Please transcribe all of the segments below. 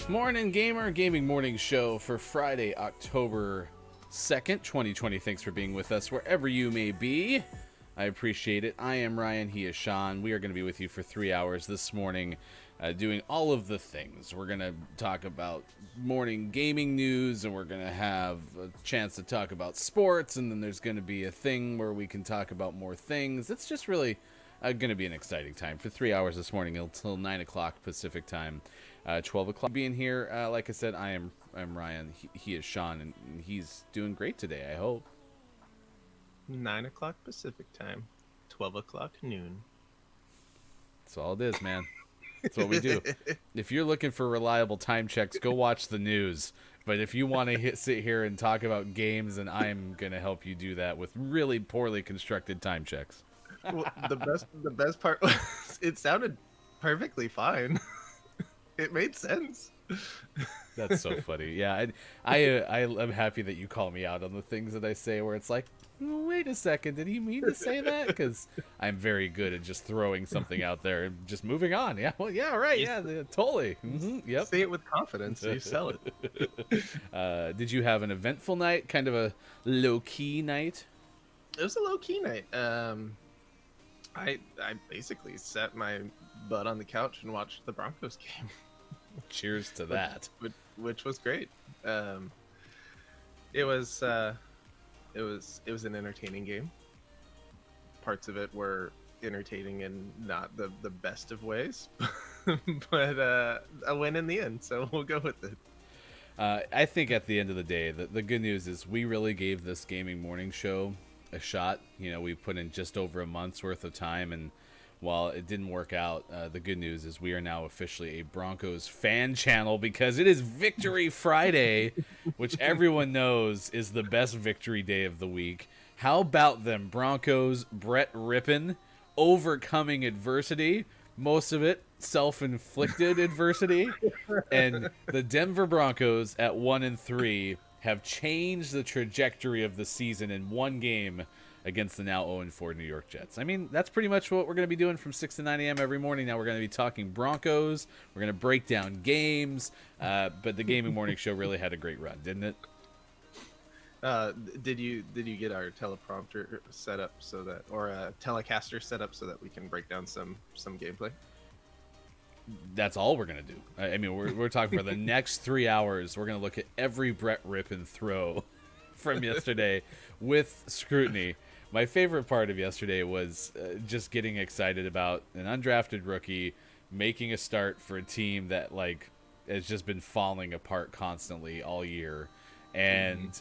Morning Gamer Gaming Morning Show for Friday, October 2nd, 2020. Thanks for being with us wherever you may be. I appreciate it. I am Ryan. He is Sean. We are going to be with you for 3 hours this morning doing all of the things. We're going to talk about morning gaming news, and we're going to have a chance to talk about sports, and then there's going to be a thing where we can talk about more things. It's just really going to be an exciting time for 3 hours this morning until 9 o'clock Pacific time. 12 o'clock being here. Like I said, I'm Ryan. He is Sean, and he's doing great today, I hope. 9 o'clock Pacific time, 12 o'clock noon. That's all it is, man. That's what we do. If you're looking for reliable time checks, go watch the news. But if you want to sit here and talk about games, then I'm going to help you do that with really poorly constructed time checks. Well, the best part was it sounded perfectly fine. It made sense. That's so funny. Yeah, I'm happy that you call me out on the things that I say where it's like, wait a second, did he mean to say that? Because I'm very good at just throwing something out there and just moving on. Yeah, well, yeah, right, yeah, totally. Mm-hmm, yep. Say it with confidence, you sell it. Did you have an eventful night, kind of a low-key night? It was a low-key night. I basically sat my butt on the couch and watched the Broncos game. Cheers to that. Which was great. It was an entertaining game. Parts of it were entertaining in not the best of ways, but a win in the end. So we'll go with it. I think at the end of the day, the good news is we really gave this gaming morning show a shot. You know, we put in just over a month's worth of time, and while it didn't work out, the good news is we are now officially a Broncos fan channel because it is Victory Friday, which everyone knows is the best victory day of the week. How about them Broncos, Brett Rippon, overcoming adversity, most of it self-inflicted adversity, and the Denver Broncos at 1-3 have changed the trajectory of the season in one game against the now 0-4 New York Jets. I mean, that's pretty much what we're going to be doing from 6 to 9 a.m. every morning. Now we're going to be talking Broncos. We're going to break down games. But the Gaming Morning Show really had a great run, didn't it? Did you get our teleprompter set up so that, or a Telecaster set up so that we can break down some gameplay? That's all we're going to do. I mean, we're talking for the next 3 hours. We're going to look at every Brett Rippon throw from yesterday with scrutiny. My favorite part of yesterday was just getting excited about an undrafted rookie making a start for a team that like has just been falling apart constantly all year, and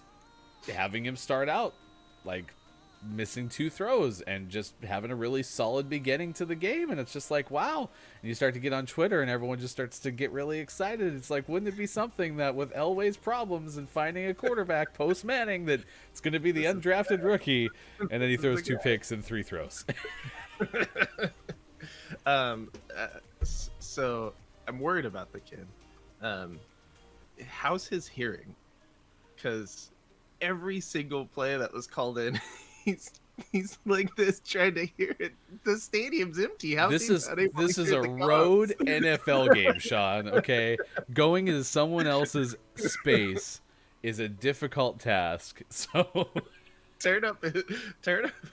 having him start out like missing 2 throws and just having a really solid beginning to the game. And it's just like, wow. And you start to get on Twitter and everyone just starts to get really excited. It's like, wouldn't it be something that with Elway's problems and finding a quarterback post Manning that it's going to be the undrafted rookie, and then he throws 2 picks and 3 throws. So I'm worried about the kid. How's his hearing? Because every single play that was called in, he's like this trying to hear it. The stadium's empty. This is a road NFL game, Sean. Okay, going into someone else's space is a difficult task. So turn up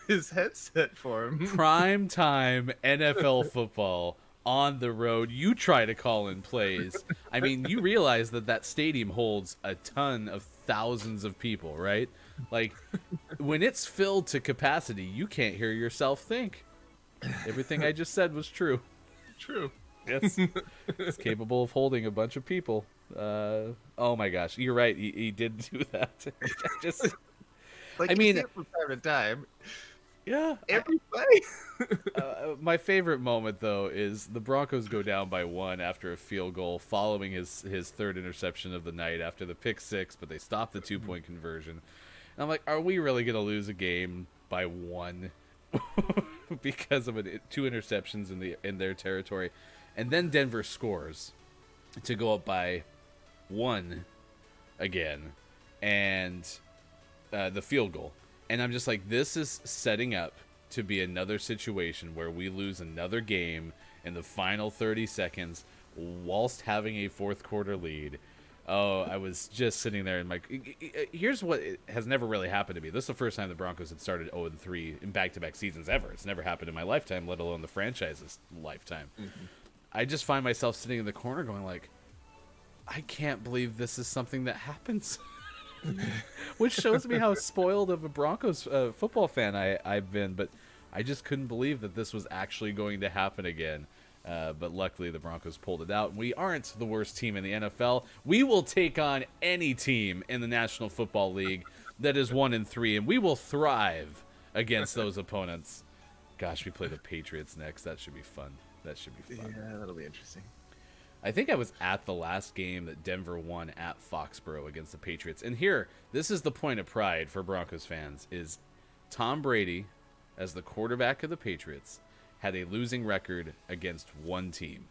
his headset for him. Prime time NFL football on the road. You try to call in plays. I mean, you realize that stadium holds a ton of thousands of people, right? Like, when it's filled to capacity, you can't hear yourself think. Everything I just said was true. True. Yes. It's capable of holding a bunch of people. Oh my gosh, you're right. He did do that. Like, I mean, from time to time. Yeah. Every play. My favorite moment, though, is the Broncos go down by 1 after a field goal following his 3rd interception of the night after the pick 6, but they stopped the 2-point conversion. And I'm like, are we really going to lose a game by 1 because of 2 interceptions in their territory? And then Denver scores to go up by 1 again, and the field goal. And I'm just like, this is setting up to be another situation where we lose another game in the final 30 seconds whilst having a fourth quarter lead. Oh, I was just sitting there and here's what has never really happened to me. This is the first time the Broncos had started 0-3 in back-to-back seasons ever. It's never happened in my lifetime, let alone the franchise's lifetime. Mm-hmm. I just find myself sitting in the corner going like, I can't believe this is something that happens. Which shows me how spoiled of a Broncos football fan I've been. But I just couldn't believe that this was actually going to happen again. But luckily, the Broncos pulled it out. We aren't the worst team in the NFL. We will take on any team in the National Football League that is 1-3, and we will thrive against those opponents. Gosh, we play the Patriots next. That should be fun. Yeah, that'll be interesting. I think I was at the last game that Denver won at Foxborough against the Patriots. And here, this is the point of pride for Broncos fans, is Tom Brady, as the quarterback of the Patriots, had a losing record against one team.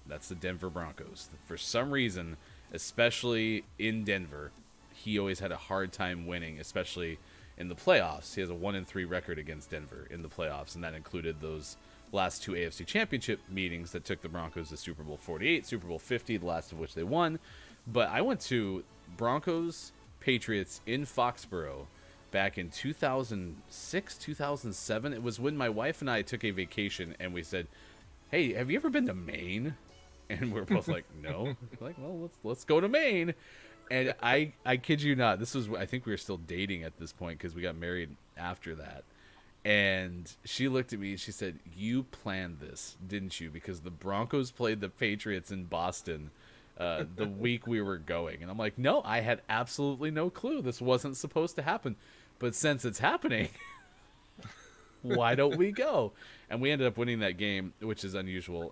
That's the Denver Broncos. For some reason, especially in Denver, he always had a hard time winning, especially in the playoffs. He has a 1-3 record against Denver in the playoffs, and that included those last two AFC Championship meetings that took the Broncos to Super Bowl 48, Super Bowl 50, the last of which they won. But I went to Broncos Patriots in Foxborough back in 2006, 2007. It was when my wife and I took a vacation, and we said, hey, have you ever been to Maine? And we're both like, no. Like, well, let's go to Maine. And I kid you not, this was, I think we were still dating at this point because we got married after that. And she looked at me and she said, you planned this, didn't you? Because the Broncos played the Patriots in Boston the week we were going. And I'm like, no, I had absolutely no clue. This wasn't supposed to happen. But since it's happening, why don't we go? And we ended up winning that game, which is unusual.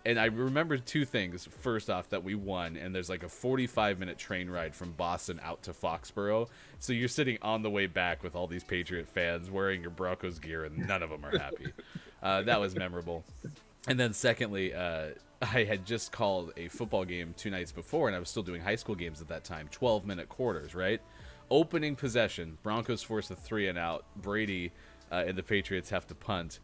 And I remember two things. First off, that we won, and there's like a 45-minute train ride from Boston out to Foxborough. So you're sitting on the way back with all these Patriot fans wearing your Broncos gear, and none of them are happy. That was memorable. And then secondly, I had just called a football game 2 nights before, and I was still doing high school games at that time, 12-minute quarters, right? Opening possession, Broncos force a 3-and-out. Brady and the Patriots have to punt.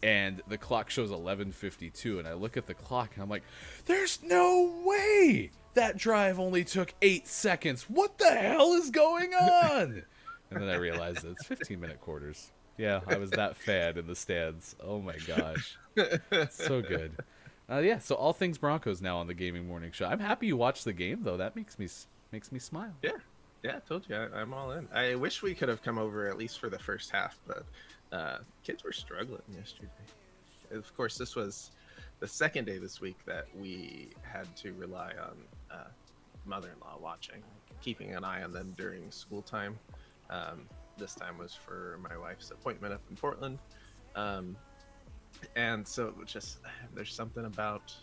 And the clock shows 11:52, and I look at the clock, and I'm like, there's no way that drive only took 8 seconds. What the hell is going on? And then I realized that it's 15-minute quarters. Yeah, I was that fan in the stands. Oh, my gosh. So good. Yeah, so all things Broncos now on the Gaming Morning Show. I'm happy you watched the game, though. That makes me smile. Yeah, I told you, I'm all in. I wish we could have come over at least for the first half, but kids were struggling yesterday. Of course, this was the second day this week that we had to rely on mother-in-law watching, keeping an eye on them during school time. This time was for my wife's appointment up in Portland. And so it was just, there's something about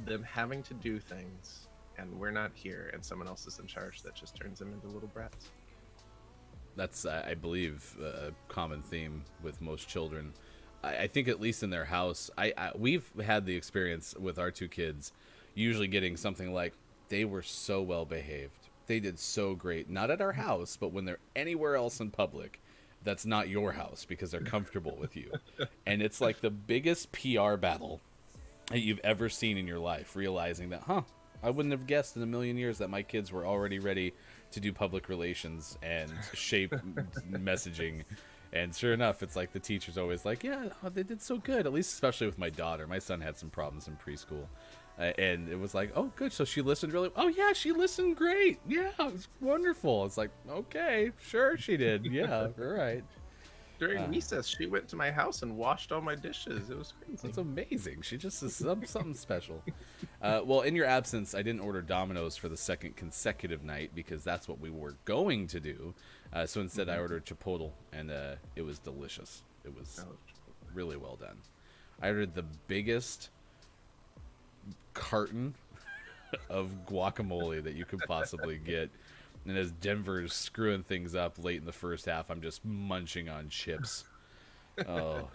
them having to do things and we're not here and someone else is in charge that just turns them into little brats. That's, I believe, a common theme with most children. I think at least in their house, we've had the experience with our 2 kids usually getting something like, they were so well behaved. They did so great. Not at our house, but when they're anywhere else in public, that's not your house because they're comfortable with you. And it's like the biggest PR battle that you've ever seen in your life, realizing that, I wouldn't have guessed in a million years that my kids were already ready to do public relations and shape messaging. And sure enough, it's like the teacher's always like, yeah, they did so good, at least especially with my daughter. My son had some problems in preschool. And it was like, oh, good. So she listened really. Oh, yeah, she listened great. Yeah, it was wonderful. It's like, okay, sure she did. Yeah, all right. During recess, she went to my house and washed all my dishes. It was crazy. That's amazing. She just is something special. Well, in your absence, I didn't order Domino's for the second consecutive night because that's what we were going to do. So instead, I ordered Chipotle, and it was delicious. It was really well done. I ordered the biggest carton of guacamole that you could possibly get. And as Denver's screwing things up late in the first half, I'm just munching on chips. Oh,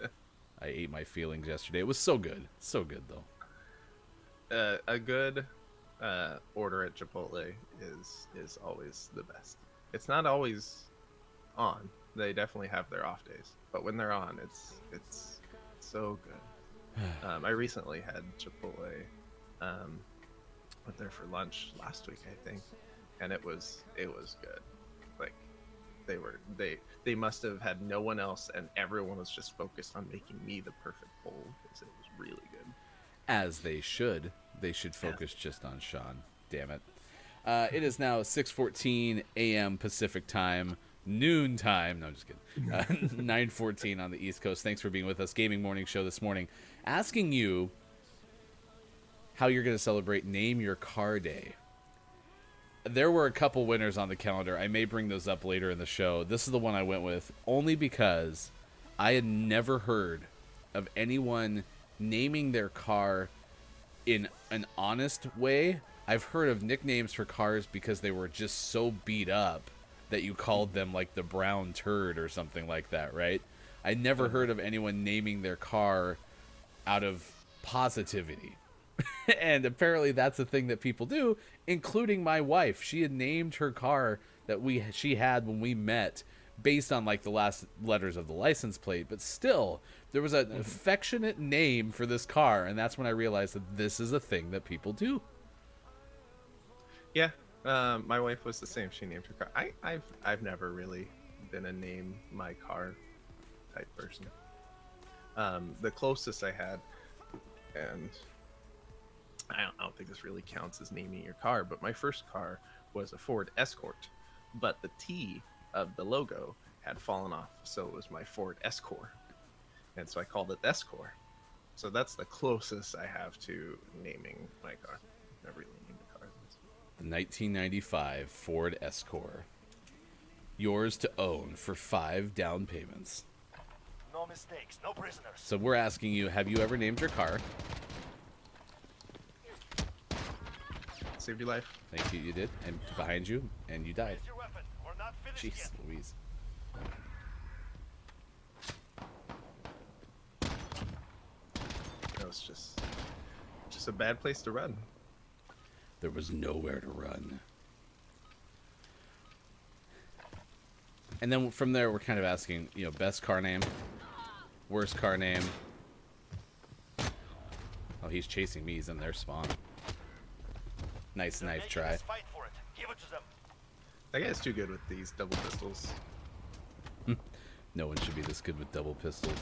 I ate my feelings yesterday. It was so good. So good, though. A good order at Chipotle is always the best. It's not always on. They definitely have their off days. But when they're on, it's so good. I recently had Chipotle Went there for lunch last week, I think, and it was good. Like they must have had no one else, and everyone was just focused on making me the perfect bowl because it was really good. As they should. They should focus just on Sean. Damn it. It is now 6:14 a.m. Pacific time, noon time. No, I'm just kidding. 9:14 on the East Coast. Thanks for being with us. Gaming Morning Show this morning. Asking you how you're going to celebrate Name Your Car Day. There were a couple winners on the calendar. I may bring those up later in the show. This is the one I went with only because I had never heard of anyone naming their car in an honest way. I've heard of nicknames for cars because they were just so beat up that you called them like the brown turd or something like that, right? I never heard of anyone naming their car out of positivity. And apparently that's a thing that people do, including my wife. She had named her car that she had when we met based on like the last letters of the license plate, but still there was an affectionate name for this car, and that's when I realized that this is a thing that people do. Yeah, my wife was the same. She named her car. I've never really been a name my car type person. The closest I had, and I don't think this really counts as naming your car, but my first car was a Ford Escort, but the T of the logo had fallen off, so it was my Ford Escort, and so I called it Escort. So that's the closest I have to naming my car. Never really named a car. 1995 Ford Escort. Yours to own for 5 down payments. No mistakes, no prisoners. So we're asking you, have you ever named your car? Saved your life. Thank you, you did. And behind you, and you died. Raise your weapon. We're not finished Jeez yet. Louise. That was just a bad place to run. There was nowhere to run. And then from there, we're kind of asking, best car name, worst car name. Oh, he's chasing me. He's in their spawn. Nice They're knife making try. us fight for it. Give it to them. That guy's too good with these double pistols. No one should be this good with double pistols.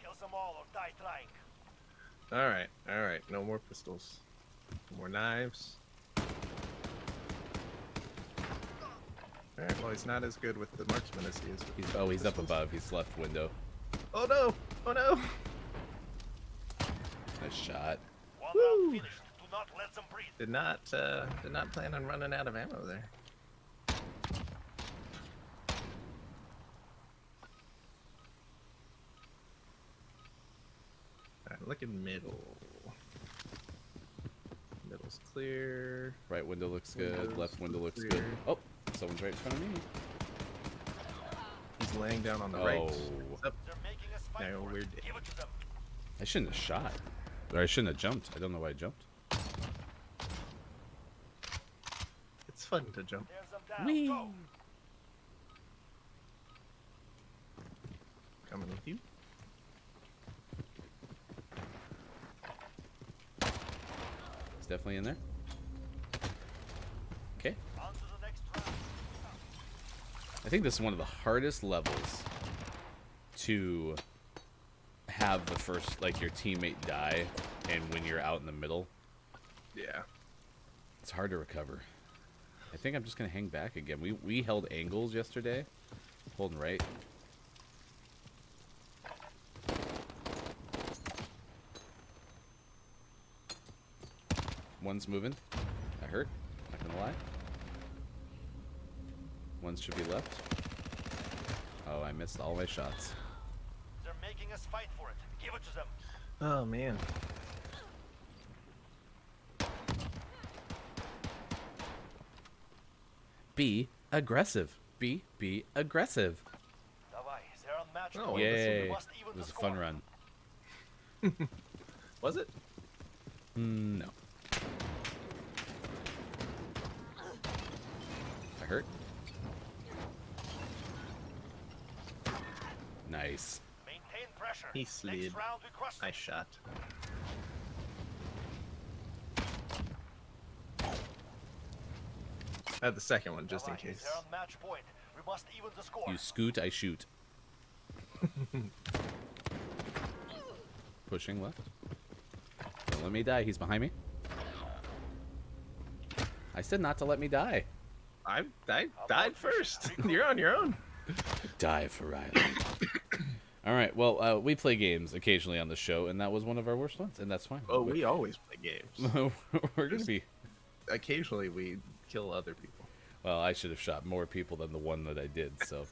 Kill them all or die trying. All right. No more pistols. No more knives. All right. Well, he's not as good with the marksman as he is with the He's up pistols. above. He's left window. Oh no! Oh no! Nice shot. One Woo. round finished. Do not let them breathe. Did not plan on running out of ammo there. Alright, look in middle. Middle's clear. Right window looks good. Windows Left window looks clear. good. Oh, someone's right in front of me. He's laying down on the right. Oh. Up. They're making us fight Yeah, for weird. it. Give it to them. I shouldn't have shot. Or I shouldn't have jumped. I don't know why I jumped. It's fun to jump. There's them down. Whee! Go. Coming with you. It's definitely in there. Okay. On to the next round. I think this is one of the hardest levels to have the first, like, your teammate die, and when you're out in the middle, Yeah. it's hard to recover. I think I'm just going to hang back again. We held angles yesterday. Holding right. One's moving. That hurt. Not gonna lie. One should be left. Oh, I missed all my shots. They're making us fight for it. Give it to them. Oh man. Be aggressive. Be aggressive. Давай, they're unmatched. Oh, Yay. We must even It was the a fun score. run. Was it? No. I hurt. Nice. Maintain pressure. pressure. He Next slid. round we crush them. Nice shot. I had the second one just in Давай, case. they're on match point. We must even the score. You scoot, I shoot. Pushing left. Don't let me die. He's behind me. I said not to let me die. I died first. You're on your own. Die for Riley. All right. Well, we play games occasionally on the show, and that was one of our worst ones, and that's fine. Oh, we always play games. We're gonna be. Occasionally, we kill other people. Well, I should have shot more people than the one that I did. So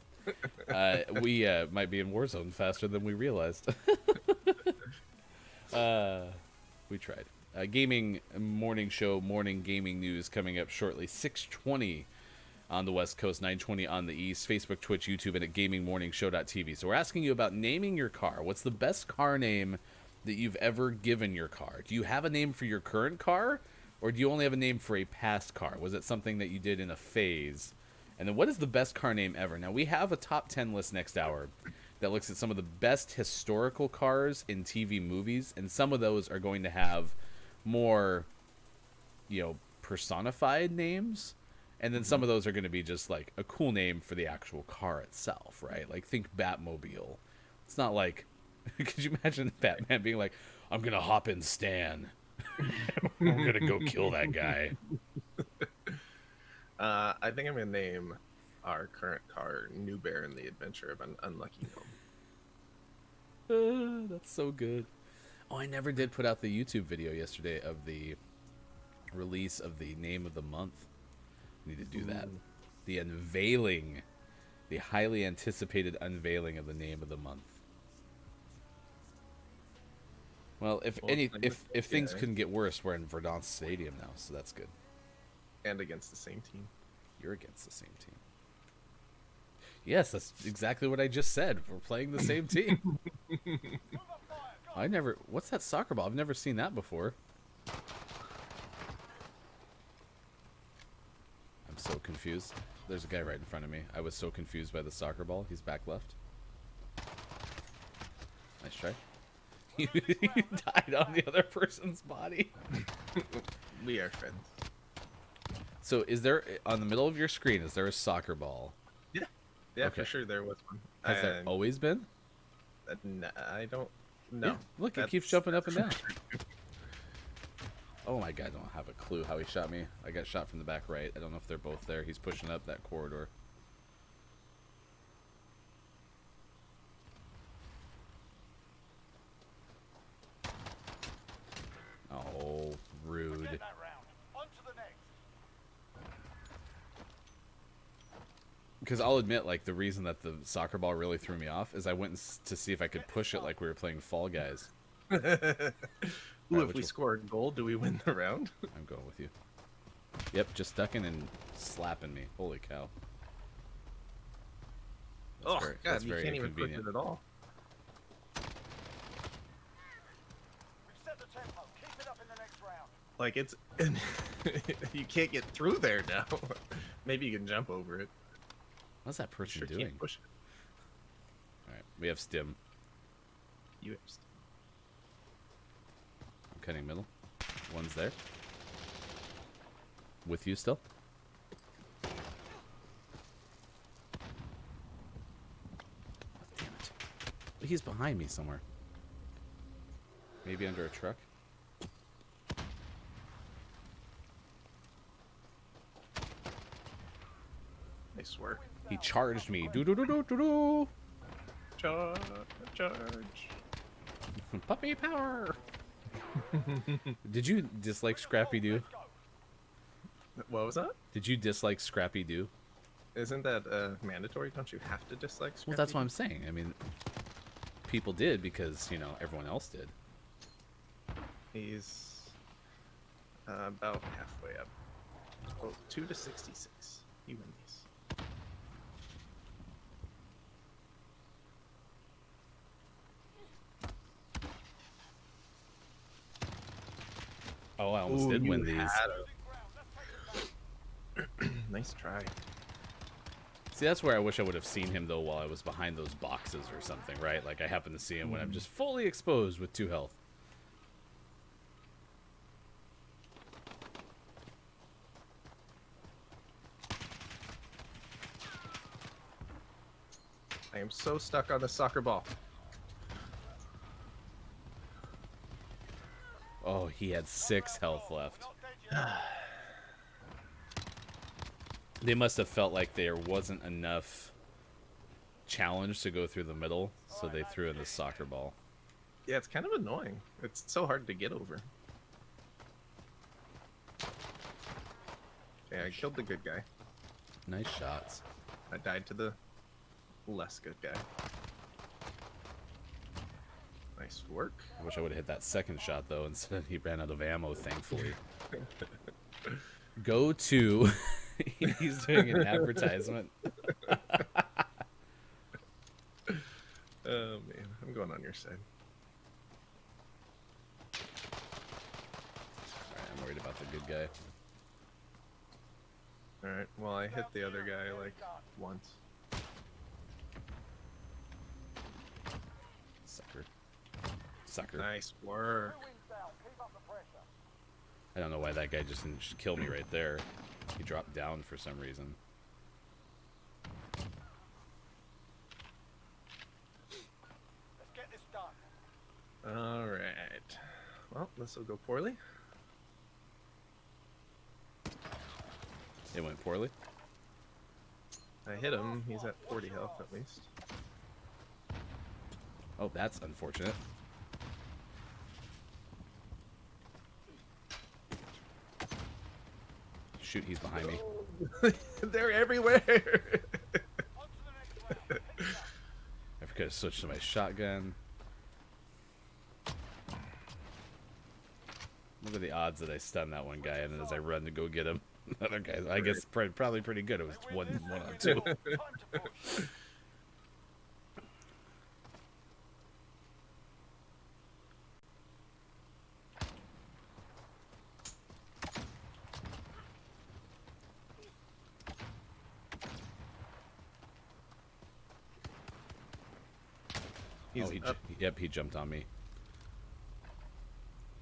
we might be in Warzone faster than we realized. We tried. Gaming morning show, morning gaming news coming up shortly. 6:20 on the West Coast, 9:20 on the East. Facebook, Twitch, YouTube, and at gamingmorningshow.tv. So we're asking you about naming your car. What's the best car name that you've ever given your car? Do you have a name for your current car, or do you only have a name for a past car? Was it something that you did in a phase? And then what is the best car name ever? Now, we have a top 10 list next hour that looks at some of the best historical cars in TV movies, and some of those are going to have more, personified names, and then some of those are going to be just like a cool name for the actual car itself, right? Like, think Batmobile. It's not like, could you imagine Batman being like, I'm going to hop in Stan. I'm going to go kill that guy. I think I'm gonna name our current car New Bear in the Adventure of an Unlucky Gnome. That's so good. Oh, I never did put out the YouTube video yesterday of the release of the name of the month. Need to do that. The unveiling, the highly anticipated unveiling of the name of the month. Well, if things couldn't get worse, we're in Verdant Stadium now, so that's good. And against the same team. You're against the same team. Yes, that's exactly what I just said. We're playing the same team. What's that soccer ball? I've never seen that before. I'm so confused. There's a guy right in front of me. I was so confused by the soccer ball. He's back left. Nice try. You died on the other person's body. We are friends. So is there, on the middle of your screen, is there a soccer ball? Yeah, Okay. for sure there was one. Has that always been? I don't know. Yeah, look, it keeps jumping up and down. Oh my god, I don't have a clue how he shot me. I got shot from the back right. I don't know if they're both there. He's pushing up that corridor. Oh, rude. Forget that round. On to the next. Because I'll admit, like, the reason that the soccer ball really threw me off is I went to see if I could push it like we were playing Fall Guys. Ooh, Alright, if we score a goal, do we win the round? I'm going with you. Yep, just ducking and slapping me. Holy cow. Oh, That's God, you very can't even push inconvenient. it at all. We've set the tempo. Keep it up in the next round. Like, it's... you can't get through there now. Maybe you can jump over it. What's that person Sure doing? can't push it. Alright, we have stim. You have I'm cutting middle. One's there. With you still? Damn it. He's behind me somewhere. Maybe under a truck? Nice work. He charged me. Do-do-do-do-do-do. Charge. Puppy power. Did you dislike Scrappy Doo? What was that? Did you dislike Scrappy Doo? Isn't that mandatory? Don't you have to dislike Scrappy? Well, that's what I'm saying. I mean, people did because, everyone else did. He's about halfway up. Oh, 2 to 66. You win these. Oh, I almost Ooh, did you win these. had 'em. Nice try. See, that's where I wish I would have seen him, though, while I was behind those boxes or something, right? Like, I happen to see him when I'm just fully exposed with 2 health. I am so stuck on the soccer ball. Oh, he had 6 health left. They must have felt like there wasn't enough challenge to go through the middle, so they threw in the soccer ball. Yeah, it's kind of annoying. It's so hard to get over. Yeah, I killed the good guy. Nice shots. I died to the less good guy. Nice work. I wish I would have hit that second shot, though. Instead, he ran out of ammo, thankfully. Go to... He's doing an advertisement. Oh, man. I'm going on your side. Alright, I'm worried about the good guy. Alright, well, I hit the other guy, like, once. Sucker. Sucker. Nice work. Wind's down. Keep up the pressure. I don't know why that guy just didn't kill me right there. He dropped down for some reason. Let's get this done. Alright. Well, this will go poorly. It went poorly. I hit him. He's at 40 health at least. Oh, that's unfortunate. Shoot, he's behind me. They're everywhere. On to the next round. Keep it up. I could have switched to my shotgun. What are the odds that I stun that one guy and as I run to go get him? Other guys, I guess probably pretty good. It was one on 2. Time to push. He's Oh, up. yep, he jumped on me.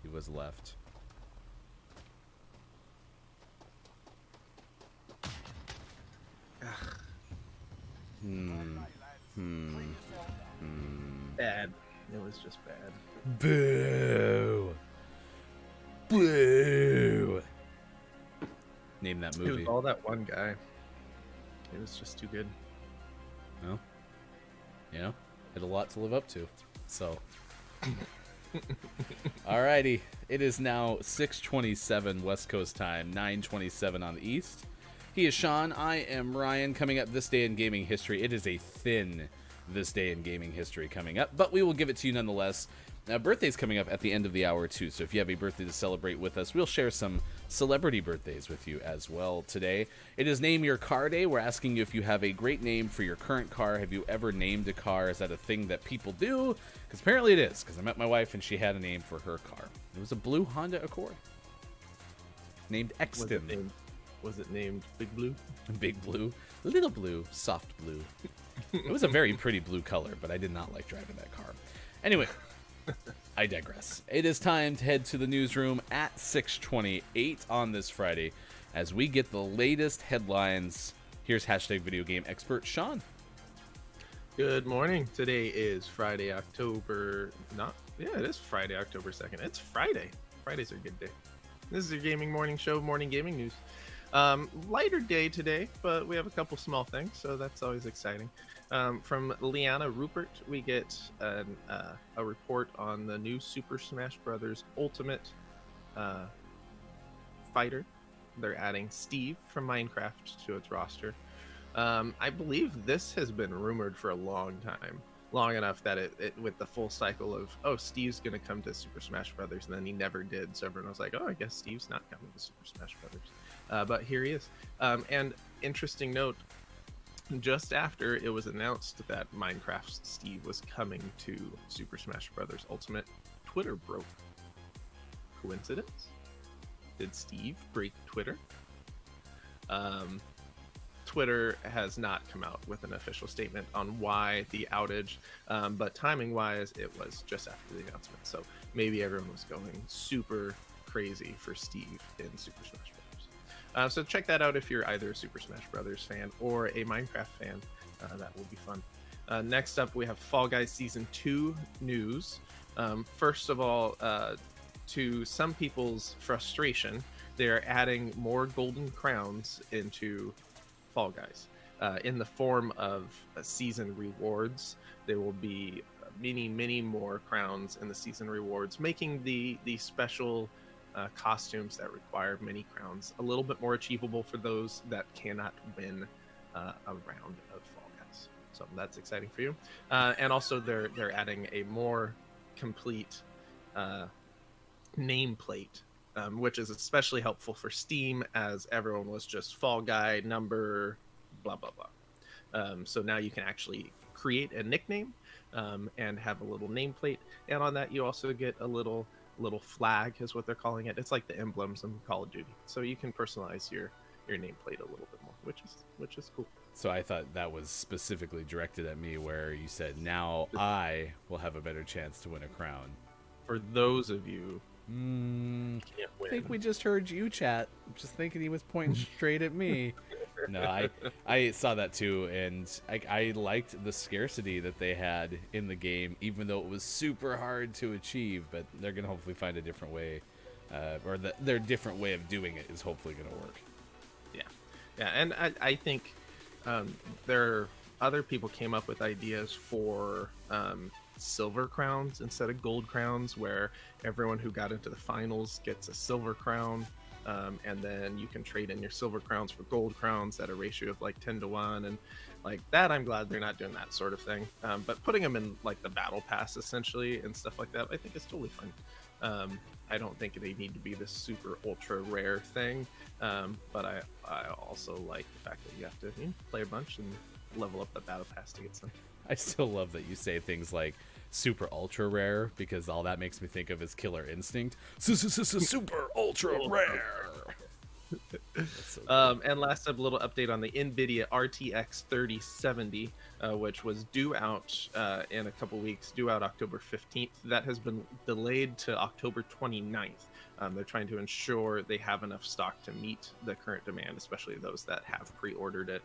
He was left. Bad. It was just bad. Boo! Boo! Name that It was movie. all that one guy. It was just too good. No? You know, had a lot to live up to. So. Alrighty. It is now 6:27 West Coast time, 9:27 on the East. He is Sean. I am Ryan. Coming up this day in gaming history. It is a thin this day in gaming history coming up, but we will give it to you nonetheless. Now, birthday's coming up at the end of the hour, too, so if you have a birthday to celebrate with us, we'll share some celebrity birthdays with you as well today. It is Name Your Car Day. We're asking you if you have a great name for your current car. Have you ever named a car? Is that a thing that people do? Because apparently it is, because I met my wife and she had a name for her car. It was a blue Honda Accord. Named Exton. Was it named Big Blue? Big blue, little blue, soft blue. It was a very pretty blue color, but I did not like driving that car. Anyway, I digress. It is time to head to the newsroom at 6:28 on this Friday as we get the latest headlines. Here's hashtag video game expert Sean. Good morning. Today is Friday, October... it is Friday, October 2nd. It's Friday. Fridays are a good day. This is your gaming morning show, Morning Gaming News. Lighter day today, but we have a couple small things, so that's always exciting. From Liana Rupert, we get a report on the new Super Smash Bros. Ultimate fighter. They're adding Steve from Minecraft to its roster. I believe this has been rumored for a long time. Long enough that it with the full cycle of, oh, Steve's going to come to Super Smash Brothers, and then he never did. So everyone was like, oh, I guess Steve's not coming to Super Smash Brothers. But here he is. And interesting note, just after it was announced that Minecraft's Steve was coming to Super Smash Brothers Ultimate, Twitter broke. Coincidence? Did Steve break Twitter? Twitter has not come out with an official statement on why the outage, but timing wise, it was just after the announcement. So maybe everyone was going super crazy for Steve in Super Smash Bros. So check that out if you're either a Super Smash Brothers fan or a Minecraft fan. That will be fun. Next up, we have Fall Guys Season 2 news. First of all, to some people's frustration, they're adding more golden crowns into Fall Guys in the form of season rewards. There will be many more crowns in the season rewards, making the special costumes that require many crowns a little bit more achievable for those that cannot win a round of Fall Guys. So that's exciting for you. And also they're adding a more complete nameplate, which is especially helpful for Steam, as everyone was just Fall Guy number blah blah blah. So now you can actually create a nickname and have a little nameplate, and on that you also get a little flag, is what they're calling it. It's like the emblems in Call of Duty, so you can personalize your nameplate a little bit more, which is cool. So I thought that was specifically directed at me, where you said, now I will have a better chance to win a crown. For those of you can't I win. think we just heard you, chat. Just thinking he was pointing straight at me. No, I saw that too, and I liked the scarcity that they had in the game, even though it was super hard to achieve. But they're gonna hopefully find a different way, or their different way of doing it is hopefully gonna work. Yeah, and I think other people came up with ideas for silver crowns instead of gold crowns, where everyone who got into the finals gets a silver crown, and then you can trade in your silver crowns for gold crowns at a ratio of like 10-1, and like that. I'm glad they're not doing that sort of thing, but putting them in like the battle pass essentially and stuff like that, I think is totally fine. I don't think they need to be this super ultra rare thing, but I also like the fact that you have to play a bunch and level up the battle pass to get some. I still love that you say things like super ultra rare, because all that makes me think of is Killer Instinct. Super ultra rare. So and last up, a little update on the NVIDIA RTX 3070, which was due out in a couple weeks, due out October 15th. That has been delayed to October 29th. They're trying to ensure they have enough stock to meet the current demand, especially those that have pre-ordered it.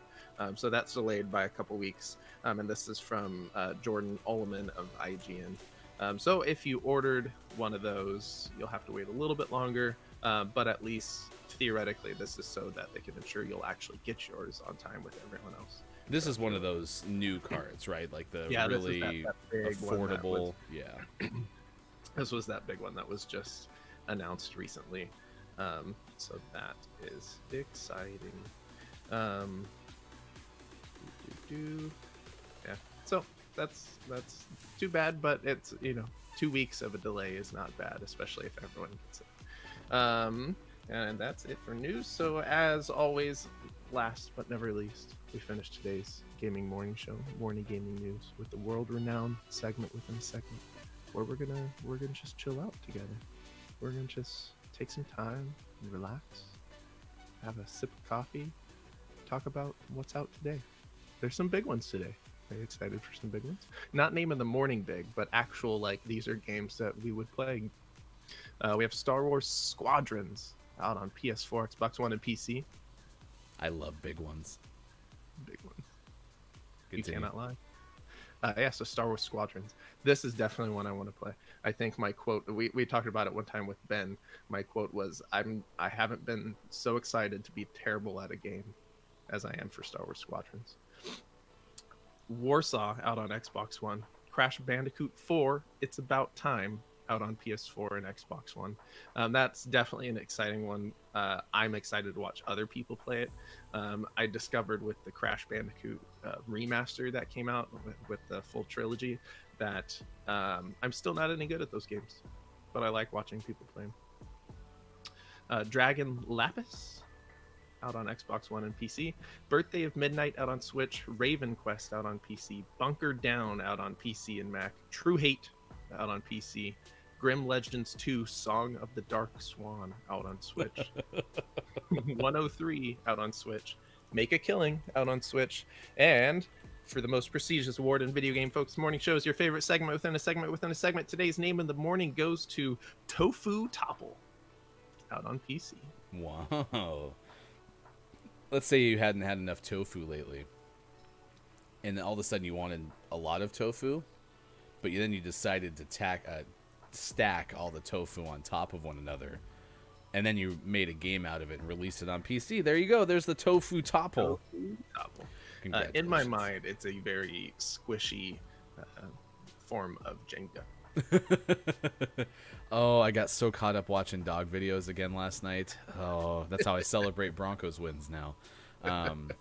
So that's delayed by a couple weeks. And this is from Jordan Ullman of IGN. So if you ordered one of those, you'll have to wait a little bit longer, but at least theoretically, this is so that they can ensure you'll actually get yours on time with everyone else. this is one of those new cards, right? Like the Yeah, this is really that big one that affordable. was- Yeah. This was that big one that was just announced recently. So that is exciting. Yeah. So that's too bad, but it's 2 weeks of a delay is not bad, especially if everyone gets it. And that's it for news. So as always, last but never least, we finished today's gaming morning show, morning gaming news, with the world-renowned segment within a segment, where we're gonna just chill out together. We're gonna just take some time and relax, have a sip of coffee, talk about what's out today. There's some big ones today. Very excited for some big ones. Not naming the morning big, but actual, like, these are games that we would play. We have Star Wars Squadrons out on PS4, Xbox One, and PC. I love big ones. Big ones. Good You to cannot lie. Yeah, so Star Wars Squadrons. This is definitely one I want to play. I think my quote, we talked about it one time with Ben. My quote was, I haven't been so excited to be terrible at a game as I am for Star Wars Squadrons. Warsaw out on Xbox One. Crash Bandicoot 4, It's About Time, out on PS4 and Xbox One. That's definitely an exciting one. I'm excited to watch other people play it. I discovered with the Crash Bandicoot remaster that came out with the full trilogy that I'm still not any good at those games, but I like watching people play them. Dragon Lapis out on Xbox One and PC. Birthday of Midnight out on Switch. Raven Quest out on PC. Bunker Down out on PC and Mac. True Hate out on PC. Grim Legends 2 Song of the Dark Swan out on Switch. 103 out on Switch. make a killing out on Switch. And for the most prestigious award in video game folks morning shows, your favorite segment within a segment within a segment, today's name in the morning goes to Tofu Topple out on PC. Wow. Let's say you hadn't had enough tofu lately, and all of a sudden you wanted a lot of tofu, but then you decided to stack all the tofu on top of one another, and then you made a game out of it and released it on PC. There you go. There's the Tofu Topple. Tofu Topple. In Congratulations. my mind, it's a very squishy form of Jenga. Oh, I got so caught up watching dog videos again last night. Oh, that's how I celebrate Broncos wins now. And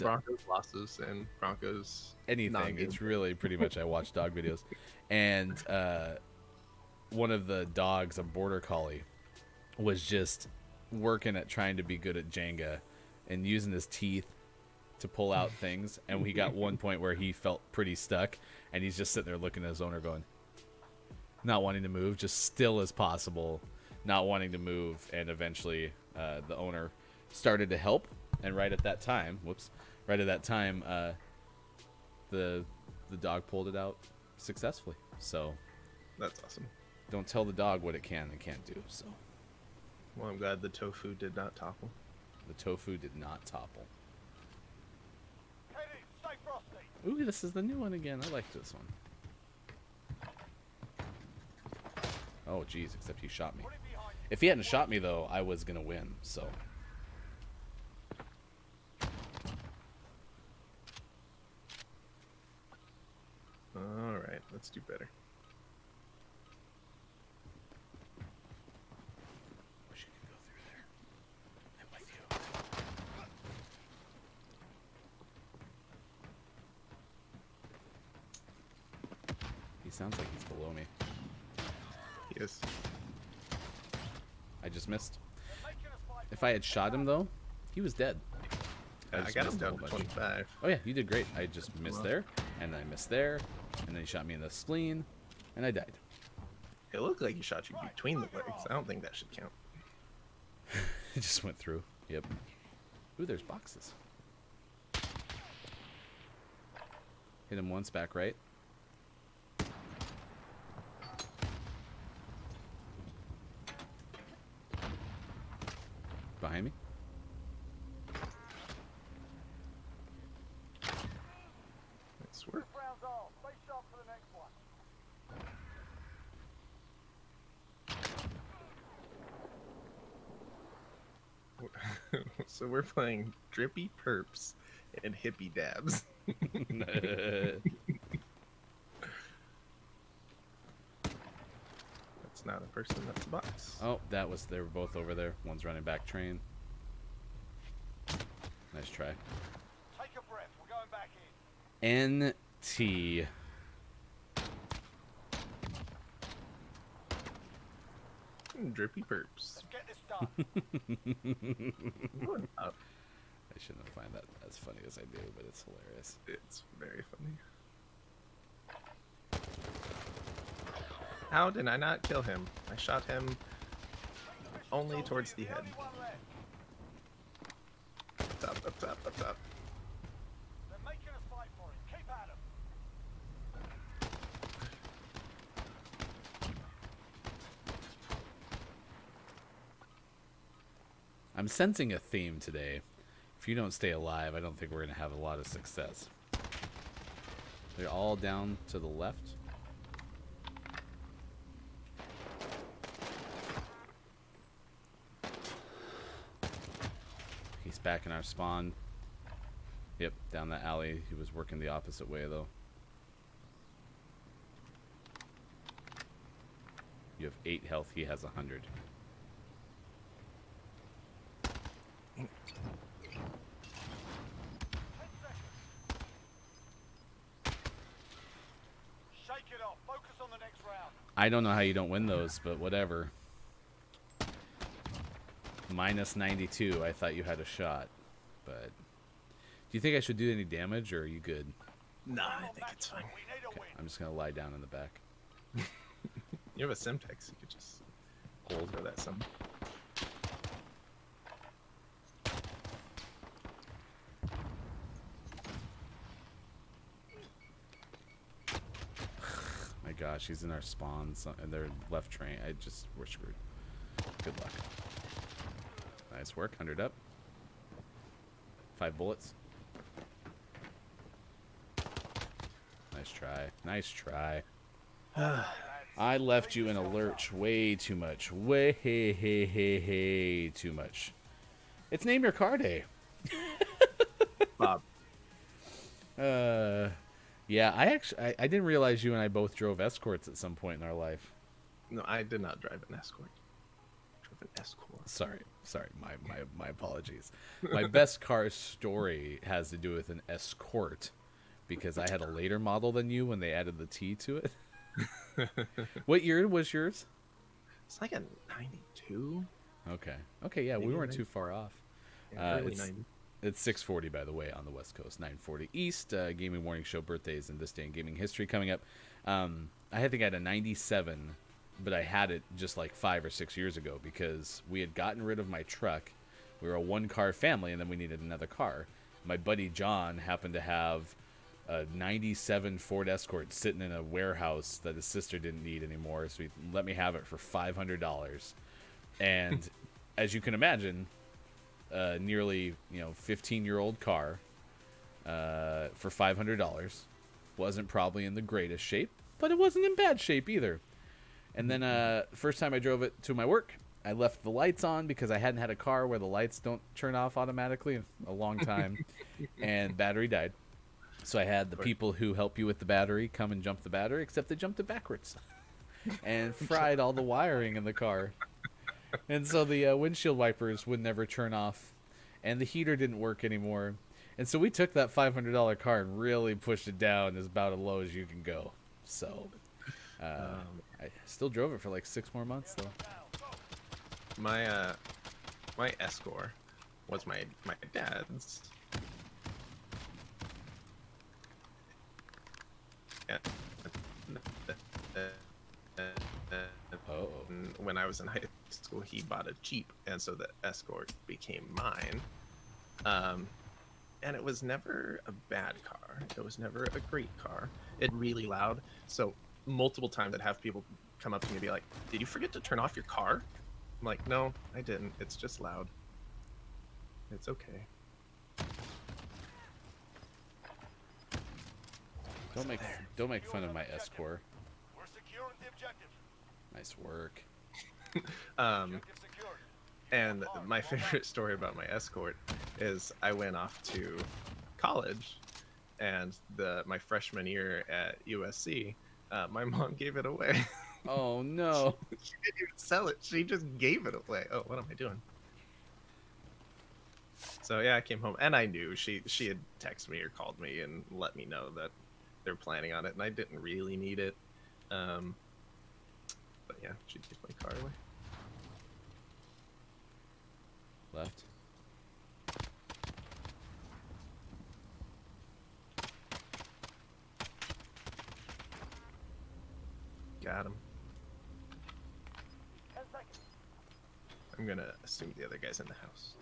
Broncos losses and Broncos anything. non-games. It's really pretty much I watch dog videos. And one of the dogs, a border collie, was just working at trying to be good at Jenga and using his teeth to pull out things. And we got one point where he felt pretty stuck, and he's just sitting there looking at his owner going, not wanting to move, just still as possible, not wanting to move. And eventually the owner started to help. And right at that time, the dog pulled it out successfully. So That's awesome. don't tell the dog what it can and can't do. So Well, I'm glad the tofu did not topple. the tofu did not topple. Head in, stay frosty. Ooh, this is the new one again. I like this one. Oh, geez, except he shot me. Put it behind you. If he hadn't shot me, though, I was going to win, so. All right, let's do better. Wish you could go through there. I'm with you. He sounds like he's below me. He is. I just missed. They're making us fight. If I had shot him, though, he was dead. I just got him missed a down whole to bunch. 25. Oh, yeah, you did great. I just missed there, and then I missed there, and then he shot me in the spleen, and I died. It looked like he shot you between the legs. I don't think that should count. It just went through. Yep. Ooh, there's boxes. Hit him once, back right. Behind me. Nice work. Rounds off. Stay sharp for the next one. So we're playing Drippy Perps and Hippie Dabs. That's not a person, that's a box. Oh, they were both over there. One's running back train. Nice try. Take a breath. We're going back in. NT. Drippy Perps. Let's get this done. Up. I shouldn't have find that as funny as I do, but it's hilarious. It's very funny. How did I not kill him? I shot him only towards the head. Only one left. Up top, up top, up top. They're making us fight for it. Keep at 'em. I'm sensing a theme today. If you don't stay alive, I don't think we're going to have a lot of success. They're all down to the left. He's back in our spawn. Yep, down the alley. He was working the opposite way, though. You have 8 health. He has 100. 10 seconds. Shake it off. Focus on the next round. I don't know how you don't win those, but whatever. Minus 92. I thought you had a shot, but do you think I should do any damage, or are you good? Nah, I think it's fine. We need a win. I'm just gonna lie down in the back. You have a Semtex, you could just hold for that some. gosh, he's in our spawns and their left train. We're screwed. Good luck. Nice work. 100 up. 5 bullets. Nice try. Nice try. I left you in a lurch way too much. Way too much. It's Name Your Car Day. Bob. Yeah, I didn't realize you and I both drove escorts at some point in our life. No, I did not drive an escort. I drove an escort. Sorry, my apologies. My best car story has to do with an escort because I had a later model than you when they added the T to it. What year was yours? It's like a 92. Okay, yeah, we Maybe weren't 90. too far off. Yeah, early 90s. It's 6:40, by the way, on the West Coast, 9:40 East. Gaming Morning Show birthdays in this day in gaming history coming up. I think I had a 97, but I had it just like 5 or 6 years ago because we had gotten rid of my truck. We were a one-car family, and then we needed another car. My buddy John happened to have a 97 Ford Escort sitting in a warehouse that his sister didn't need anymore, so he let me have it for $500. And as you can imagine, nearly 15-year-old car for $500 wasn't probably in the greatest shape, but it wasn't in bad shape either. And then first time I drove it to my work, I left the lights on because I hadn't had a car where the lights don't turn off automatically in a long time, and battery died. So I had the people who help you with the battery come and jump the battery, except they jumped it backwards and fried all the wiring in the car. And so the windshield wipers would never turn off, and the heater didn't work anymore. And so we took that $500 car and really pushed it down as about as low as you can go. So I still drove it for like 6 more months, though. My Escort was my dad's. Yeah. Oh. When I was in high school, he bought a Jeep, and so the Escort became mine. And it was never a bad car. It was never a great car. It really loud. So multiple times I'd have people come up to me and be like, "Did you forget to turn off your car?" I'm like, "No, I didn't. It's just loud. It's okay." Don't make fun of my Escort. We're securing the objective. Nice work. Objective secured. And my favorite story about my Escort is I went off to college, and my freshman year at USC, my mom gave it away. Oh no. She didn't even sell it. She just gave it away. Oh, what am I doing? So yeah, I came home, and I knew she had texted me or called me and let me know that they're planning on it, and I didn't really need it. But yeah, she gave my car away. Left. Got him. 10 seconds. I'm gonna assume the other guy's in the house.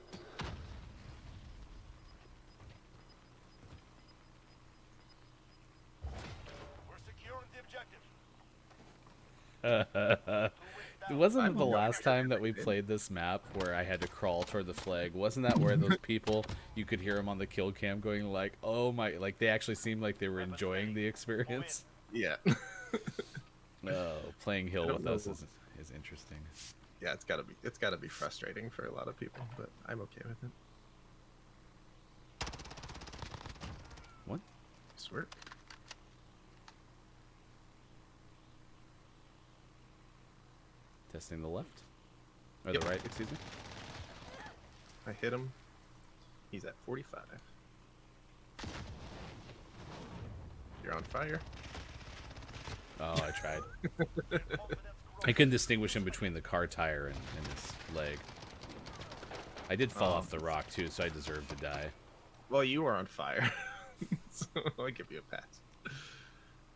We're securing the objective. Wasn't it I'm the aware last time that we everything. played this map where I had to crawl toward the flag? Wasn't that where those people, you could hear them on the kill cam going like, oh my, like they actually seemed like they were enjoying the experience? Yeah. Oh, playing Hill I don't with us know. is interesting. Yeah, it's gotta be frustrating for a lot of people, but I'm okay with it. What? Nice work. Testing the left? Or Yep. the right, excuse me? I hit him. He's at 45. You're on fire. Oh, I tried. I couldn't distinguish him between the car tire and his leg. I did fall off the rock too, so I deserve to die. Well, you were on fire, so I'll give you a pass.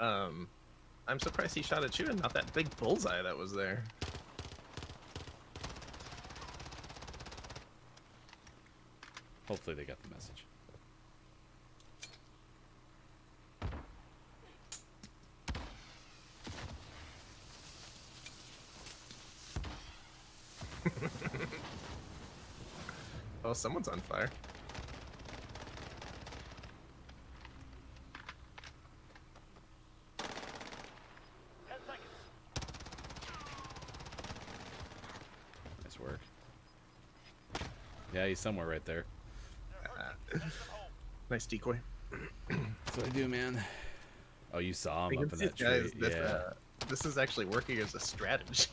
I'm surprised he shot at you and not that big bullseye that was there. Hopefully they got the message. Oh, someone's on fire. Nice work. Yeah, he's somewhere right there. Nice decoy. That's what I do, man. Oh, you saw him up in These that tree. guys, Yeah. this is actually working as a strategy.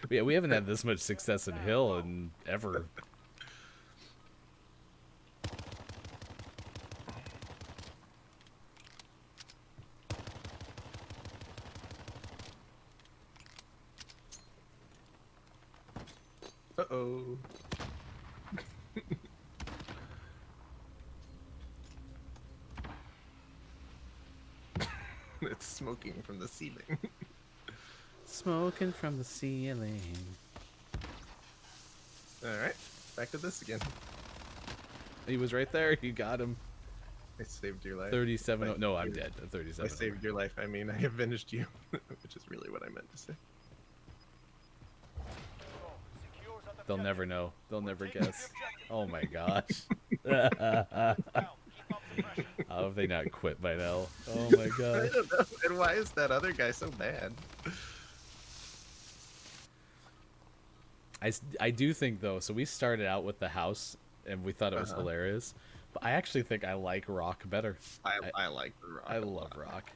Yeah, we haven't had this much success in Hill in ever. Uh-oh. It's smoking from the ceiling. Smoking from the ceiling. Alright, back to this again. He was right there. You got him. I saved your life. 37. No, I'm You- dead. I 37. saved your life. I mean, I avenged you, which is really what I meant to say. They'll never know. They'll never guess. Oh my gosh. How have they not quit by now? Oh my I gosh. don't know. And why is that other guy so bad? I do think though, so we started out with the house and we thought it was Uh-huh. hilarious, but I actually think I like Rock better. I like the rock. I a love lot. Rock.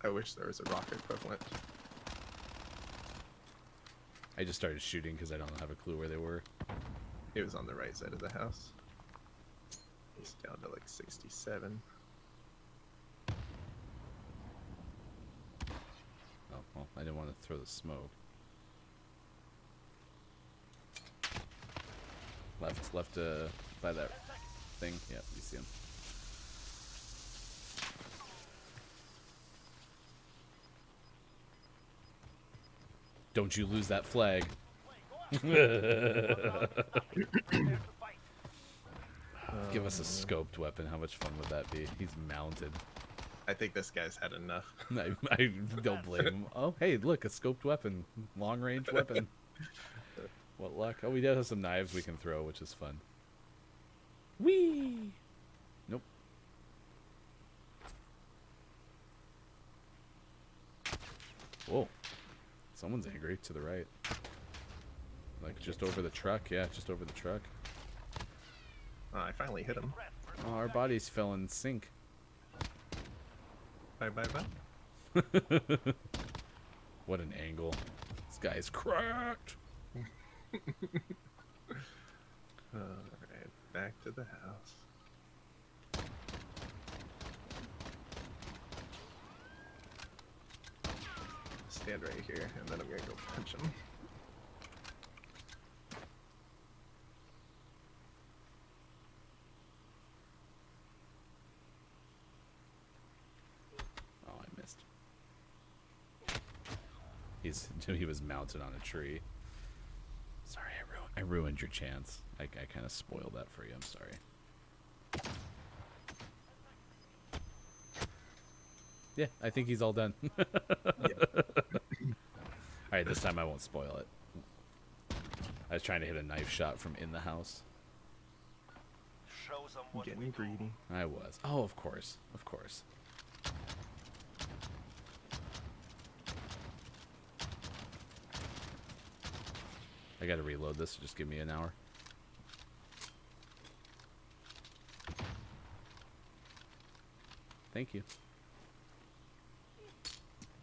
I wish there was a rock equivalent. I just started shooting because I don't have a clue where they were. It was on the right side of the house. He's down to like 67. Oh, well, I didn't want to throw the smoke. Left by that thing. Yep, you see him. Don't you lose that flag. Give us a scoped weapon. How much fun would that be? He's mounted. I think this guy's had enough. I don't blame him. Oh, hey, look, a scoped weapon. Long range weapon. What luck. Oh, we do have some knives we can throw, which is fun. Whee! Nope. Whoa. Someone's angry to the right. Like just over the truck. Yeah, just over the truck. Oh, I finally hit him. Oh, our bodies fell in sync. Bye, bye, bye. What an angle. This guy's cracked. Alright, back to the house. Stand right here, and then I'm gonna go punch him. Oh, I missed. He was mounted on a tree. Sorry, I ruined your chance. I kind of spoiled that for you. I'm sorry. Yeah, I think he's all done. All right, this time I won't spoil it. I was trying to hit a knife shot from in the house. Show them what Getting we greedy. I was. Oh, of course. Of course. I gotta reload this, so just give me an hour. Thank you.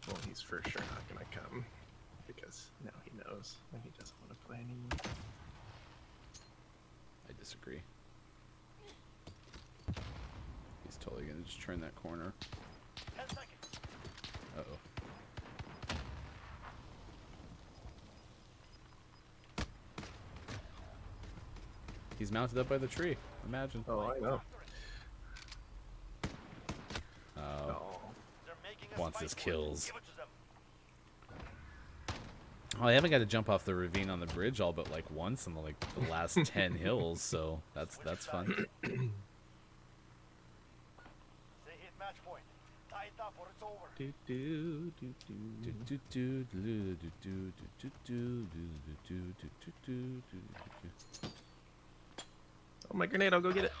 Well, he's for sure not gonna come. Because now he knows that he doesn't want to play anymore. I disagree. He's totally gonna just turn that corner. 10 seconds. Uh-oh. He's mounted up by the tree. Imagine. Oh, I know. Oh. Oh. They're making a Wants spike his for it. kills. Give it to them. Oh, I haven't got to jump off the ravine on the bridge all but like once in like the last 10 hills, so that's fun. They hit match point. 9,000 stop or it's over. Do, do, do, do. Oh, my grenade! I'll go get it.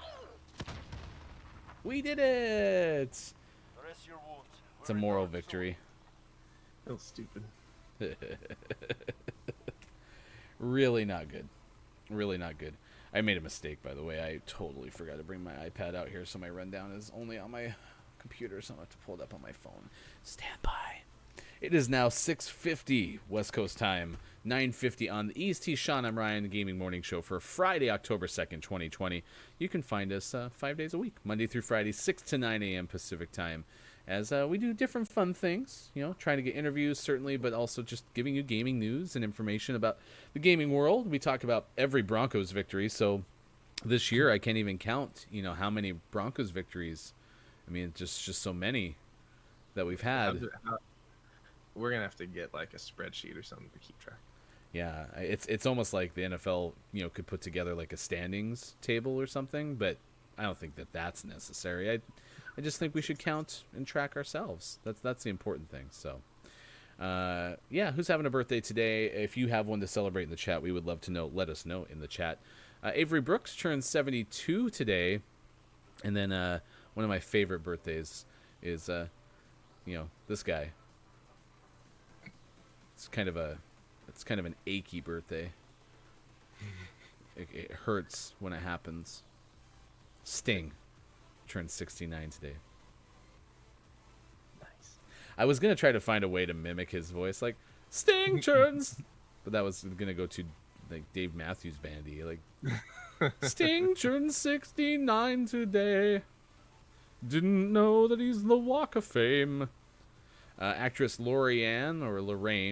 We did it! Rest your wounds. It's a moral victory. Oh, stupid. Really not good. Really not good. I made a mistake, by the way. I totally forgot to bring my iPad out here, so my rundown is only on my computer, so I'm going to have to pull it up on my phone. Stand by. It is now 6:50 West Coast time, 9:50 on the EST. Sean, I'm Ryan, the Gaming Morning Show for Friday, October 2nd, 2020. You can find us 5 days a week, Monday through Friday, 6 to 9 a.m. Pacific time, as we do different fun things, you know, trying to get interviews, certainly, but also just giving you gaming news and information about the gaming world. We talk about every Broncos victory, so this year I can't even count, you know, how many Broncos victories. I mean, just so many that we've had. We're gonna have to get like a spreadsheet or something to keep track. Yeah, it's almost like the NFL, you know, could put together like a standings table or something, but I don't think that that's necessary. I just think we should count and track ourselves. That's the important thing. So, yeah, who's having a birthday today? If you have one to celebrate in the chat, we would love to know. Let us know in the chat. Avery Brooks turns 72 today, and then one of my favorite birthdays is, you know, this guy. It's kind of an achy birthday. It hurts when it happens. Sting turns 69 today. Nice. I was gonna try to find a way to mimic his voice, like Sting turns, but that was gonna go to like Dave Matthews Bandy, like Sting turns 69 today. Didn't know that he's the Walk of Fame. Actress Lorraine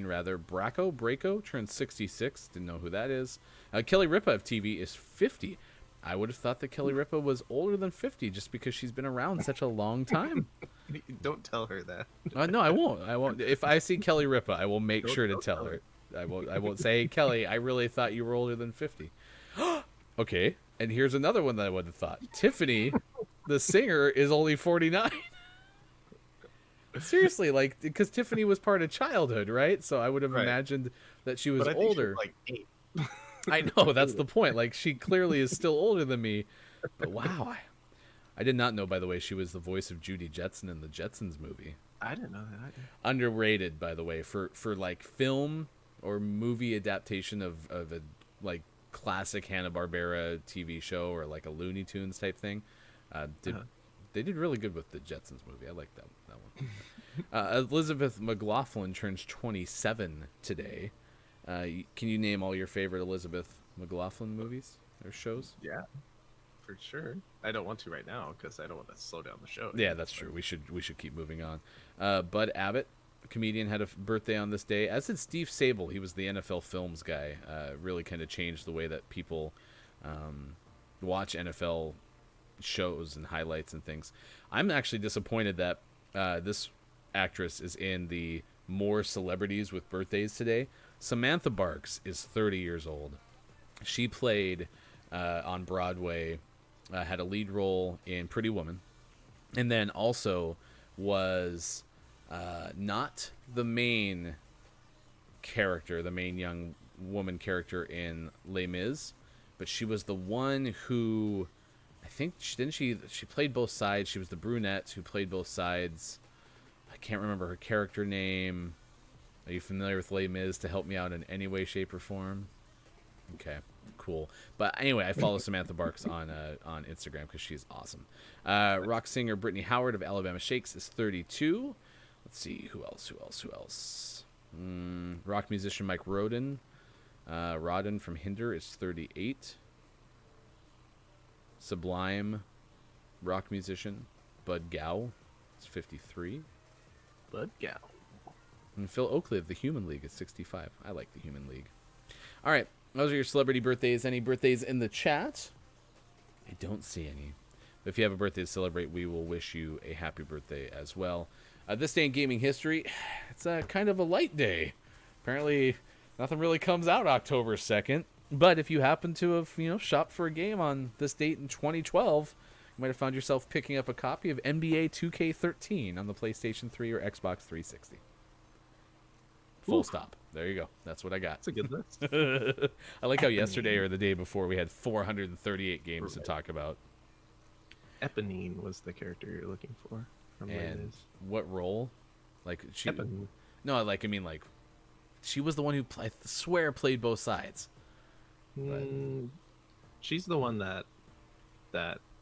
Bracco turns 66. Didn't know who that is. Kelly Ripa of TV is 50. I would have thought that Kelly Ripa was older than 50 just because she's been around such a long time. Don't tell her that. No, I won't. If I see Kelly Ripa, I will make sure to tell her. I won't say, hey, Kelly, I really thought you were older than 50. Okay, and here's another one that I would have thought. Tiffany, the singer, is only 49. Seriously, like, because Tiffany was part of childhood, right? So I would have imagined that she was But I think older. she was like 8. I know, that's the point. Like, she clearly is still older than me. But wow, I did not know, by the way, she was the voice of Judy Jetson in the Jetsons movie. I didn't know that either. Underrated, by the way, for like film or movie adaptation of a like classic Hanna-Barbera TV show or like a Looney Tunes type thing. They did really good with the Jetsons movie. I like that one. Elizabeth McLaughlin turns 27 today. Can you name all your favorite Elizabeth McLaughlin movies or shows? Yeah, for sure. I don't want to right now because I don't want to slow down the show. Yeah, that's true. We should keep moving on. Bud Abbott, comedian, had a birthday on this day, as did Steve Sable. He was the NFL Films guy. Really kind of changed the way that people watch NFL shows and highlights and things. I'm actually disappointed that this actress is in the more celebrities with birthdays today. Samantha Barks is 30 years old. She played on Broadway, had a lead role in Pretty Woman, and then also was not the main character, the main young woman character in Les Mis, but she was the one who, I think, she played both sides. She was the brunette who played both sides. I can't remember her character name. Are you familiar with Les Mis to help me out in any way, shape, or form? Okay, cool. But anyway, I follow Samantha Barks on Instagram because she's awesome. Rock singer Brittany Howard of Alabama Shakes is 32. Let's see, who else? Rock musician Mike Rodden from Hinder is 38. Sublime rock musician Bud Gow is 53. Bud Gow. And Phil Oakley of the Human League is 65. I like the Human League. All right, those are your celebrity birthdays. Any birthdays in the chat? I don't see any. But if you have a birthday to celebrate, we will wish you a happy birthday as well. This day in gaming history, it's kind of a light day. Apparently, nothing really comes out October 2nd. But if you happen to have, shopped for a game on this date in 2012, might have found yourself picking up a copy of NBA 2K13 on the PlayStation 3 or Xbox 360. Full Oof. stop. There you go. That's what I got. That's a good list. I like how yesterday or the day before we had 438 games to Right. talk about. Eponine was the character you're looking for. From And what role? Like she? Eponine. No, like I mean, like she was the one who I swear played both sides. Mm, she's the one that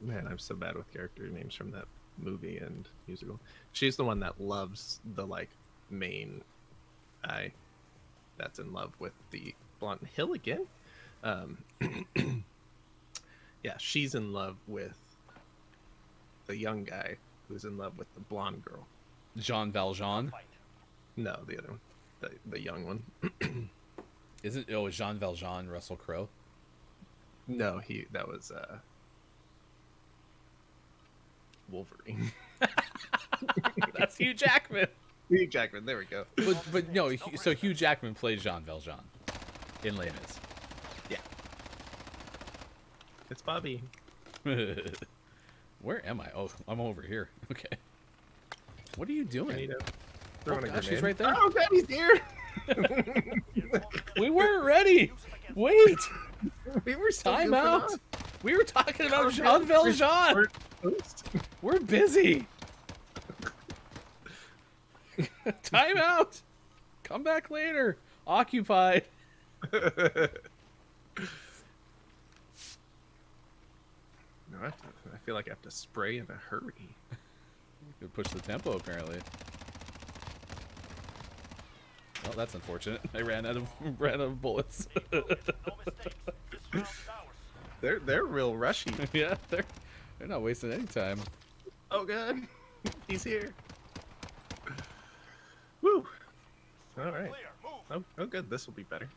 man, I'm so bad with character names from that movie and musical. She's the one that loves the like main guy that's in love with the blonde Hill again. Yeah, she's in love with the young guy who's in love with the blonde girl. Jean Valjean. Fight. No, the other one, the young one. Isn't Jean Valjean Russell Crowe? No, that was Wolverine. That's Hugh Jackman. Hugh Jackman. There we go. But no, so Hugh Jackman played Jean Valjean in Les Mis. Yeah. It's Bobby. Where am I? Oh, I'm over here. Okay. What are you doing? Tornado. Throwing a gosh, grenade. he's right there. Oh, God, he's here. We weren't ready. Wait. We were still Time goofing out. off. We were talking about Oh, Jean God, Valjean. we're toast. We're busy. Time out. Come back later. Occupied. No, I feel like I have to spray in a hurry. Could push the tempo apparently. Well, that's unfortunate. I ran out of bullets. No mistakes. This round is ours. They're real rushy. Yeah, they're not wasting any time. Oh, God. He's here. Woo. All right. Clear. Move. Oh, good. This will be better.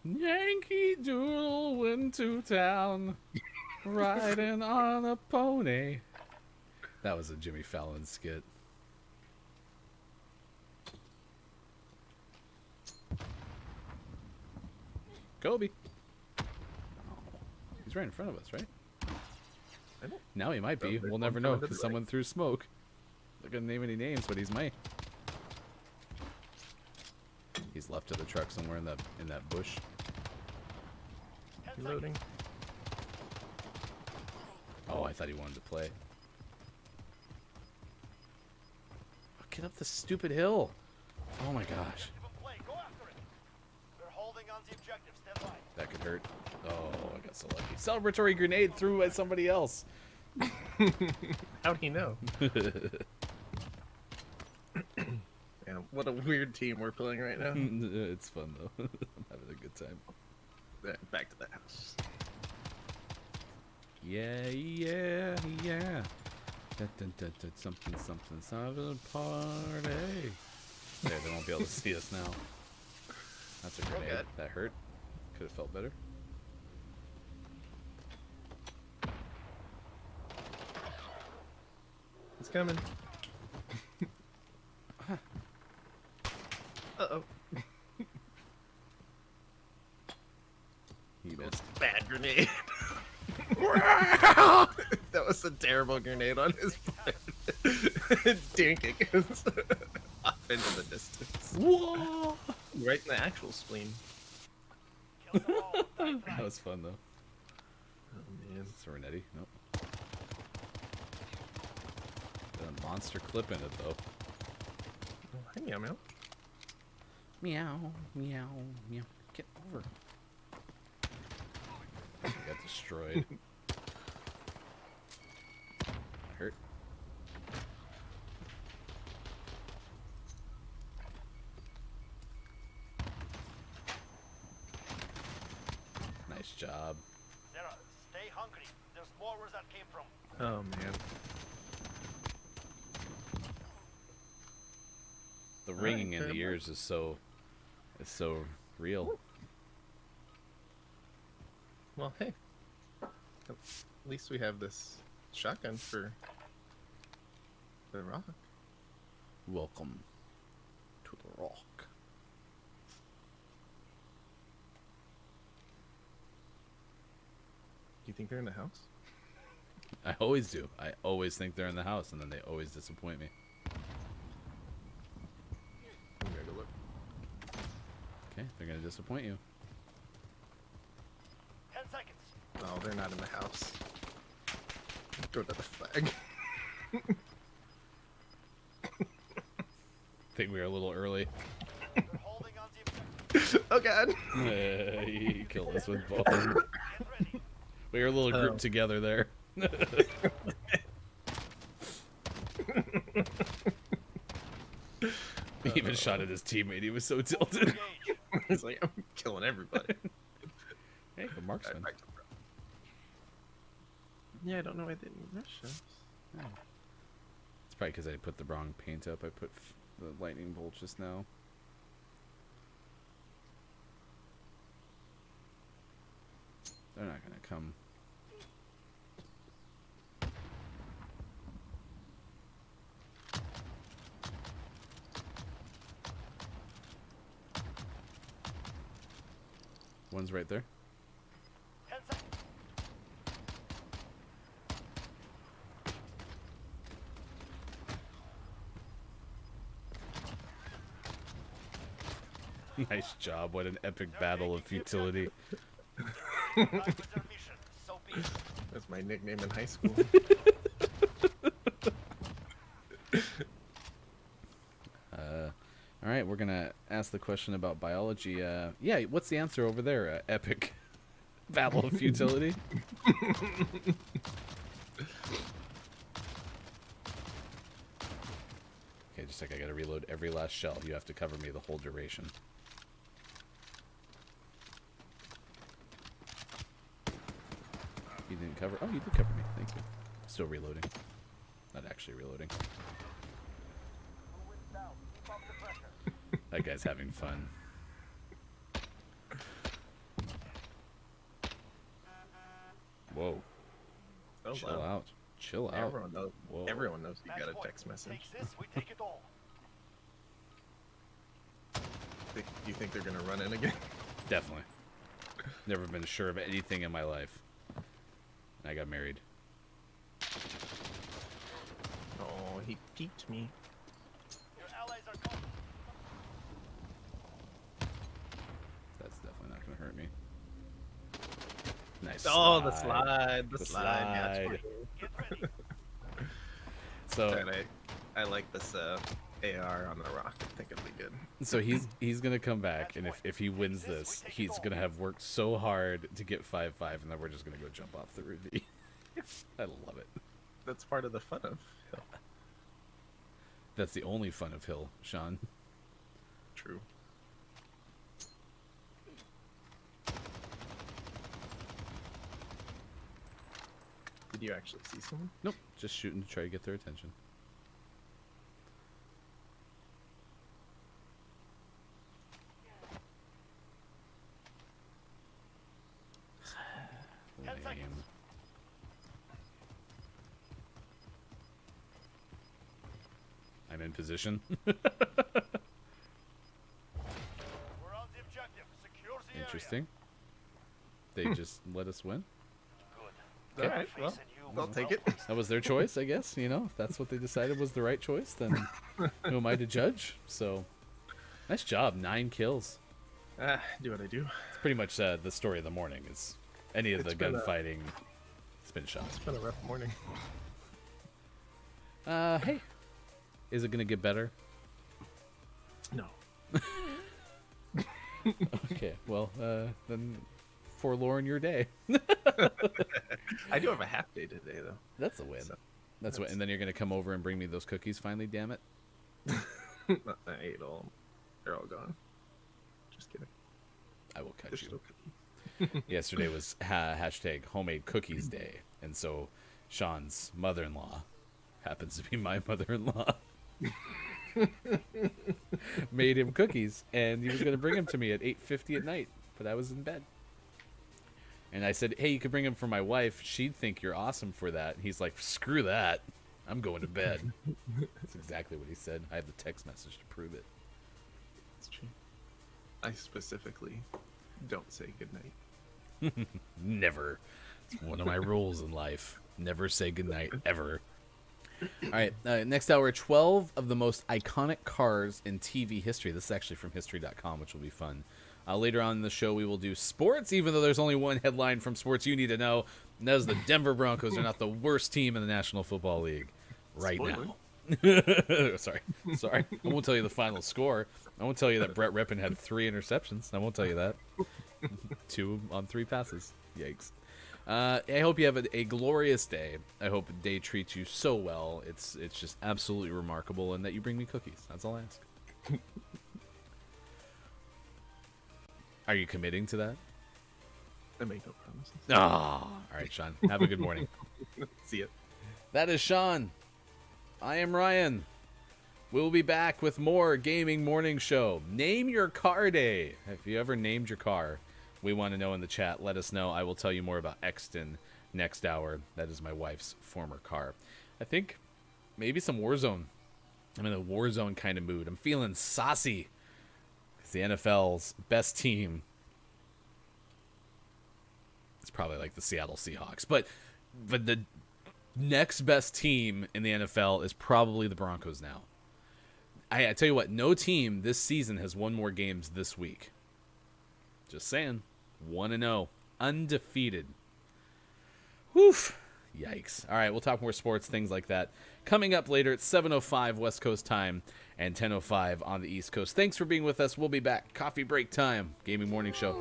Yankee Doodle went to town, riding on a pony. That was a Jimmy Fallon skit. Kobe. He's right in front of us, right? I don't- Now he might be. there's We'll one never know coming to the because right. someone threw smoke. Not gonna name any names, but he's might. He's left to the truck somewhere in that bush. 10 seconds. Reloading. Oh, I thought he wanted to play. Oh, get up the stupid hill. Oh my gosh. Give 'em play. Go after it. We're holding on the objective. Stand by. That could hurt. Oh, I got so lucky. Celebratory grenade threw by somebody else. How'd he know? Man, what a weird team we're playing right now. It's fun though. I'm having a good time. Back to that house. Yeah, yeah, yeah. Dun, dun, dun, dun, something, something, something, party. There, they won't be able to see us now. That's a grenade. good. That hurt. Could have felt better. It's coming. Uh-oh. You missed. Bad grenade. That was a terrible grenade on his part. Dink, it goes off into the distance. Whoa! Right in the actual spleen. Kill them all. Back That was fun though. Oh, man. Serenetti. Nope. Got a monster clip in it though. Oh, hey, meow meow. Meow, meow, meow. Get over. I got destroyed. Hurt. Nice job. Sarah, stay hungry. There's more where that came from. Oh, man. The All ringing right, in the fair ears is so real. Well, hey. At least we have this shotgun for the rock. Welcome to the rock. Do you think they're in the house? I always do. I always think they're in the house, and then they always disappoint me. I'm gonna go look. Okay, they're gonna disappoint you. 10 seconds. Oh, they're not in the house. Throw that a flag. Think we were a little early. We're holding on the objective. Oh god. You killed us with balls. Get ready. We were a little grouped Oh. together there. He even shot at his teammate. He was so tilted. Engage. It's like I'm killing everybody. Hey, the marksman. Alright, back to pro. Yeah, I don't know why they didn't rush us. It's probably because I put the wrong paint up. I put the lightning bolt just now. They're not gonna come. One's right there. 10 seconds. Nice job. What an epic battle of futility. That was their mission. So be it. That's my nickname in high school. All right, we're gonna ask the question about biology. Yeah, what's the answer over there? Epic battle of futility. Okay, just like I gotta reload every last shell. You have to cover me the whole duration. You didn't cover. Oh, you did cover me. Thank you. Still reloading. Not actually reloading. Who wins now? Keep up the pressure. That guy's having fun. Whoa. Oh, Chill wow. out. Chill out. Everyone knows. Whoa. Everyone knows you Match got a point. text message. Takes this, we take it all. You think they're gonna run in again? Definitely. Never been sure of anything in my life. I got married. Oh, he peeked me. Your allies are coming. That's definitely not going to hurt me. Nice. Oh, the slide. The The slide. Yeah, slide. it's working. Get ready. So, Alright, I like this AR on the rock. I think it'll be good. so he's going to come back, and if he wins this, he's going to have worked so hard to get 5-5, and then we're just going to go jump off the Ruby. I love it. That's part of the fun of Hill. That's the only fun of Hill, Sean. True. Did you actually see someone? Nope, just shooting to try to get their attention. Ten seconds. Lame. I'm in position. We're on the objective. Secure the Interesting. They just let us win. Good. Alright, well, Facing you I'll with take well it. That was their choice, I guess. You know, if that's what they decided was the right choice, then who am I to judge? So, nice job. 9 kills. Do what I do. It's pretty much the story of the morning. Is any of It's the been a- gunfighting. It's been shot. It's been a rough morning. Hey, is it gonna get better? No. Okay, well, then forlorn your day. I do have a half day today, though. That's a win. So, That's what. And then you're gonna come over and bring me those cookies. Finally, damn it! I ate all of them. They're all gone. Just kidding. I will cut They're you. still cooking. Yesterday was hashtag homemade cookies day, and so Sean's mother-in-law happens to be my mother-in-law. Made him cookies, and he was going to bring them to me at 8:50 at night, but I was in bed. And I said, "Hey, you could bring them for my wife. She'd think you're awesome for that." And he's like, "Screw that. I'm going to bed." That's exactly what he said. I have the text message to prove it. It's true. I specifically don't say goodnight. Never. It's one of my rules in life. Never say goodnight, ever. All right, next hour, 12 of the most iconic cars in TV history. This is actually from History.com, which will be fun. Later on in the show, we will do sports, even though there's only one headline from sports you need to know, and that is the Denver Broncos are not the worst team in the National Football League right Spoiler. now. Sorry. I won't tell you the final score. I won't tell you that Brett Rippon had 3 interceptions. I won't tell you that. 2 on 3 passes. Yikes. I hope you have a glorious day. I hope the day treats you so well. It's just absolutely remarkable, and that you bring me cookies. That's all I ask. Are you committing to that? I make no promises. Ah, all right, Sean. Have a good morning. See ya. That is Sean. I am Ryan. We'll be back with more Gaming Morning Show. Name your car day. If you ever named your car, we want to know in the chat. Let us know. I will tell you more about Exton next hour. That is my wife's former car. I think maybe some Warzone. I'm in a Warzone kind of mood. I'm feeling saucy. It's the NFL's best team. It's probably like the Seattle Seahawks. But the next best team in the NFL is probably the Broncos now. I tell you what, no team this season has won more games this week. Just saying. 1-0. Undefeated. Woof. Yikes. All right, we'll talk more sports, things like that. Coming up later at 7:05 West Coast time and 10:05 on the East Coast. Thanks for being with us. We'll be back. Coffee break time. Gaming Morning Show.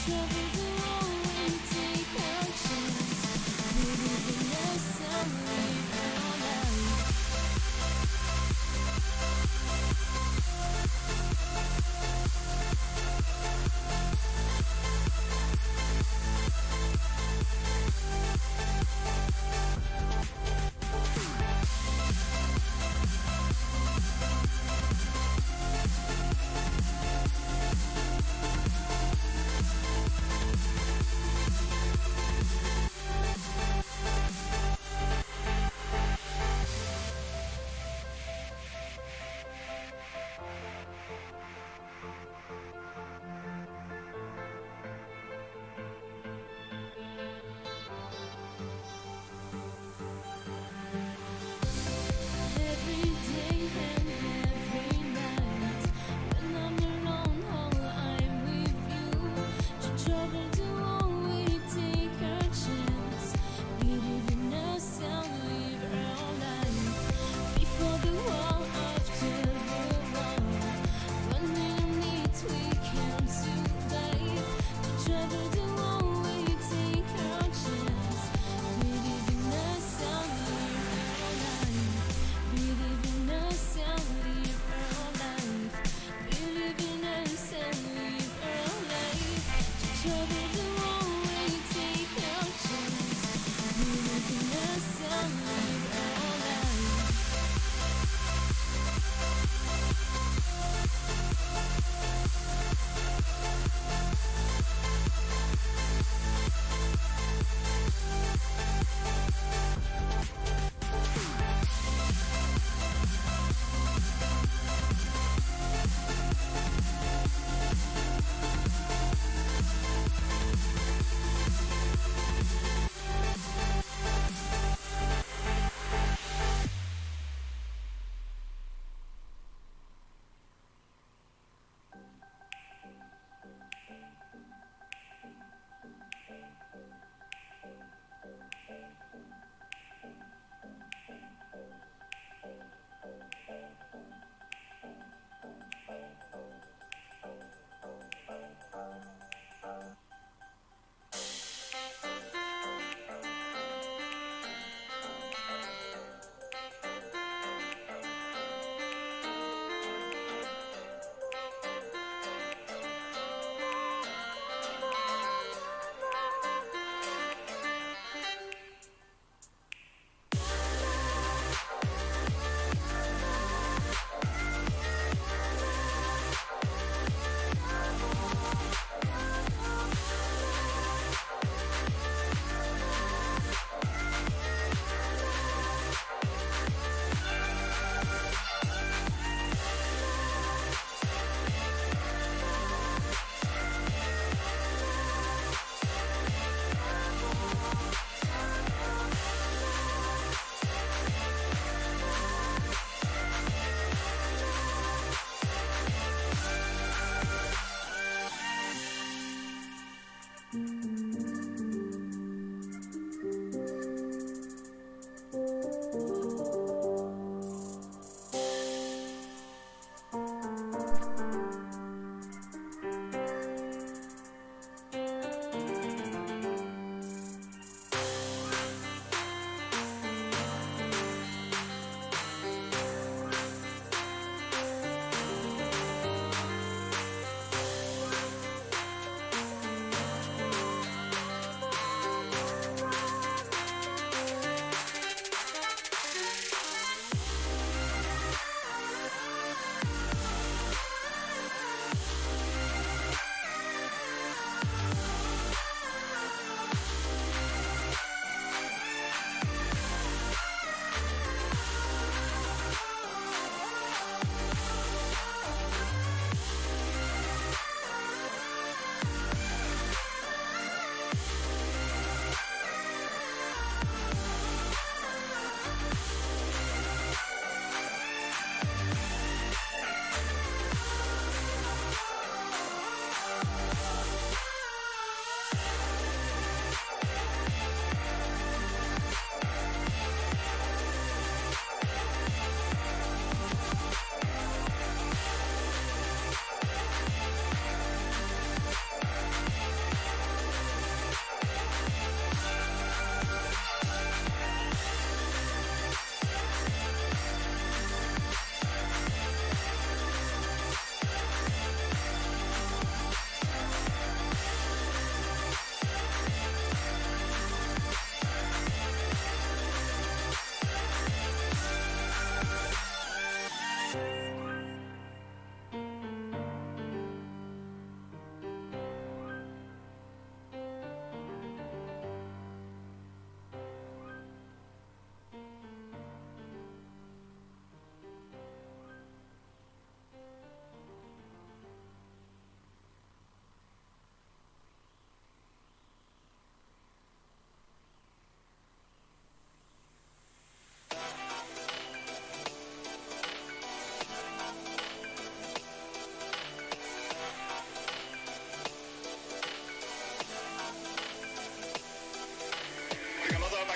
Travel the world and take our chance. Believe in us and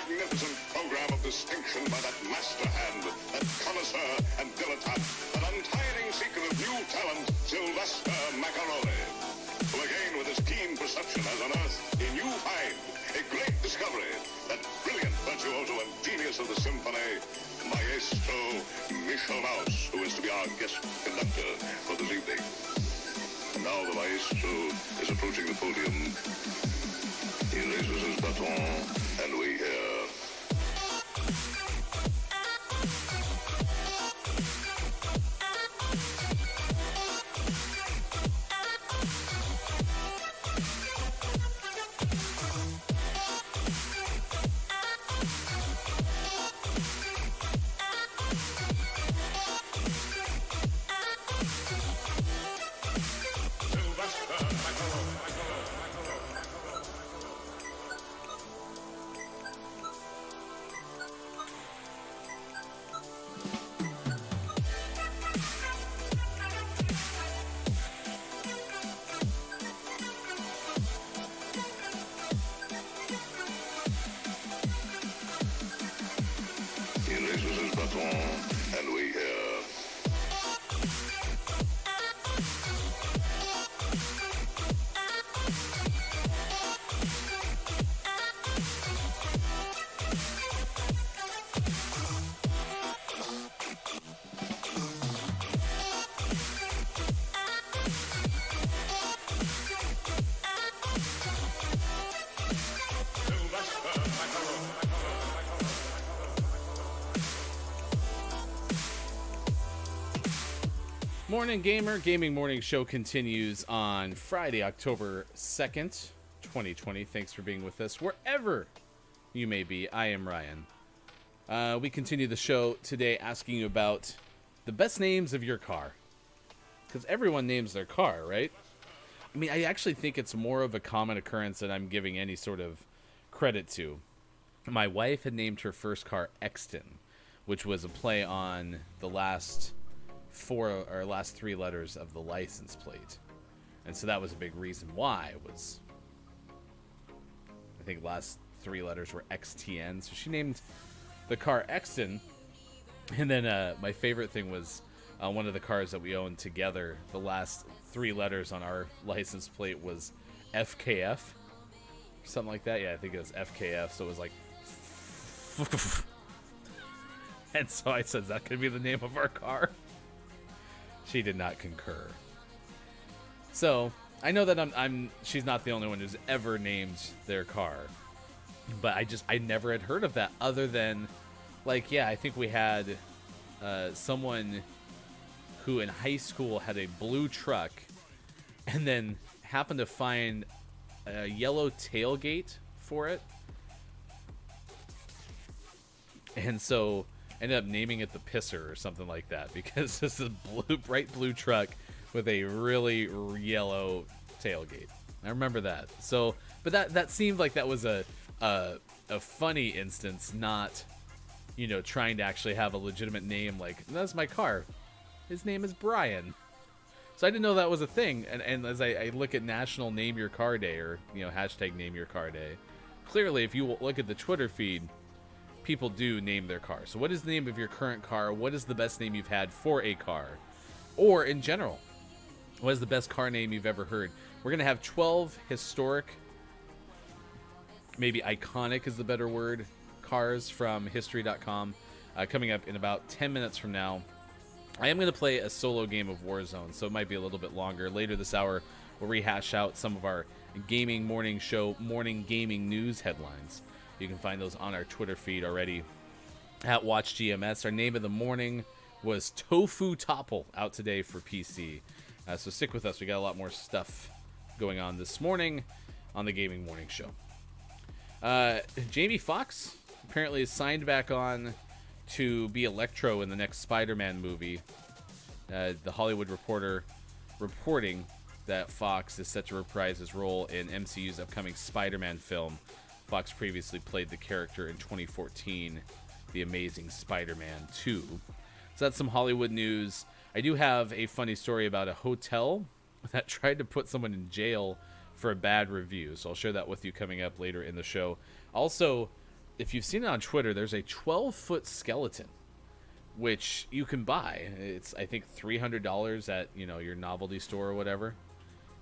magnificent program of distinction by that master hand, that connoisseur and dilettante, that untiring seeker of new talent, Sylvester Macaroni. Who again, with his keen perception, has unearthed a new find, a great discovery, that brilliant virtuoso and genius of the symphony, Maestro Michel Maus, who is to be our guest conductor for this evening. And now the Maestro is approaching the podium. He raises his baton, and we hear... And we hear... Morning Gamer, Gaming Morning Show continues on Friday, October 2nd, 2020. Thanks for being with us wherever you may be. I am Ryan. We continue the show today asking you about the best names of your car. Because everyone names their car, right? I mean, I actually think it's more of a common occurrence than I'm giving any sort of credit to. My wife had named her first car Exton, which was a play on the last three letters of the license plate, and so that was a big reason why. It was think last 3 letters were XTN. So she named the car Exton. And then my favorite thing was one of the cars that we owned together. The last 3 letters on our license plate was FKF. Something like that. Yeah, I think it was FKF. So it was like... And so I said, that could be the name of our car. She did not concur. So I know that she's not the only one who's ever named their car, but I never had heard of that other than, like, yeah, I think we had someone who in high school had a blue truck and then happened to find a yellow tailgate for it. And so ended up naming it the Pisser or something like that because this is a bright blue truck with a really yellow tailgate. I remember that. So, but that seemed like that was a funny instance, not, you know, trying to actually have a legitimate name. Like, that's my car. His name is Brian. So I didn't know that was a thing. And as I look at National Name Your Car Day, or, you know, hashtag Name Your Car Day, clearly if you look at the Twitter feed, people do name their car. So what is the name of your current car? What is the best name you've had for a car? Or in general, what is the best car name you've ever heard? We're going to have 12 historic, maybe iconic is the better word, cars from history.com coming up in about 10 minutes from now. I am going to play a solo game of Warzone, so it might be a little bit longer. Later this hour, we'll rehash out some of our gaming morning show, morning gaming news headlines. You can find those on our Twitter feed already at WatchGMS. Our name of the morning was Tofu Topple, out today for PC. So stick with us. We got a lot more stuff going on this morning on the Gaming Morning Show. Jamie Foxx apparently is signed back on to be Electro in the next Spider-Man movie. The Hollywood Reporter reporting that Fox is set to reprise his role in MCU's upcoming Spider-Man film. Fox previously played the character in 2014, The Amazing Spider-Man 2. So that's some Hollywood news. I do have a funny story about a hotel that tried to put someone in jail for a bad review. So I'll share that with you coming up later in the show. Also, if you've seen it on Twitter, there's a 12-foot skeleton, which you can buy. It's, I think, $300 at, you know, your novelty store or whatever.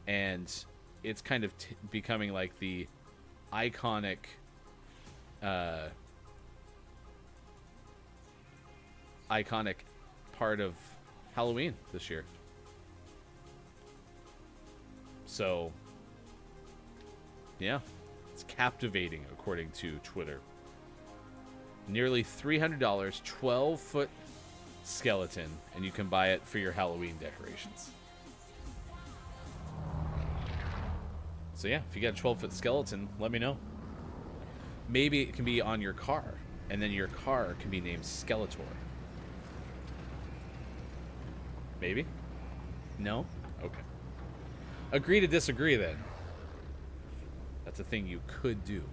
And it's kind of becoming like the iconic part of Halloween this year. So yeah, it's captivating according to Twitter. Nearly $300, 12-foot skeleton, and you can buy it for your Halloween decorations. So yeah, if you got a 12-foot skeleton, let me know. Maybe it can be on your car, and then your car can be named Skeletor. Maybe? No? Okay. Agree to disagree, then. That's a thing you could do.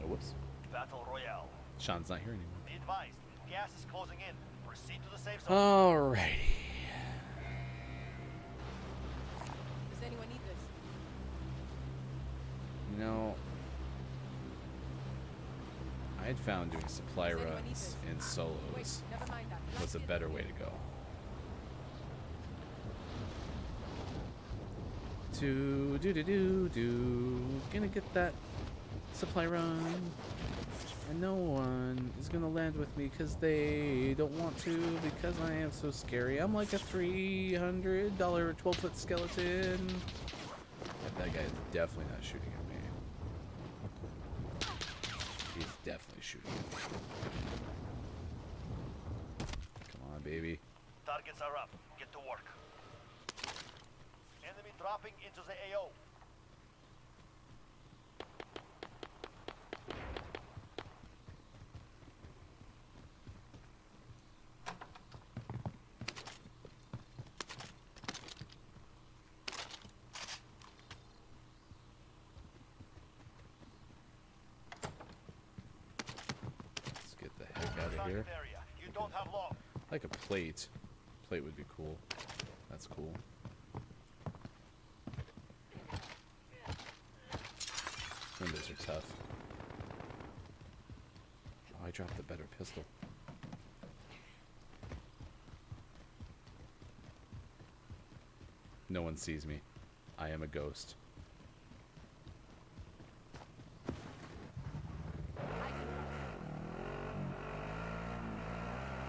Oh, whoops. Battle Royale. Sean's not here anymore. Be advised, gas is closing in. Proceed to the safe zone. Alrighty. Does anyone need this? You know, I had found doing supply Does anyone need runs this? in Wait, solos never mind that. was a better way to go. Gonna get that supply run, and no one is gonna land with me because they don't want to, because I am so scary. I'm like a $300 12-foot skeleton. That guy is definitely not shooting at me. He's definitely shooting at me. Come on, baby. Targets are up. Get to work. Enemy dropping into the AO. Let's get the heck out of here. Target area. You don't have long. Like a plate. Plate would be cool. That's cool. Windows are tough. Oh, I dropped the better pistol. No one sees me. I am a ghost.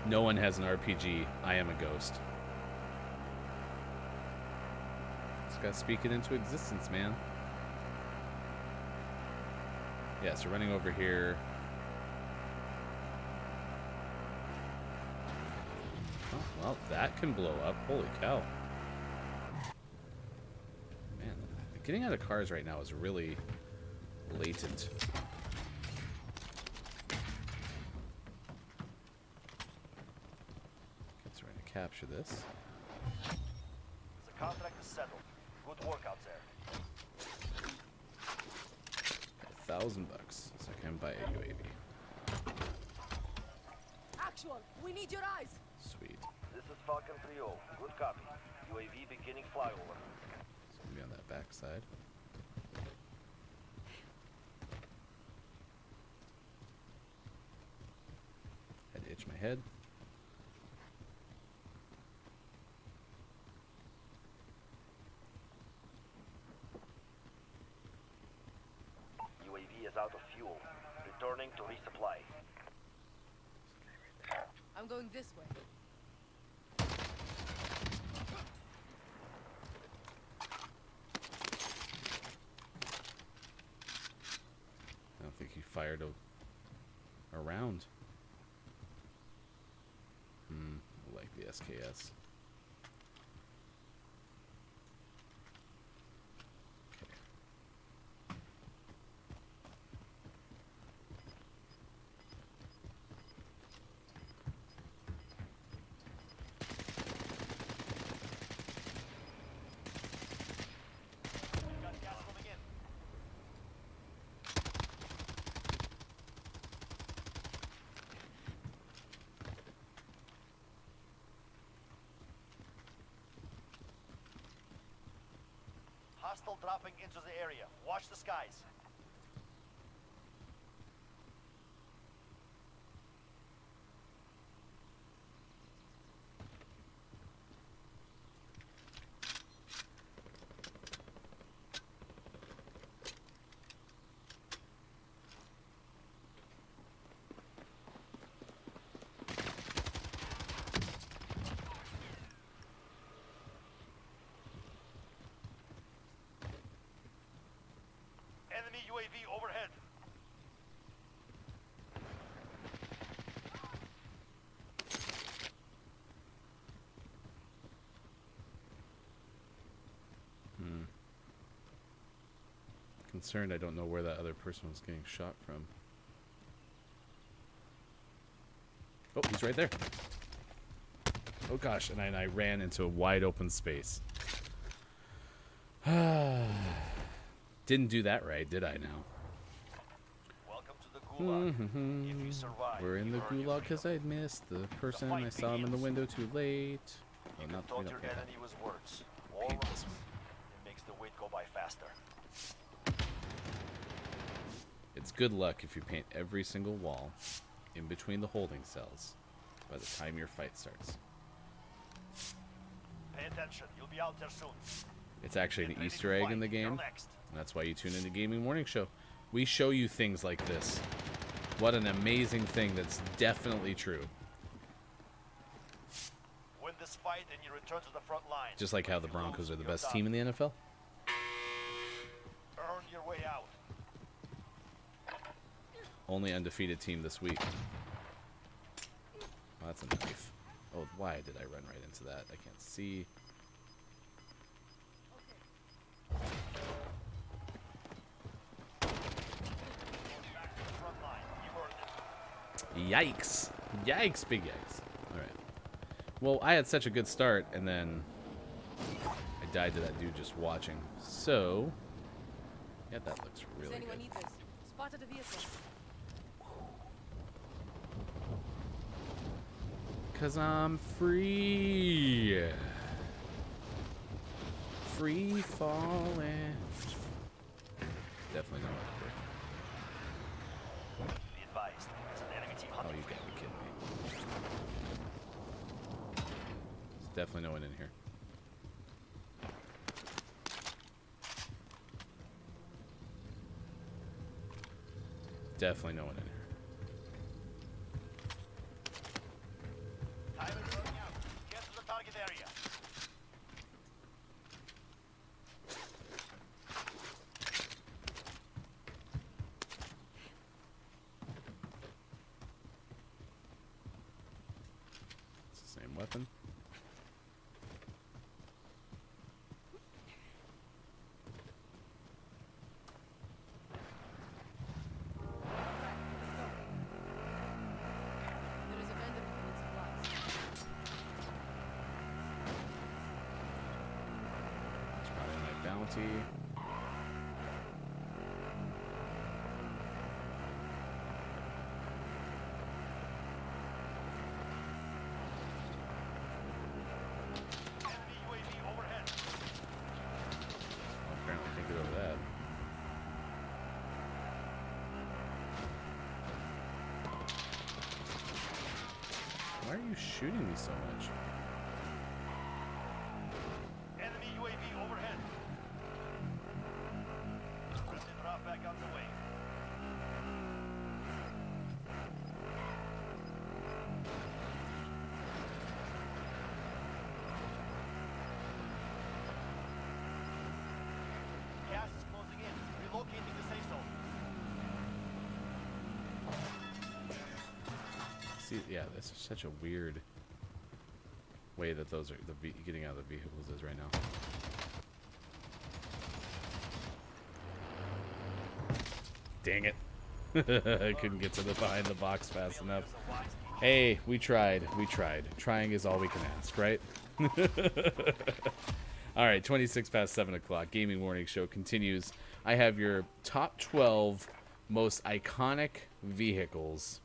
No one has an RPG. I am a ghost. Just gotta speak it into existence, man. Yeah, so running over here. Oh, well, that can blow up. Holy cow. Man, getting out of cars right now is really blatant. Capture this. The contract is settled. Good work out there. $1,000, so I can buy a UAV. Actual, we need your eyes. Sweet. This is Falcon 3-0. Good copy. UAV beginning flyover. So I'm gonna be on that back side. Had to itch my head. UAV is out of fuel. Returning to resupply. I'm going this way. I don't think he fired a round. I like the SKS. Got gas coming in. Hostile dropping into the area. Watch the skies. Enemy UAV overhead. Concerned I don't know where that other person was getting shot from. Oh, he's right there. Oh gosh, and I ran into a wide open space. Didn't do that right, did I now? Welcome to the Gulag. If you survive, We're in you the earn your gulag freedom. because I missed the person. fight I saw him in the begins. window too late. You Oh, can not, we taunt don't your pay that. enemy with words. Or Paint this one. it makes the wait go by faster. It's good luck if you paint every single wall in between the holding cells by the time your fight starts. Pay attention. You'll be out there soon. It's actually Get an ready to Easter egg fight. in the You're game. next. And that's why you tune in to Gaming Morning Show. We show you things like this. What an amazing thing that's definitely true. Win this fight and you return to the front line. Just like how the If you Broncos lose, are the you're best done. team in the NFL. Earn your way out. Only undefeated team this week. Oh, that's a knife. Oh, why did I run right into that? I can't see. Front line. You earned it. Yikes. Yikes, big yikes. Alright. Well, I had such a good start, and then I died to that dude just watching. So, yeah, that looks Does really anyone good. need this? Spotted a vehicle. Cause I'm free. Free falling. Definitely not what You gotta be kidding me. There's definitely no one in here. Definitely no one in here. Time is running out. Get to the target area. It's the same weapon. There is a vendor who needs supplies. It's probably my bounty. Enemy UAV overhead. Well, apparently can't get over that. Why are you shooting me so much? Enemy UAV overhead. Friendly drop back on the way. Gas is closing in. Relocating the safe zone. See, yeah, this is such a weird way that those are getting out of the vehicles is right now. Dang it! I couldn't get to the behind the box fast enough. Hey, we tried. We tried. Trying is all we can ask, right? All right, 26 past 7 o'clock. Gaming Morning Show continues. I have your top 12 most iconic vehicles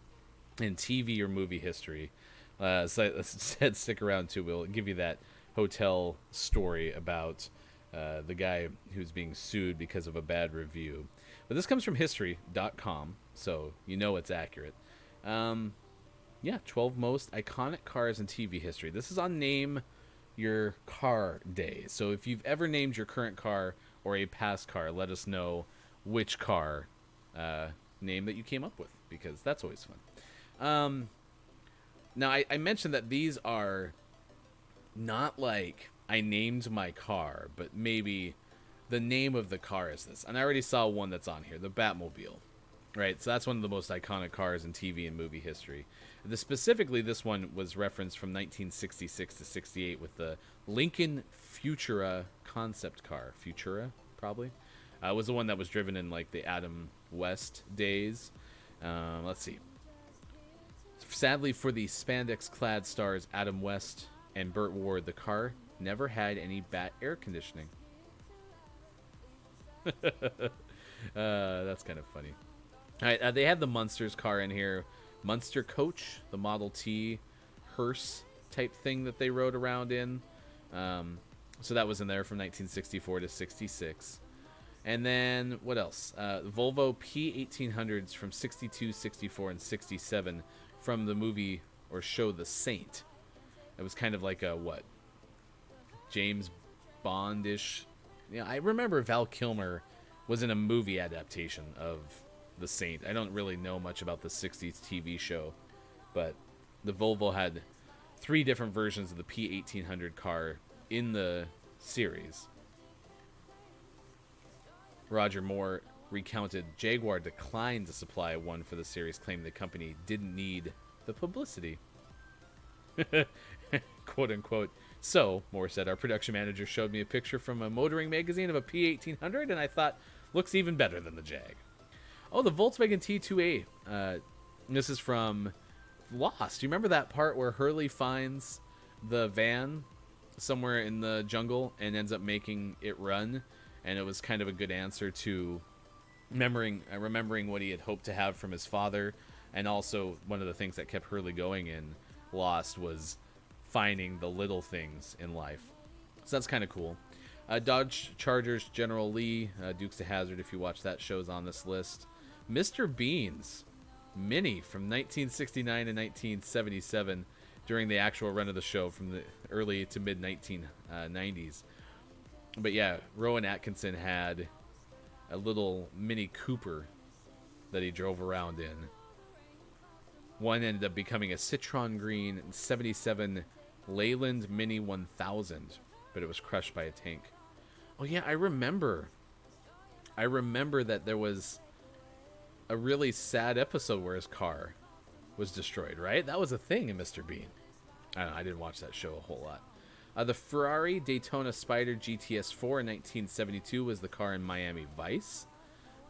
in TV or movie history. So stick around too. We'll give you that hotel story about the guy who's being sued because of a bad review. But this comes from history.com, so you know it's accurate. Yeah, 12 most iconic cars in TV history. This is on Name Your Car Day. So if you've ever named your current car or a past car, let us know which car name that you came up with, because that's always fun. Now, I mentioned that these are not like I named my car, but maybe the name of the car is this. And I already saw one that's on here, the Batmobile. Right, so that's one of the most iconic cars in TV and movie history. Specifically, this one was referenced from 1966 to 68 with the Lincoln Futura concept car. Futura, probably. Was the one that was driven in like the Adam West days. Let's see. Sadly for the spandex-clad stars Adam West and Burt Ward, the car never had any Bat air conditioning. That's kind of funny. All right, they have the Munsters car in here. Munster Coach, the Model T hearse type thing that they rode around in. So that was in there from 1964 to 66. And then, what else? Volvo P1800s from 62, 64, and 67 from the movie or show The Saint. It was kind of like a, what? James Bond-ish. Yeah, I remember Val Kilmer was in a movie adaptation of The Saint. I don't really know much about the 60s TV show, but the Volvo had 3 different versions of the P1800 car in the series. Roger Moore recounted Jaguar declined to supply one for the series, claiming the company didn't need the publicity. Quote unquote. So, Moore said, our production manager showed me a picture from a motoring magazine of a P1800, and I thought, looks even better than the Jag. Oh, the Volkswagen T2A. This is from Lost. Do you remember that part where Hurley finds the van somewhere in the jungle and ends up making it run? And it was kind of a good answer to remembering what he had hoped to have from his father. And also, one of the things that kept Hurley going in Lost was finding the little things in life. So that's kind of cool. Dodge Chargers General Lee, Dukes of Hazzard, if you watch that, show's on this list. Mr. Beans, Mini from 1969 to 1977 during the actual run of the show from the early to mid 1990s. But yeah, Rowan Atkinson had a little Mini Cooper that he drove around in. One ended up becoming a Citron Green 77 Leyland Mini 1000, but it was crushed by a tank. Oh yeah, I remember that there was a really sad episode where his car was destroyed, right? That was a thing in Mr. Bean. I don't know, I didn't watch that show a whole lot. The Ferrari Daytona Spider GTS4 in 1972 was the car in Miami Vice.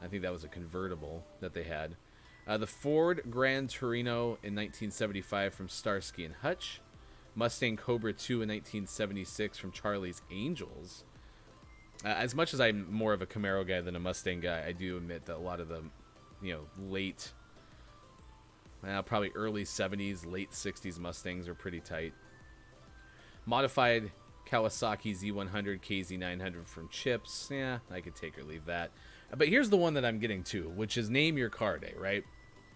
I think that was a convertible that they had. The Ford Grand Torino in 1975 from Starsky and Hutch. Mustang Cobra 2 in 1976 from Charlie's Angels. As much as I'm more of a Camaro guy than a Mustang guy, I do admit that a lot of the, late, probably early 70s, late 60s Mustangs are pretty tight. Modified Kawasaki Z100 KZ900 from Chips. Yeah, I could take or leave that. But here's the one that I'm getting to, which is Name Your Car Day, right?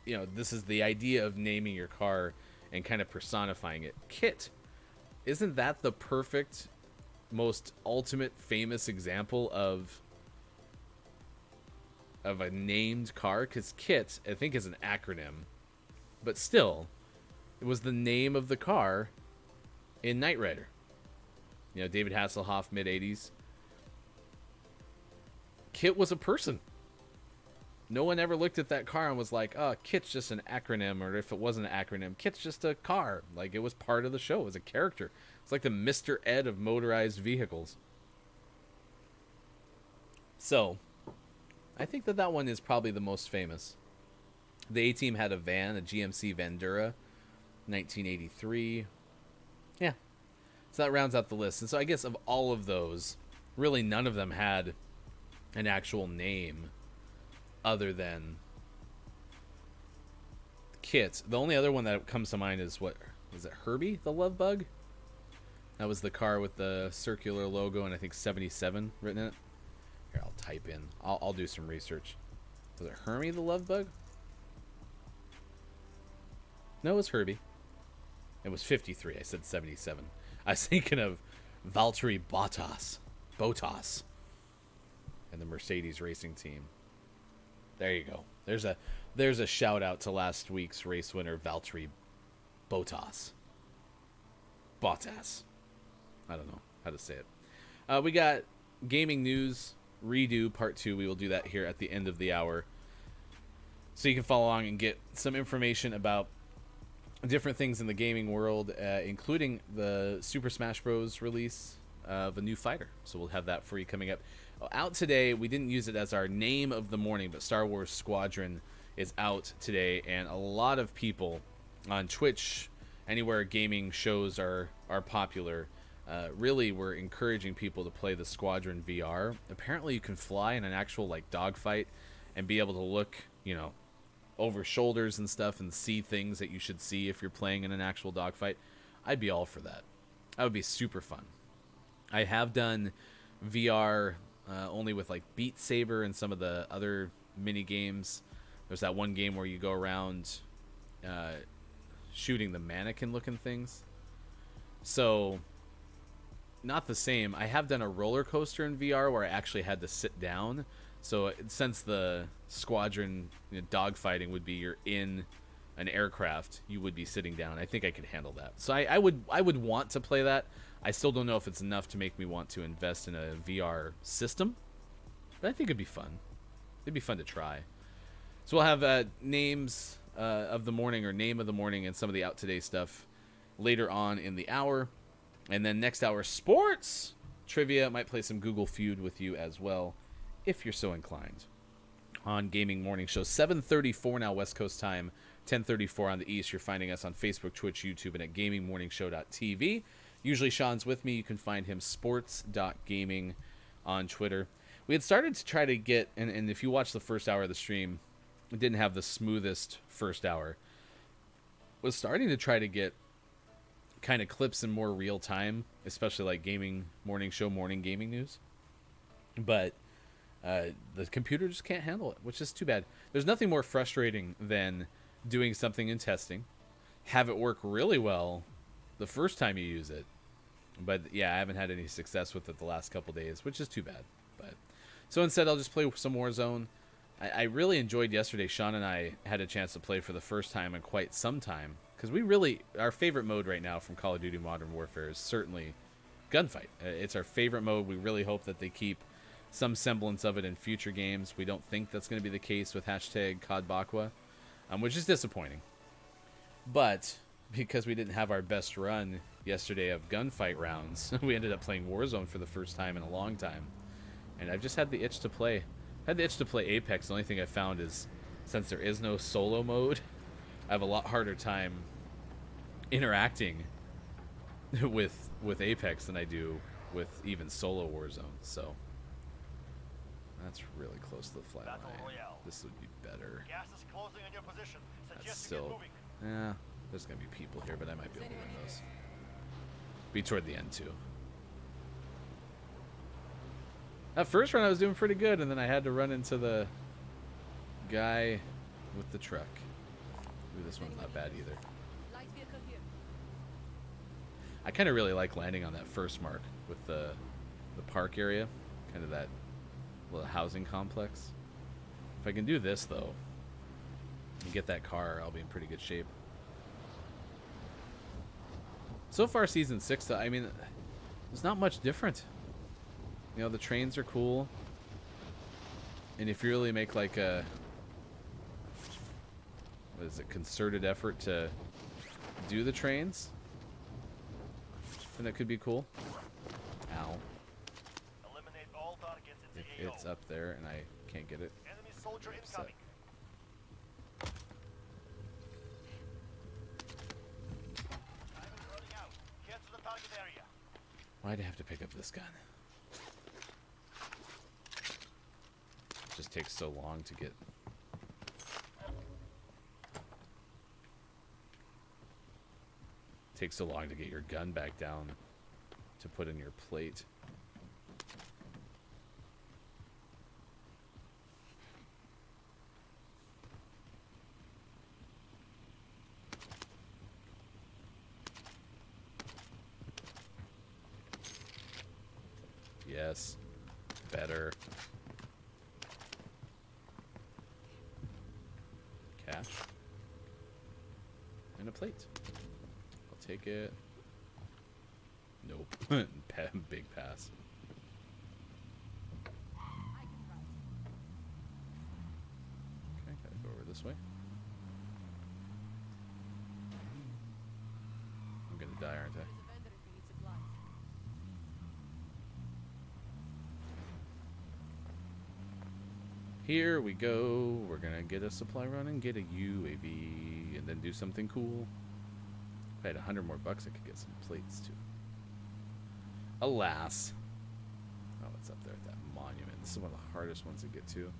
This is the idea of naming your car and kind of personifying it. KITT. Isn't that the perfect, most ultimate famous example of a named car? Because KITT, I think, is an acronym. But still, it was the name of the car in Knight Rider. David Hasselhoff, mid-80s. KITT was a person. No one ever looked at that car and was like, oh, KITT's just an acronym, or if it wasn't an acronym, KITT's just a car. Like, it was part of the show. It was a character. It's like the Mr. Ed of motorized vehicles. So, I think that one is probably the most famous. The A-Team had a van, a GMC Vandura, 1983. Yeah. So that rounds out the list. And so I guess of all of those, really none of them had an actual name other than KITT. The only other one that comes to mind is it Herbie the Love Bug? That was the car with the circular logo and I think 77 written in it. Here, I'll type in. I'll do some research. Was it Herbie the Love Bug? No, it was Herbie. It was 53. I said 77. I was thinking of Valtteri Bottas and the Mercedes racing team. There you go. There's a shout out to last week's race winner, Valtteri Bottas. I don't know how to say it. We got gaming news redo part 2. We will do that here at the end of the hour, so you can follow along and get some information about different things in the gaming world, including the Super Smash Bros. Release of a new fighter. So we'll have that for you coming up. Out today, we didn't use it as our name of the morning, but Star Wars Squadron is out today, and a lot of people on Twitch, anywhere gaming shows are popular, really we're encouraging people to play the Squadron VR. Apparently you can fly in an actual dogfight and be able to look, over shoulders and stuff and see things that you should see if you're playing in an actual dogfight. I'd be all for that. That would be super fun. I have done VR only with Beat Saber and some of the other mini games. There's that one game where you go around shooting the mannequin looking things. So not the same. I have done a roller coaster in VR where I actually had to sit down. So since the Squadron dogfighting would be you're in an aircraft, you would be sitting down. I think I could handle that. So I would want to play that. I still don't know if it's enough to make me want to invest in a VR system, but I think it'd be fun. It'd be fun to try. So we'll have names of the morning or name of the morning and some of the out today stuff later on in the hour. And then next hour, sports trivia. Might play some Google Feud with you as well, if you're so inclined. On Gaming Morning Show, 7:34 now West Coast time, 10:34 on the East. You're finding us on Facebook, Twitch, YouTube, and at gamingmorningshow.tv. Usually Sean's with me. You can find him sports.gaming on Twitter. We had started to try to get, and if you watch the first hour of the stream, it didn't have the smoothest first hour. Was starting to try to get kind of clips in more real time, especially Gaming Morning Show morning gaming news. But the computer just can't handle it, which is too bad. There's nothing more frustrating than doing something in testing, have it work really well the first time you use it. But yeah, I haven't had any success with it the last couple days, which is too bad. But so instead, I'll just play some Warzone. I really enjoyed yesterday. Sean and I had a chance to play for the first time in quite some time, because our favorite mode right now from Call of Duty Modern Warfare is certainly gunfight. It's our favorite mode. We really hope that they keep some semblance of it in future games. We don't think that's going to be the case with hashtag COD Bakwa, which is disappointing. But because we didn't have our best run yesterday of gunfight rounds, we ended up playing Warzone for the first time in a long time. And I've just had the itch to play. Apex. The only thing I found is, since there is no solo mode, I have a lot harder time interacting with Apex than I do with even solo Warzone. So that's really close to the flat line. This would be better. Gas is closing on your position. That's Suggest you get still, moving. there's gonna be people here, but I might be able to win those. Be toward the end too. That first run I was doing pretty good, and then I had to run into the guy with the truck. Ooh, this one's not bad either. Light vehicle here. I kind of really like landing on that first mark with the park area, kind of that little housing complex. If I can do this though, and get that car, I'll be in pretty good shape. So far, Season 6, though, I mean, there's not much different. You know, the trains are cool. And if you really make like a, what is it, concerted effort to do the trains, then it could be cool. Ow. Eliminate all targets in If the AO. it's up there and I can't get it. Enemy soldier Upset. incoming. Time is running out. Get to the target area. Why'd I have to pick up this gun? It just takes so long to get. Takes so long to get your gun back down to put in your plate. Yes. Better. Cash. And a plate. I'll take it. Nope. Big pass. Okay, gotta go over this way. I'm gonna die, aren't I? There's a vendor if you need supplies. Here we go. We're gonna get a supply run and get a UAV and then do something cool. If I had 100 more bucks, I could get some plates too. Alas. Oh, it's up there at that monument. This is one of the hardest ones to get to.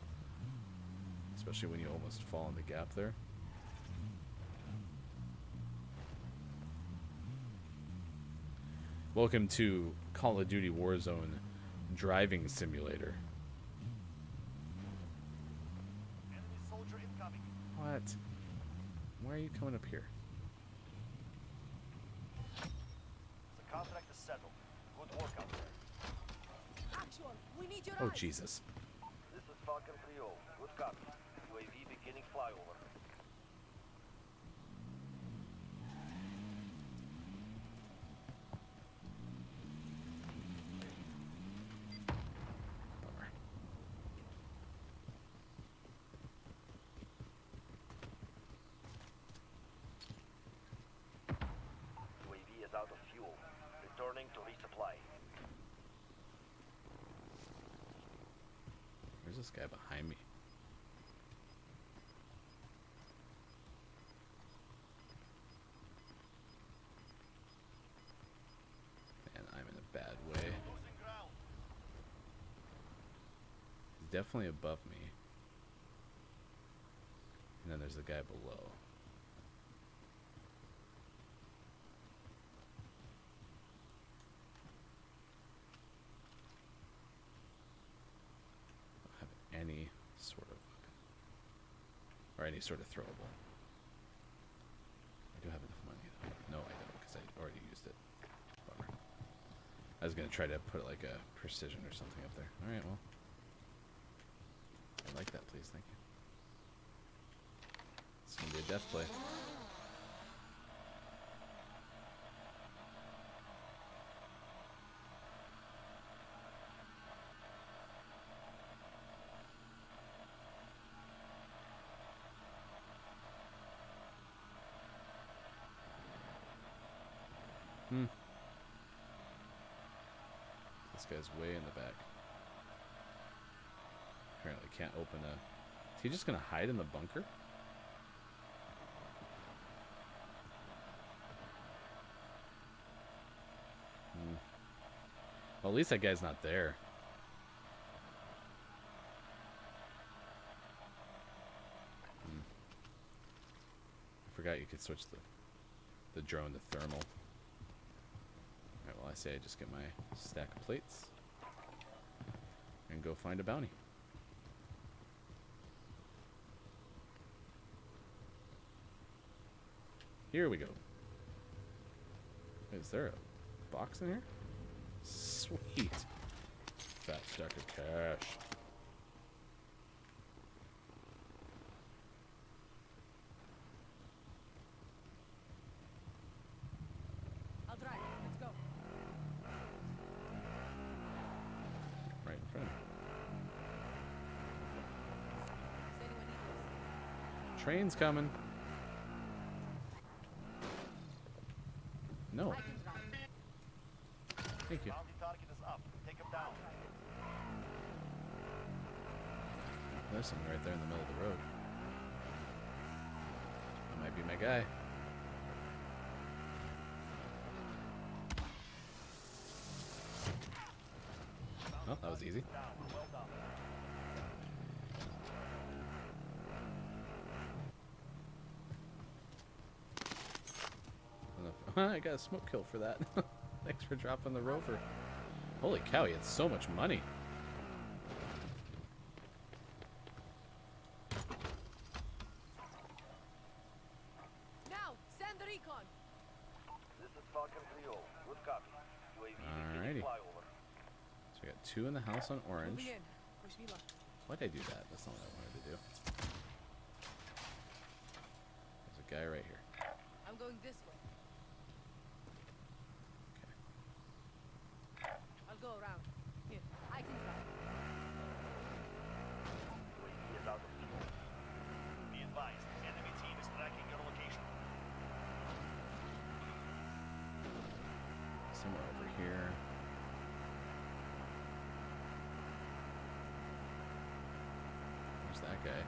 Especially when you almost fall in the gap there. Welcome to Call of Duty Warzone Driving Simulator. Enemy soldier incoming. What? Why are you coming up here? The contract is settled. Good work out there. Actual, we need your Oh, eyes. Jesus. This is Falcon 3-0. Good copy. UAV beginning flyover. Bummer. UAV is out of fuel. Returning to resupply. Where's this guy behind me? Man, I'm in a bad way. Losing ground. He's definitely above me. And then there's the guy below. I don't have any sort of weapon. Or any sort of throwable. do have enough money though. No, I don't, because I already used it. Bummer. I was gonna try to put like a precision or something up there. All right, well, I like that, please, thank you. It's gonna be a death play. This guy's way in the back. Apparently can't open a... Is he just gonna hide in the bunker? Well, at least that guy's not there. I forgot you could switch the drone to thermal. Alright, well, I say I just get my stack of plates and go find a bounty. Here we go. Is there a box in here? Sweet. Fat stack of cash. I'll drive. Let's go. Right in front of me. Does anyone need this? Train's coming. No. I can drive. Thank you. Bounty target is up. Take him down. There's someone right there in the middle of the road. That might be my guy. Oh, that was easy. Down. Well done. I got a smoke kill for that. Thanks for dropping the rover. Holy cow, he had so much money. Now, send the recon. This is Falcon 3-0. Good copy. UAV Alrighty. beginning flyover. So we got 2 in the house on orange. Moving in. Wish me luck. Why'd I do that? That's not what I wanted to do. There's a guy right here. I'm going this way. I'll go around. Here, I can drive. UAV is out of fuel. Be advised, enemy team is tracking your location. Somewhere over here. Where's that guy?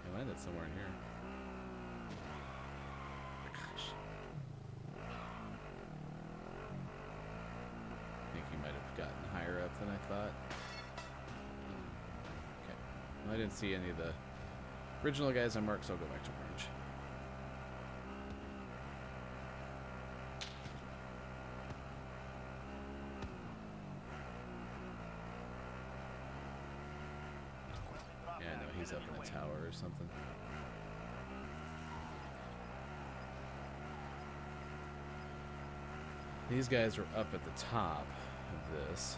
I landed somewhere in here. Gosh. I think he might have gotten higher up than I thought. Okay. Well, I didn't see any of the original guys on mark, so I'll go back to orange. Yeah, I know he's up in a tower or something. These guys were up at the top of this.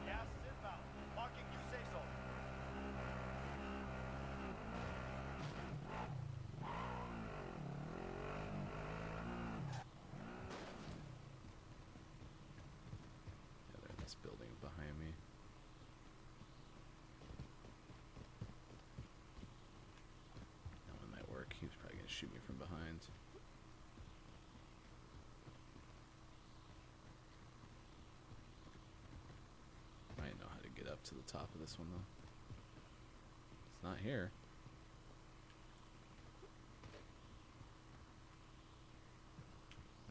Gas is inbound. Marking new safe zone. Yeah, they're in this building behind me. That one might work. He was probably gonna shoot me from behind. Might know how to get up to the top of this one though. It's not here.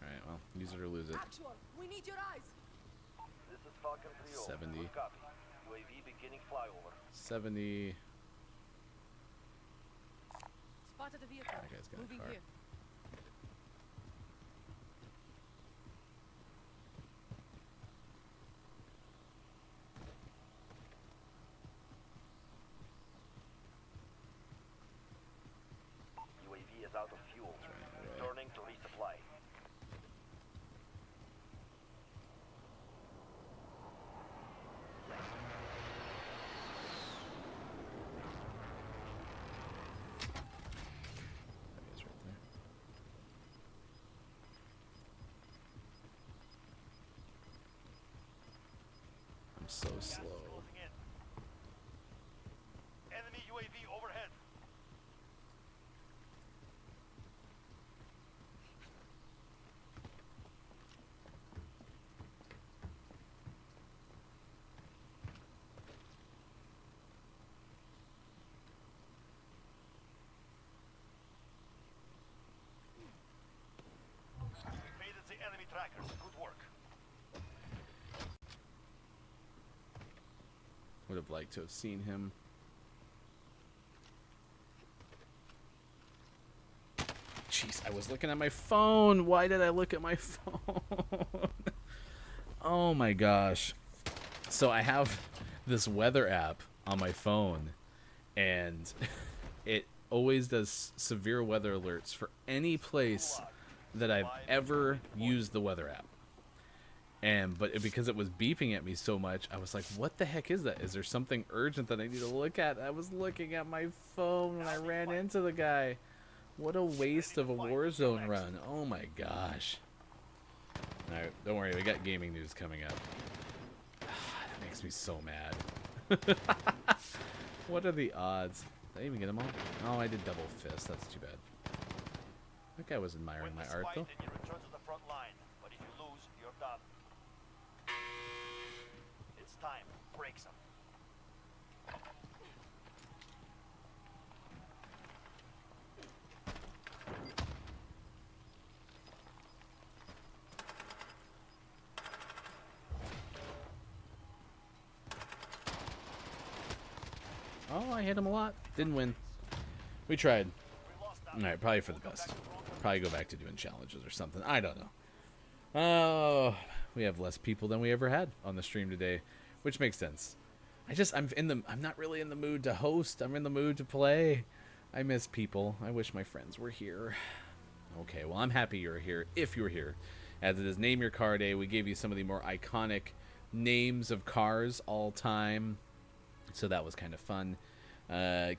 Alright, well, use it or lose it. Actual, we need your eyes. This is Falcon 3-0. 70. Good copy. UAV beginning flyover. 70. Spotted the vehicle. That guy's got a Moving car. here. out of fuel. Returning to resupply. That is right there. I'm so Gas is slow. closing in. Enemy UAV overhead. We faded the enemy trackers. Good work. Would have liked to have seen him. Jeez, I was looking at my phone. Why did I look at my phone? Oh my gosh. So I have this weather app on my phone, and it always does severe weather alerts for any place that I've ever used the weather app. But because it was beeping at me so much, I was like, what the heck is that? Is there something urgent that I need to look at? I was looking at my phone when I ran into the guy. What a waste of a Warzone run. Oh my gosh. Alright, don't worry, we got gaming news coming up. That makes me so mad. What are the odds? Did I even get them all? Oh, I did double fist. That's too bad. That guy was admiring Win my this art, fight though. and you return to the front line. But if you lose, you're done. It's time. Break some. Oh, I hit him a lot. Didn't win. We tried. We lost that. Alright, probably for the best. Probably go back to doing challenges or something. I don't know. Oh, we have less people than we ever had on the stream today, which makes sense. I'm not really in the mood to host. I'm in the mood to play. I miss people. I wish my friends were here. Okay, well, I'm happy you're here, if you're here. As it is Name Your Car Day, we gave you some of the more iconic names of cars all time. So that was kind of fun.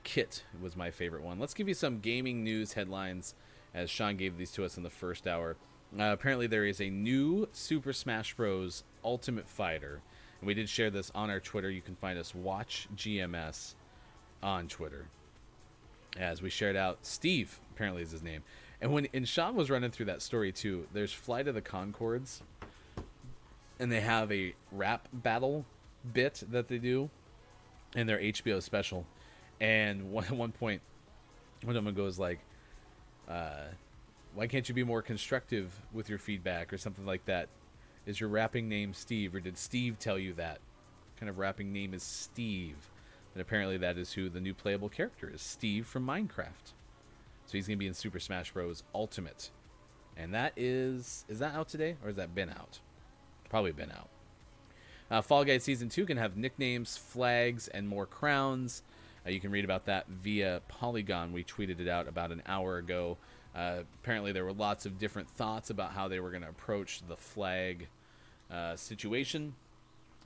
Kit was my favorite one. Let's give you some gaming news headlines, as Sean gave these to us in the first hour. Apparently there is a new Super Smash Bros. Ultimate Fighter. And we did share this on our Twitter. You can find us Watch GMS on Twitter. As we shared out, Steve apparently is his name. And Sean was running through that story too, there's Flight of the Conchords. And they have a rap battle bit that they do in their HBO special. And at one point, one of them goes like, why can't you be more constructive with your feedback or something like that? Is your rapping name Steve, or did Steve tell you that? What kind of rapping name is Steve? And apparently that is who the new playable character is, Steve from Minecraft. So he's going to be in Super Smash Bros. Ultimate. And that is that out today, or has that been out? Probably been out. Fall Guys Season 2 can have nicknames, flags, and more crowns. You can read about that via Polygon. We tweeted it out about an hour ago. Apparently there were lots of different thoughts about how they were going to approach the flag situation.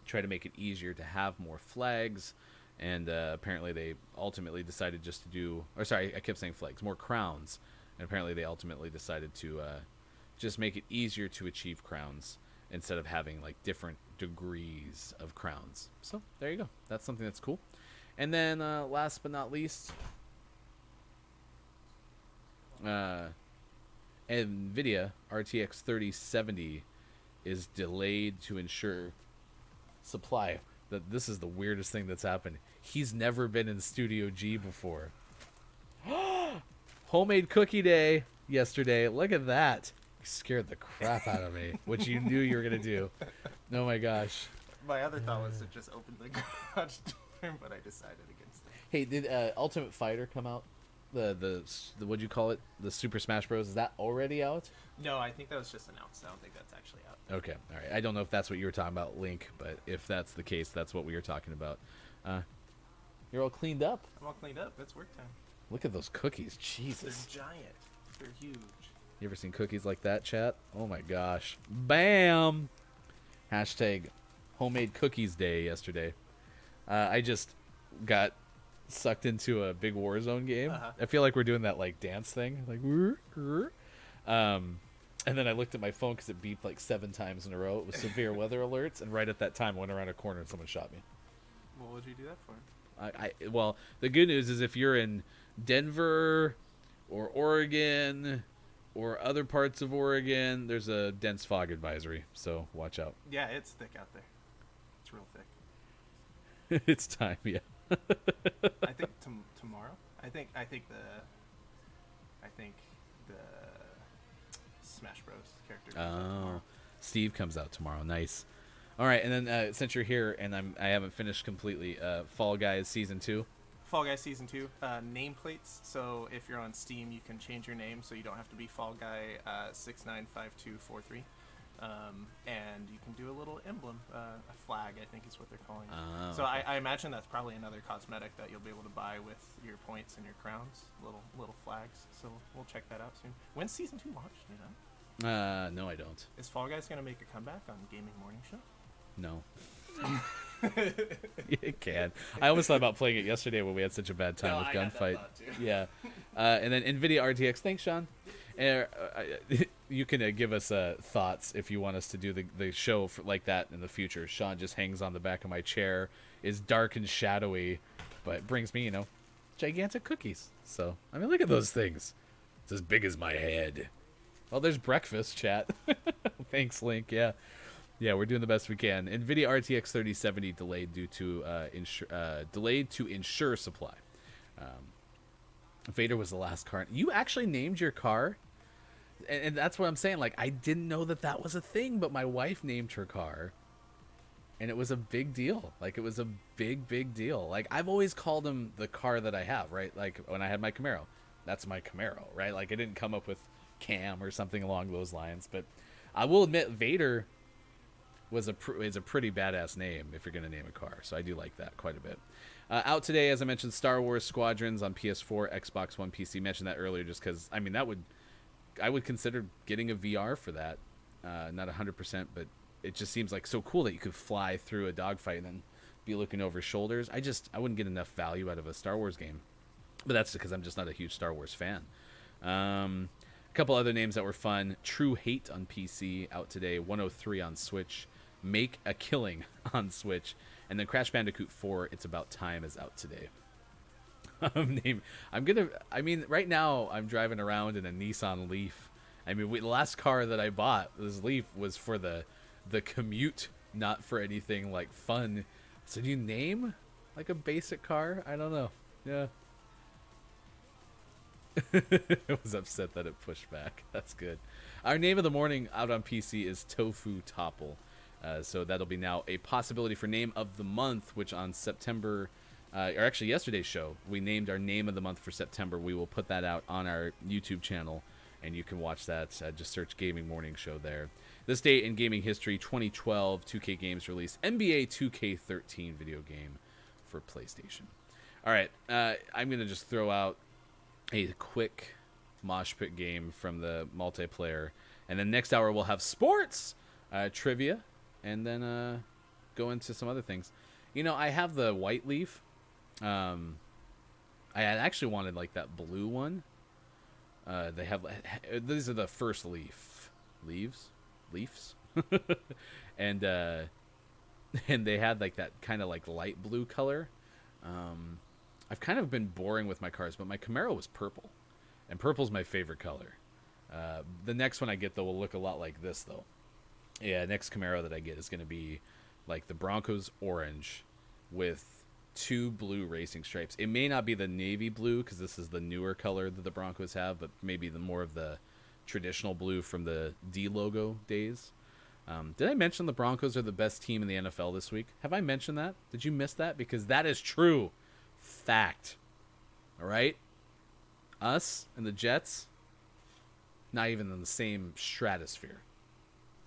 Try to make it easier to have more flags. And apparently they ultimately decided just to do... Or sorry, I kept saying flags. More crowns. And apparently they ultimately decided to just make it easier to achieve crowns instead of having like different degrees of crowns. So there you go. That's something that's cool. And then last but not least, NVIDIA RTX 3070 is delayed to ensure supply. This is the weirdest thing that's happened. He's never been in Studio G before. Homemade cookie day yesterday. Look at that. You scared the crap out of me, which you knew you were going to do. Oh my gosh. My other thought was to just open the garage door, but I decided against it. Hey, did Ultimate Fighter come out? The what'd you call it? The Super Smash Bros. Is that already out? No, I think that was just announced. I don't think that's actually out. Okay, all right. I don't know if that's what you were talking about, Link, but if that's the case, that's what we were talking about. You're all cleaned up. I'm all cleaned up. It's work time. Look at those cookies. They're Jesus. giant. They're huge. You ever seen cookies like that, chat? Oh my gosh. Bam! Hashtag homemade cookies day yesterday. I just got sucked into a big Warzone game. I feel like we're doing that like dance thing. Like, and then I looked at my phone because it beeped like 7 times in a row. It was severe weather alerts. And right at that time, I went around a corner and someone shot me. What would you do that for? Well, the good news is if you're in Denver or Oregon or other parts of Oregon, there's a dense fog advisory, so watch out. Yeah, it's thick out there. It's real thick. It's time, yeah. I think tomorrow. I think the Smash Bros. Character. comes out tomorrow. Steve comes out tomorrow. Nice. All right, and then since you're here and I haven't finished completely, Fall Guys Season 2. Fall Guys Season 2 nameplates. So if you're on Steam, you can change your name so you don't have to be Fall Guy 695243. And you can do a little emblem, a flag, I think is what they're calling it. So okay. I imagine that's probably another cosmetic that you'll be able to buy with your points and your crowns, little flags. So we'll check that out soon. When's Season 2 launch? Do you know? No, I don't. Is Fall Guys going to make a comeback on Gaming Morning Show? No. It can. I almost thought about playing it yesterday when we had such a bad time with Gunfight. Yeah. And then NVIDIA RTX. Thanks, Sean. You can give us thoughts if you want us to do the show like that in the future. Sean just hangs on the back of my chair, is dark and shadowy, but brings me, gigantic cookies. So, I mean, look at those things. It's as big as my head. Well, there's breakfast, chat. Thanks, Link. Yeah. Yeah, we're doing the best we can. NVIDIA RTX 3070 delayed due to ensure supply. Vader was the last car. You actually named your car? And that's what I'm saying. Like, I didn't know that was a thing, but my wife named her car. And it was a big deal. Like, it was a big, big deal. Like, I've always called him the car that I have, right? Like, when I had my Camaro. That's my Camaro, right? Like, I didn't come up with Cam or something along those lines. But I will admit, Vader is a pretty badass name if you're going to name a car. So I do like that quite a bit. Out today, as I mentioned, Star Wars Squadrons on PS4, Xbox One, PC. Mentioned that earlier just because, I mean, I would consider getting a VR for that. Not 100%, but it just seems like so cool that you could fly through a dogfight and then be looking over shoulders. I wouldn't get enough value out of a Star Wars game. But that's because I'm just not a huge Star Wars fan. A couple other names that were fun. True Hate on PC, out today. 103 on Switch. Make a Killing on Switch. And then Crash Bandicoot 4, It's About Time, is out today. Right now I'm driving around in a Nissan Leaf. I mean, the last car that I bought, this Leaf, was for the commute, not for anything like fun. So do you name like a basic car? I don't know. Yeah. I was upset that it pushed back. That's good. Our name of the morning out on PC is Tofu Topple. So that'll be now a possibility for name of the month, which on September, or actually yesterday's show, we named our name of the month for September. We will put that out on our YouTube channel, and you can watch that. Just search Gaming Morning Show there. This date in gaming history, 2012, 2K Games released NBA 2K13 video game for PlayStation. All right, I'm going to just throw out a quick mosh pit game from the multiplayer, and then next hour we'll have sports, trivia, and then go into some other things. I have the white Leaf. I had actually wanted like that blue one. They have these are the first leaves, and they had like that kind of like light blue color. I've kind of been boring with my cars, but my Camaro was purple, and purple's my favorite color. The next one I get though will look a lot like this though. Yeah, next Camaro that I get is going to be like the Broncos orange with 2 blue racing stripes. It may not be the navy blue because this is the newer color that the Broncos have, but maybe the more of the traditional blue from the D logo days. Did I mention the Broncos are the best team in the NFL this week? Have I mentioned that? Did you miss that? Because that is true. Fact. All right? Us and the Jets, not even in the same stratosphere.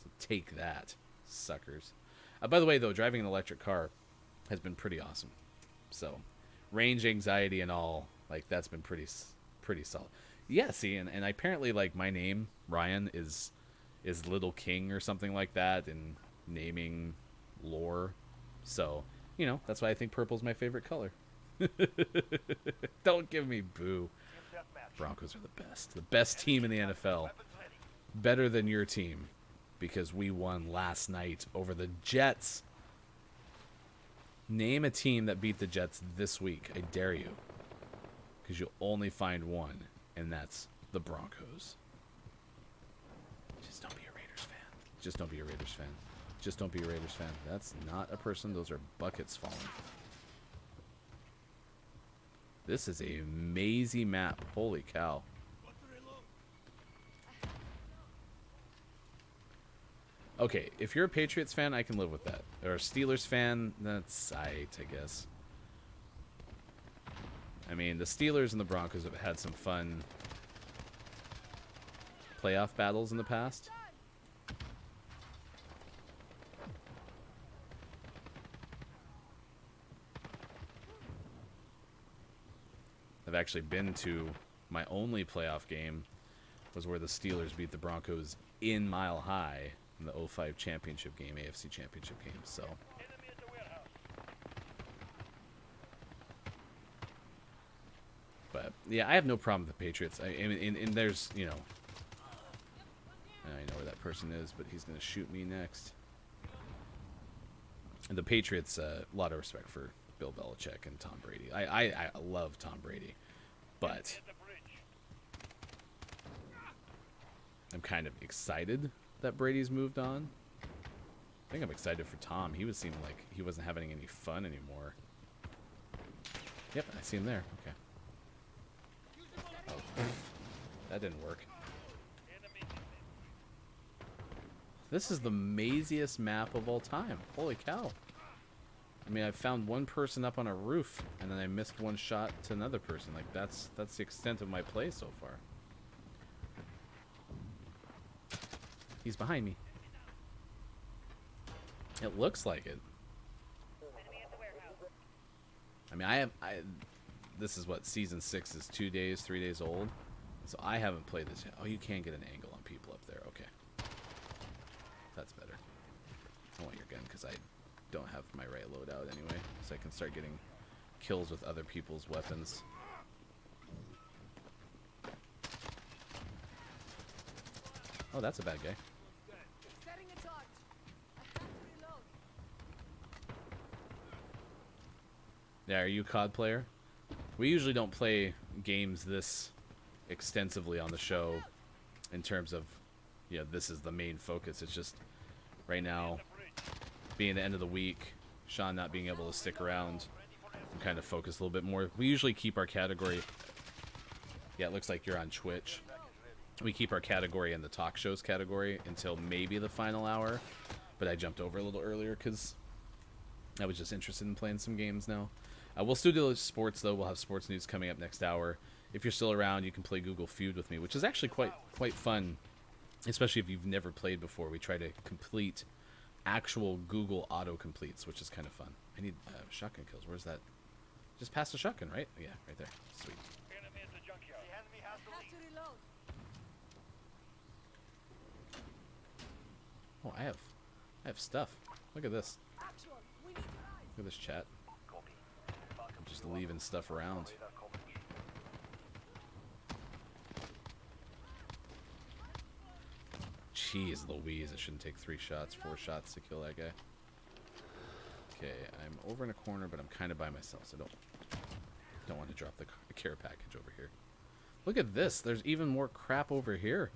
So take that, suckers. By the way, though, driving an electric car has been pretty awesome. So, range anxiety and all, like, that's been pretty solid. Yeah, see, and apparently, like, my name, Ryan, is Little King or something like that in naming lore. So, you know, that's why I think purple's my favorite color. Don't give me boo. Team deathmatch. Broncos are the best. The best team in the NFL. Weapons ready. Better than your team because we won last night over the Jets. Name a team that beat the Jets this week. I dare you. Because you'll only find one, and that's the Broncos. Just don't be a Raiders fan. Just don't be a Raiders fan. Just don't be a Raiders fan. That's not a person. Those are buckets falling. This is a mazy map. Holy cow. Okay, if you're a Patriots fan, I can live with that. Or a Steelers fan, that's aight, I guess. I mean, the Steelers and the Broncos have had some fun playoff battles in the past. I've actually been to my only playoff game was where the Steelers beat the Broncos in Mile High in the 05 championship game, AFC championship game. So, Enemy at the warehouse. but yeah, I have no problem with the Patriots. And there's, you know, I know where that person is, but he's gonna shoot me next. And the Patriots, a lot of respect for Bill Belichick and Tom Brady. I love Tom Brady, but At the bridge. I'm kind of excited that Brady's moved on. I think I'm excited for Tom. He was seeming like he wasn't having any fun anymore. Yep, I see him there. Okay. Oh, that didn't work. Enemy. This is the maziest map of all time. Holy cow. I mean, I found one person up on a roof, and then I missed one shot to another person. Like, that's the extent of my play so far. He's behind me. It looks like it. I mean, this is what, season 6 is 2 days, 3 days old. So I haven't played this yet. Oh, you can get an angle on people up there. Okay. That's better. I want your gun because I don't have my right loadout anyway. So I can start getting kills with other people's weapons. Oh, that's a bad guy. Setting a charge. I have to reload. Yeah, are you a COD player? We usually don't play games this extensively on the show in terms of, you know, this is the main focus. It's just right now, being the end of the week, Sean not being able to stick around, I'm kind of focused a little bit more. We usually keep our category. Yeah, it looks like you're on Twitch. We keep our category in the talk shows category until maybe the final hour, but I jumped over a little earlier because I was just interested in playing some games now. We'll still do sports though. We'll have sports news coming up next hour. If you're still around, you can play Google Feud with me, which is actually quite fun, especially if you've never played before. We try to complete actual Google auto-completes, which is kind of fun. I need shotgun kills. Where's that? Just past the shotgun, right? Yeah, right there. Sweet. Enemy at the junkyard. The enemy has the Have lead. to reload. Oh, I have stuff. Look at this. Actual, we need your eyes. Look at this chat. Copy. I'm just leaving stuff around. Radar coverage. Jeez Louise, it shouldn't take 3 shots, 4 shots to kill that guy. Okay, I'm over in a corner, but I'm kind of by myself, so don't want to drop the care package over here. Look at this. There's even more crap over here.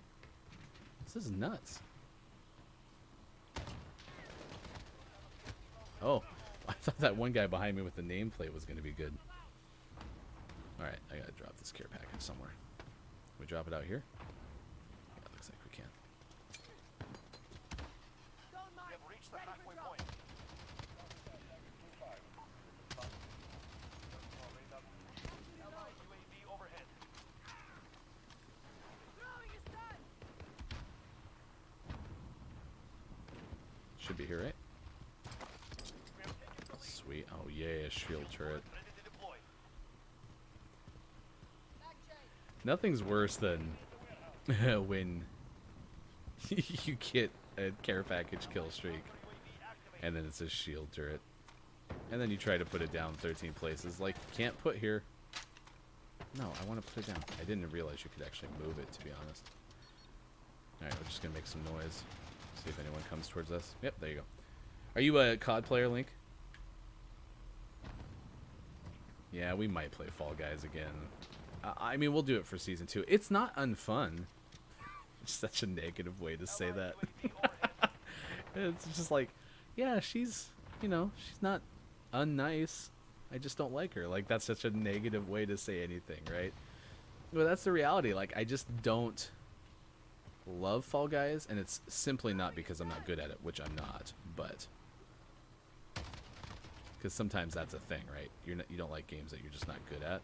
This is nuts. Oh, I thought that one guy behind me with the nameplate was going to be good. Alright, I gotta drop this care package somewhere. Can we drop it out here? Yeah, looks like we can. Don't We mind. have reached the Ready for halfway drop. point. Allied UAV overhead. Throwing is done. Should be here, right? We have taken the lead. Sweet. Oh, yeah, shield turret. Ready to deploy. Nothing's worse than when you get a care package kill streak, and then it's a shield turret, and then you try to put it down 13 places. Like, can't put here. No, I want to put it down. I didn't realize you could actually move it, to be honest. Alright, we're just going to make some noise. See if anyone comes towards us. Yep, there you go. Are you a COD player, Link? Yeah, we might play Fall Guys again. I mean, we'll do it for Season 2. It's not unfun. It's such a negative way to say that. It's just like, yeah, she's, you know, she's not unnice. I just don't like her. Like, that's such a negative way to say anything, right? But that's the reality. Like, I just don't love Fall Guys, and it's simply not because I'm not good at it, which I'm not, but because sometimes that's a thing, right? You don't like games that you're just not good at.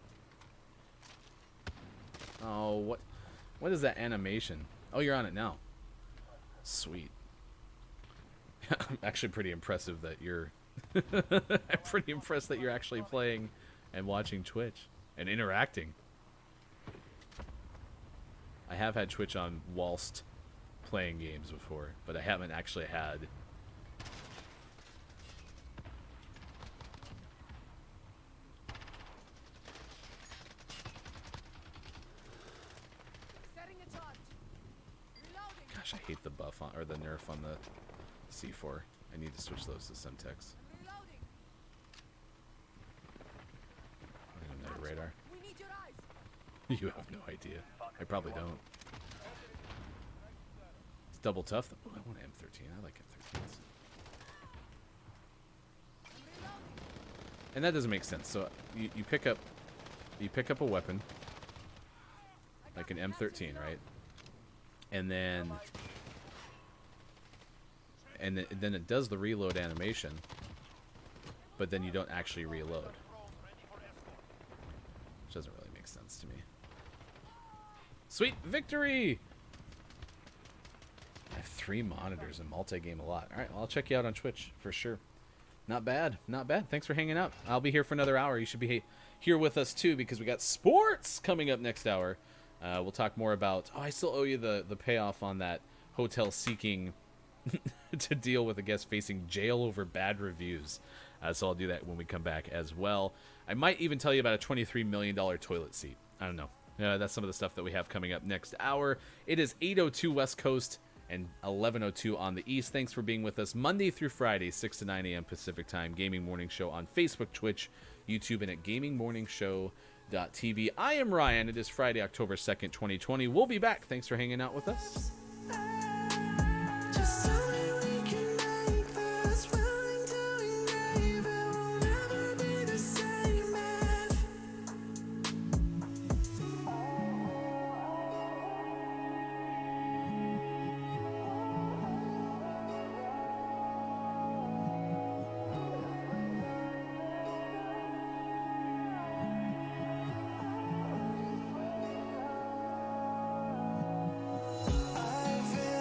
Oh, what is that animation? Oh, you're on it now. Sweet. Actually pretty impressive that you're I'm pretty impressed that you're actually playing and watching Twitch and interacting. I have had Twitch on whilst playing games before, but I haven't actually had Setting a charge. Reloading. Gosh, I hate the buff on, or the nerf on the C4. I need to switch those to Semtex. Reloading. I don't know, radar. We need your eyes. You have no idea. I probably don't. It's double tough. Oh, I want an M13. I like M13s. And that doesn't make sense. So you pick up a weapon like an M13, right? And then then it does the reload animation, but then you don't actually reload. Which doesn't really make sense to me. Sweet victory! I have 3 monitors and multi-game a lot. Alright, well, I'll check you out on Twitch for sure. Not bad, not bad. Thanks for hanging out. I'll be here for another hour. You should be here with us too, because we got sports coming up next hour. We'll talk more about... Oh, I still owe you the payoff on that hotel seeking to deal with a guest facing jail over bad reviews. So I'll do that when we come back as well. I might even tell you about a $23 million toilet seat. I don't know. That's some of the stuff that we have coming up next hour. It is 8:02 West Coast and 11:02 on the East. Thanks for being with us Monday through Friday, 6 to 9 a.m. Pacific Time. Gaming Morning Show on Facebook, Twitch, YouTube, and at gamingmorningshow.tv. I am Ryan. It is Friday, October 2nd, 2020. We'll be back. Thanks for hanging out with us. I've been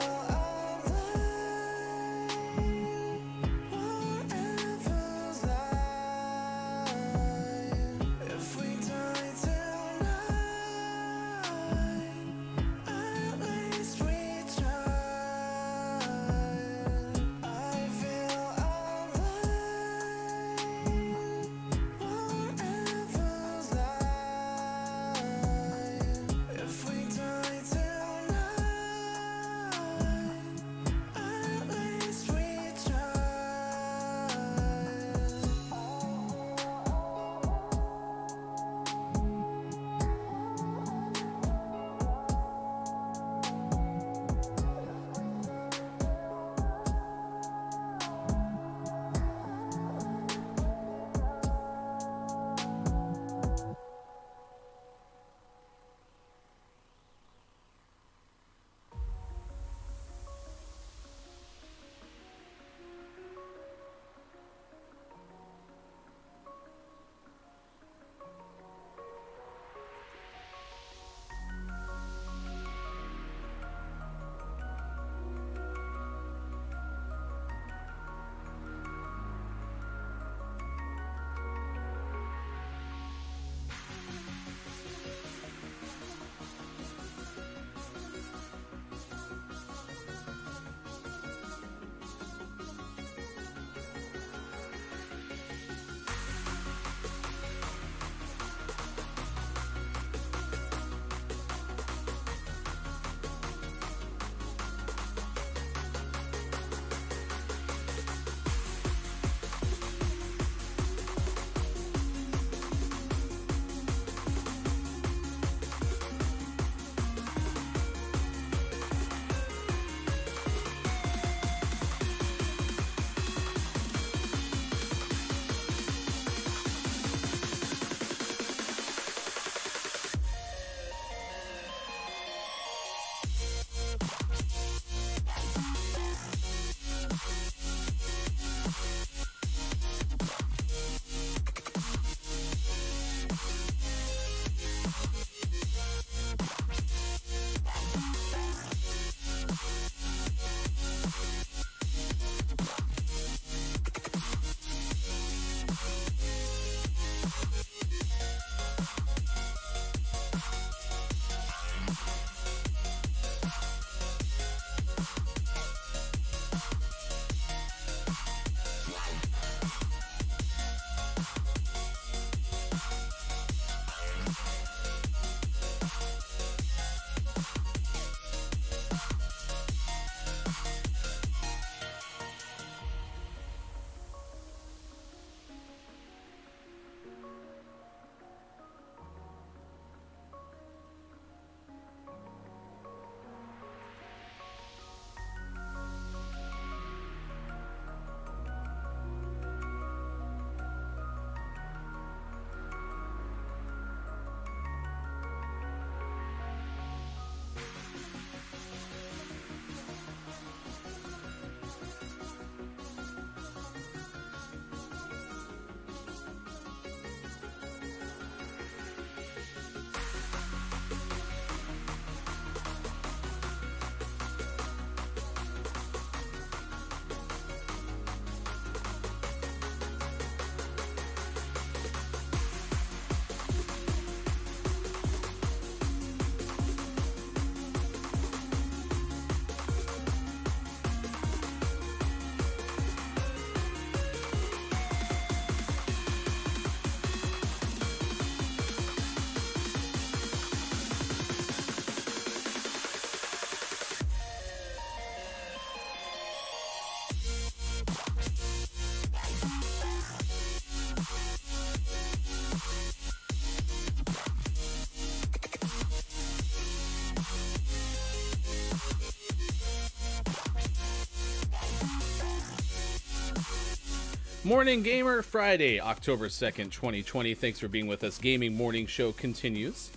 Morning Gamer, Friday, October 2nd, 2020. Thanks for being with us. Gaming Morning Show continues.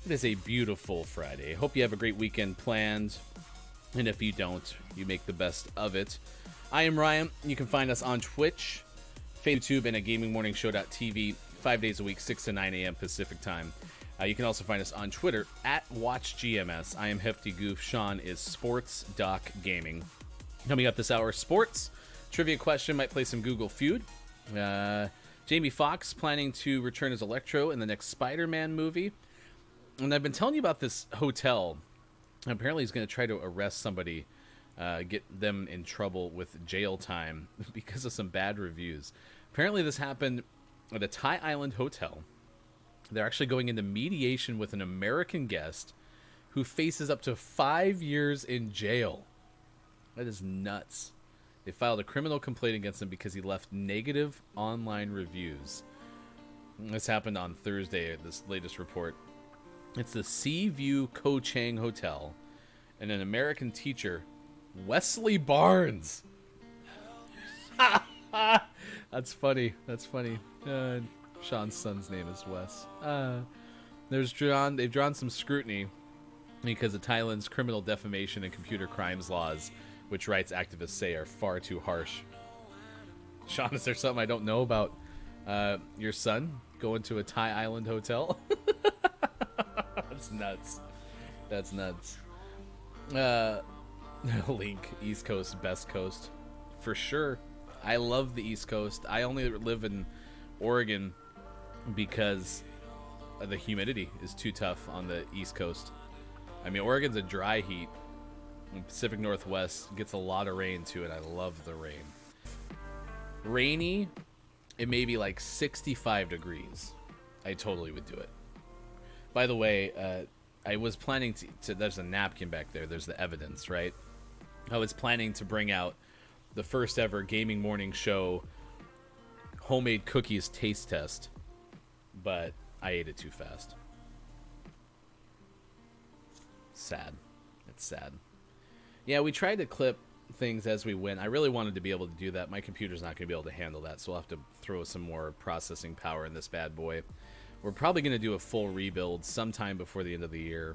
It is a beautiful Friday. Hope you have a great weekend planned. And if you don't, you make the best of it. I am Ryan. You can find us on Twitch, YouTube, and at gamingmorningshow.tv 5 days a week, 6 to 9 a.m. Pacific time. You can also find us on Twitter at WatchGMS. I am Hefty Goof. Sean is Sports Doc Gaming. Coming up this hour, sports. Trivia question, might play some Google Feud. Jamie Foxx planning to return as Electro in the next Spider-Man movie. And I've been telling you about this hotel. Apparently he's going to try to arrest somebody, get them in trouble with jail time because of some bad reviews. Apparently this happened at a Thai Island hotel. They're actually going into mediation with an American guest who faces up to 5 years in jail. That is nuts. They filed a criminal complaint against him because he left negative online reviews. This happened on Thursday, this latest report. It's the Sea View Ko Chang Hotel, and an American teacher, Wesley Barnes. That's funny. That's funny. Sean's son's name is Wes. They've drawn some scrutiny because of Thailand's criminal defamation and computer crimes laws, which rights activists say are far too harsh. Sean, is there something I don't know about your son going to a Thai Island hotel? That's nuts. That's nuts. Link, East Coast, best coast. For sure. I love the East Coast. I only live in Oregon because the humidity is too tough on the East Coast. I mean, Oregon's a dry heat. Pacific Northwest gets a lot of rain too, and I love the rain. Rainy, it may be like 65 degrees. I totally would do it. By the way, I was planning to there's a napkin back there. There's the evidence, right? I was planning to bring out the first ever Gaming Morning Show homemade cookies taste test, but I ate it too fast. Sad. It's sad. Yeah, we tried to clip things as we went. I really wanted to be able to do that. My computer's not going to be able to handle that, so I'll have to throw some more processing power in this bad boy. We're probably going to do a full rebuild sometime before the end of the year.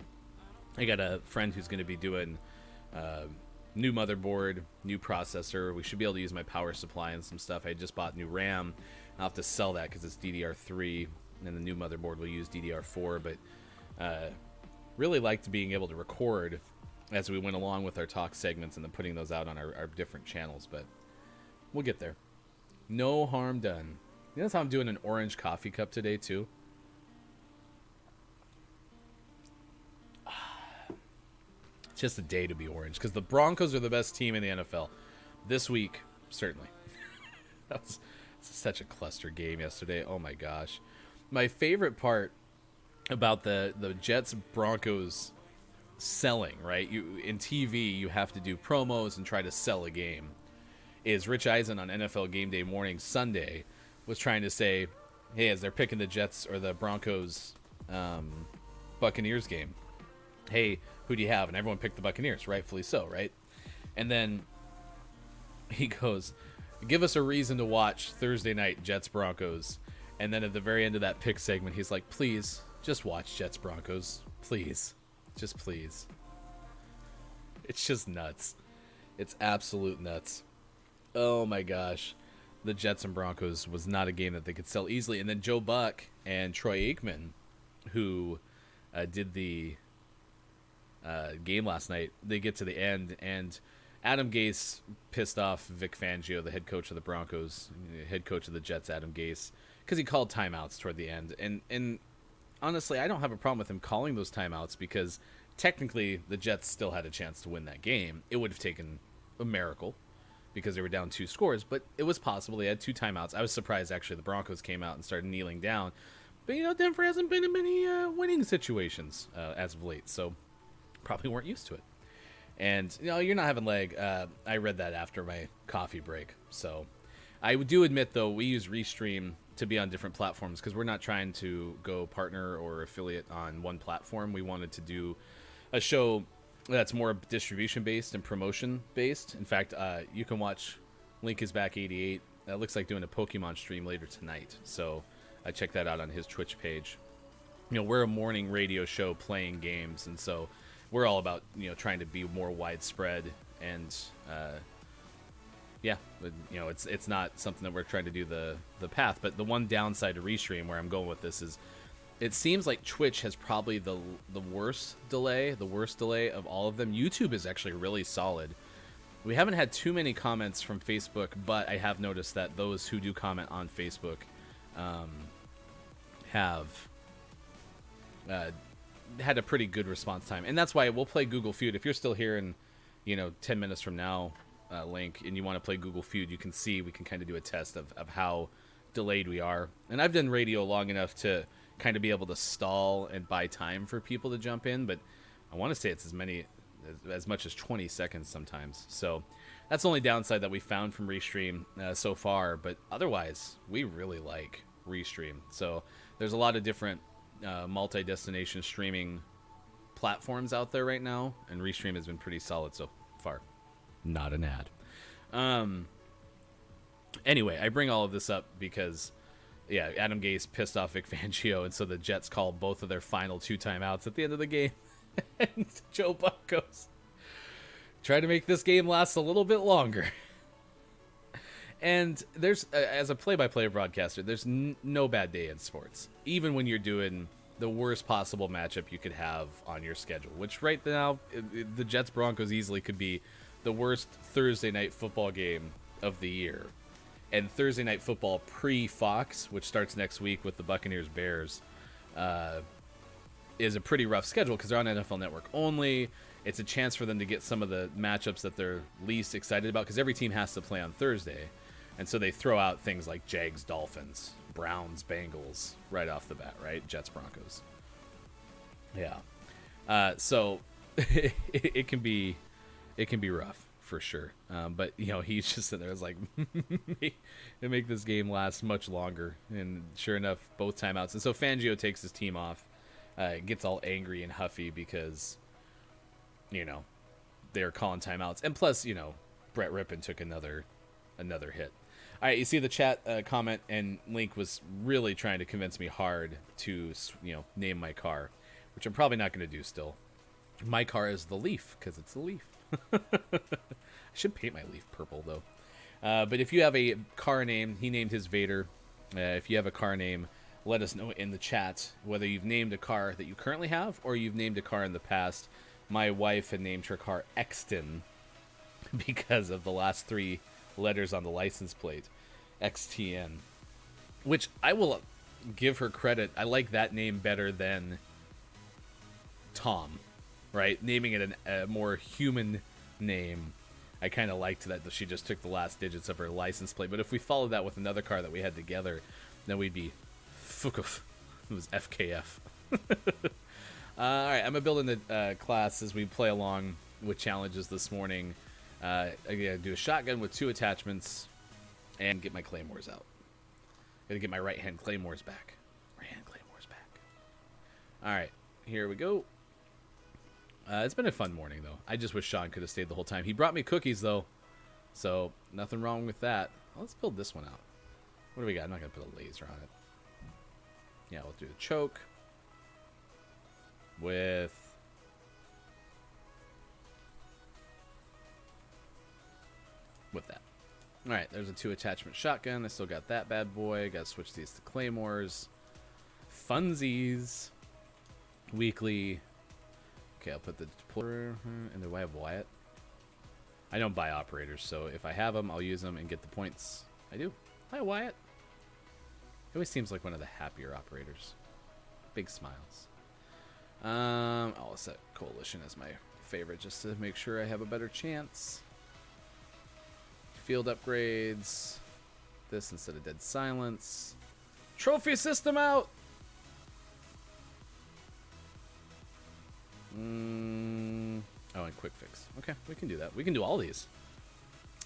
I got a friend who's going to be doing new motherboard, new processor. We should be able to use my power supply and some stuff. I just bought new RAM. I'll have to sell that because it's DDR3, and the new motherboard will use DDR4. But really liked being able to record as we went along with our talk segments and then putting those out on our different channels. But we'll get there. No harm done. You know how I'm doing an orange coffee cup today, too? It's just a day to be orange because the Broncos are the best team in the NFL. This week, certainly. That was such a cluster game yesterday. Oh, my gosh. My favorite part about the Jets-Broncos selling, right? In TV, you have to do promos and try to sell a game. Is Rich Eisen on NFL Game Day Morning Sunday was trying to say, hey, as they're picking the Jets or the Broncos Buccaneers game, hey, who do you have? And everyone picked the Buccaneers, rightfully so, right? And then he goes, give us a reason to watch Thursday night Jets Broncos. And then at the very end of that pick segment, he's like, please, just watch Jets Broncos. Please. Just please. It's just nuts. It's absolute nuts. Oh my gosh. The Jets and Broncos was not a game that they could sell easily. And then Joe Buck and Troy Aikman, who did the game last night, they get to the end, and Adam Gase pissed off Vic Fangio, the head coach of the Broncos, head coach of the Jets, Adam Gase, because he called timeouts toward the end. And honestly, I don't have a problem with him calling those timeouts because technically the Jets still had a chance to win that game. It would have taken a miracle because they were down 2 scores, but it was possible. They had 2 timeouts. I was surprised, actually, the Broncos came out and started kneeling down. But, you know, Denver hasn't been in many winning situations as of late, so probably weren't used to it. And, you know, you're not having leg. I read that after my coffee break. So I do admit, though, we use Restream to be on different platforms because we're not trying to go partner or affiliate on one platform. We wanted to do a show that's more distribution based and promotion based. In fact, you can watch Link is Back 88 it looks like doing a Pokemon stream later tonight. So check that out on his Twitch page. We're a morning radio show playing games, and so we're all about trying to be more widespread. And yeah, but, it's not something that we're trying to do the path. But the one downside to Restream, where I'm going with this, is it seems like Twitch has probably the worst delay of all of them. YouTube is actually really solid. We haven't had too many comments from Facebook, but I have noticed that those who do comment on Facebook have had a pretty good response time. And that's why we'll play Google Feud. If you're still here in 10 minutes from now, Link, and you want to play Google Feud, you can see we can kind of do a test of how delayed we are. And I've done radio long enough to kind of be able to stall and buy time for people to jump in, but I want to say it's as much as 20 seconds sometimes. So that's the only downside that we found from Restream so far, but otherwise we really like Restream. So there's a lot of different multi-destination streaming platforms out there right now, and Restream has been pretty solid so far. Not an ad. Anyway, I bring all of this up because Adam Gase pissed off Vic Fangio, and so the Jets called both of their final 2 timeouts at the end of the game. And Joe Buck goes, try to make this game last a little bit longer. And there's, as a play-by-play broadcaster, there's no bad day in sports. Even when you're doing the worst possible matchup you could have on your schedule, which right now, the Jets-Broncos easily could be the worst Thursday night football game of the year. And Thursday night football pre-Fox, which starts next week with the Buccaneers-Bears, is a pretty rough schedule because they're on NFL Network only. It's a chance for them to get some of the matchups that they're least excited about because every team has to play on Thursday. And so they throw out things like Jags-Dolphins, Browns-Bengals right off the bat, right? Jets-Broncos. Yeah. So it can be rough. For sure. But, he's just sitting there. It's like, make this game last much longer. And sure enough, both timeouts. And so Fangio takes his team off, gets all angry and huffy because, they're calling timeouts. And plus, Brett Rippon took another hit. All right, you see the chat comment, and Link was really trying to convince me hard to, name my car, which I'm probably not going to do still. My car is the Leaf because it's the Leaf. I should paint my Leaf purple, though. But if you have a car name, he named his Vader. If you have a car name, let us know in the chat whether you've named a car that you currently have or you've named a car in the past. My wife had named her car Exton because of the last 3 letters on the license plate, XTN, which I will give her credit. I like that name better than Tom. Right, naming it a more human name. I kind of liked that she just took the last digits of her license plate. But if we followed that with another car that we had together, then we'd be Fukuf. It was FKF. All right, I'm building the class as we play along with challenges this morning. I gotta do a shotgun with 2 attachments and get my claymores out. Gotta get my right-hand claymores back. All right, here we go. It's been a fun morning, though. I just wish Sean could have stayed the whole time. He brought me cookies, though, so nothing wrong with that. Well, let's build this one out. What do we got? I'm not going to put a laser on it. Yeah, we'll do a choke with that. All right, there's a 2-attachment shotgun. I still got that bad boy. Got to switch these to claymores. Funsies. Weekly. Okay, I'll put the deployer, and do I have Wyatt? I don't buy operators, so if I have them, I'll use them and get the points. I do. Hi, Wyatt. He always seems like one of the happier operators. Big smiles. I'll set Coalition as my favorite just to make sure I have a better chance. Field upgrades. This instead of Dead Silence. Trophy system out! Oh, and quick fix. Okay, we can do that. We can do all these.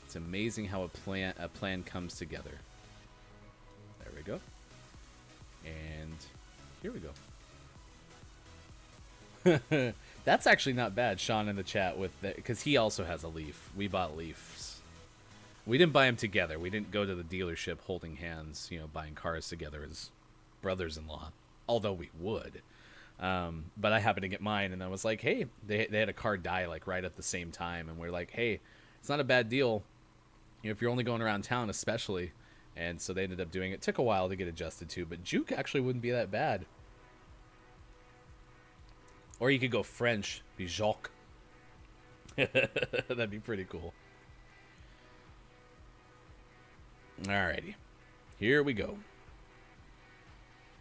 It's amazing how a plan comes together. There we go. And here we go. That's actually not bad, Sean in the chat, with that, because he also has a Leaf. We bought Leafs. We didn't buy them together. We didn't go to the dealership holding hands, buying cars together as brothers-in-law. Although we would. But I happened to get mine, and I was like, hey, they had a car die like right at the same time, and we're like, hey, it's not a bad deal, if you're only going around town, especially. And so they ended up doing it. Took a while to get adjusted to, but juke actually wouldn't be that bad. Or you could go French, be Jacques. That'd be pretty cool. Alrighty, here we go.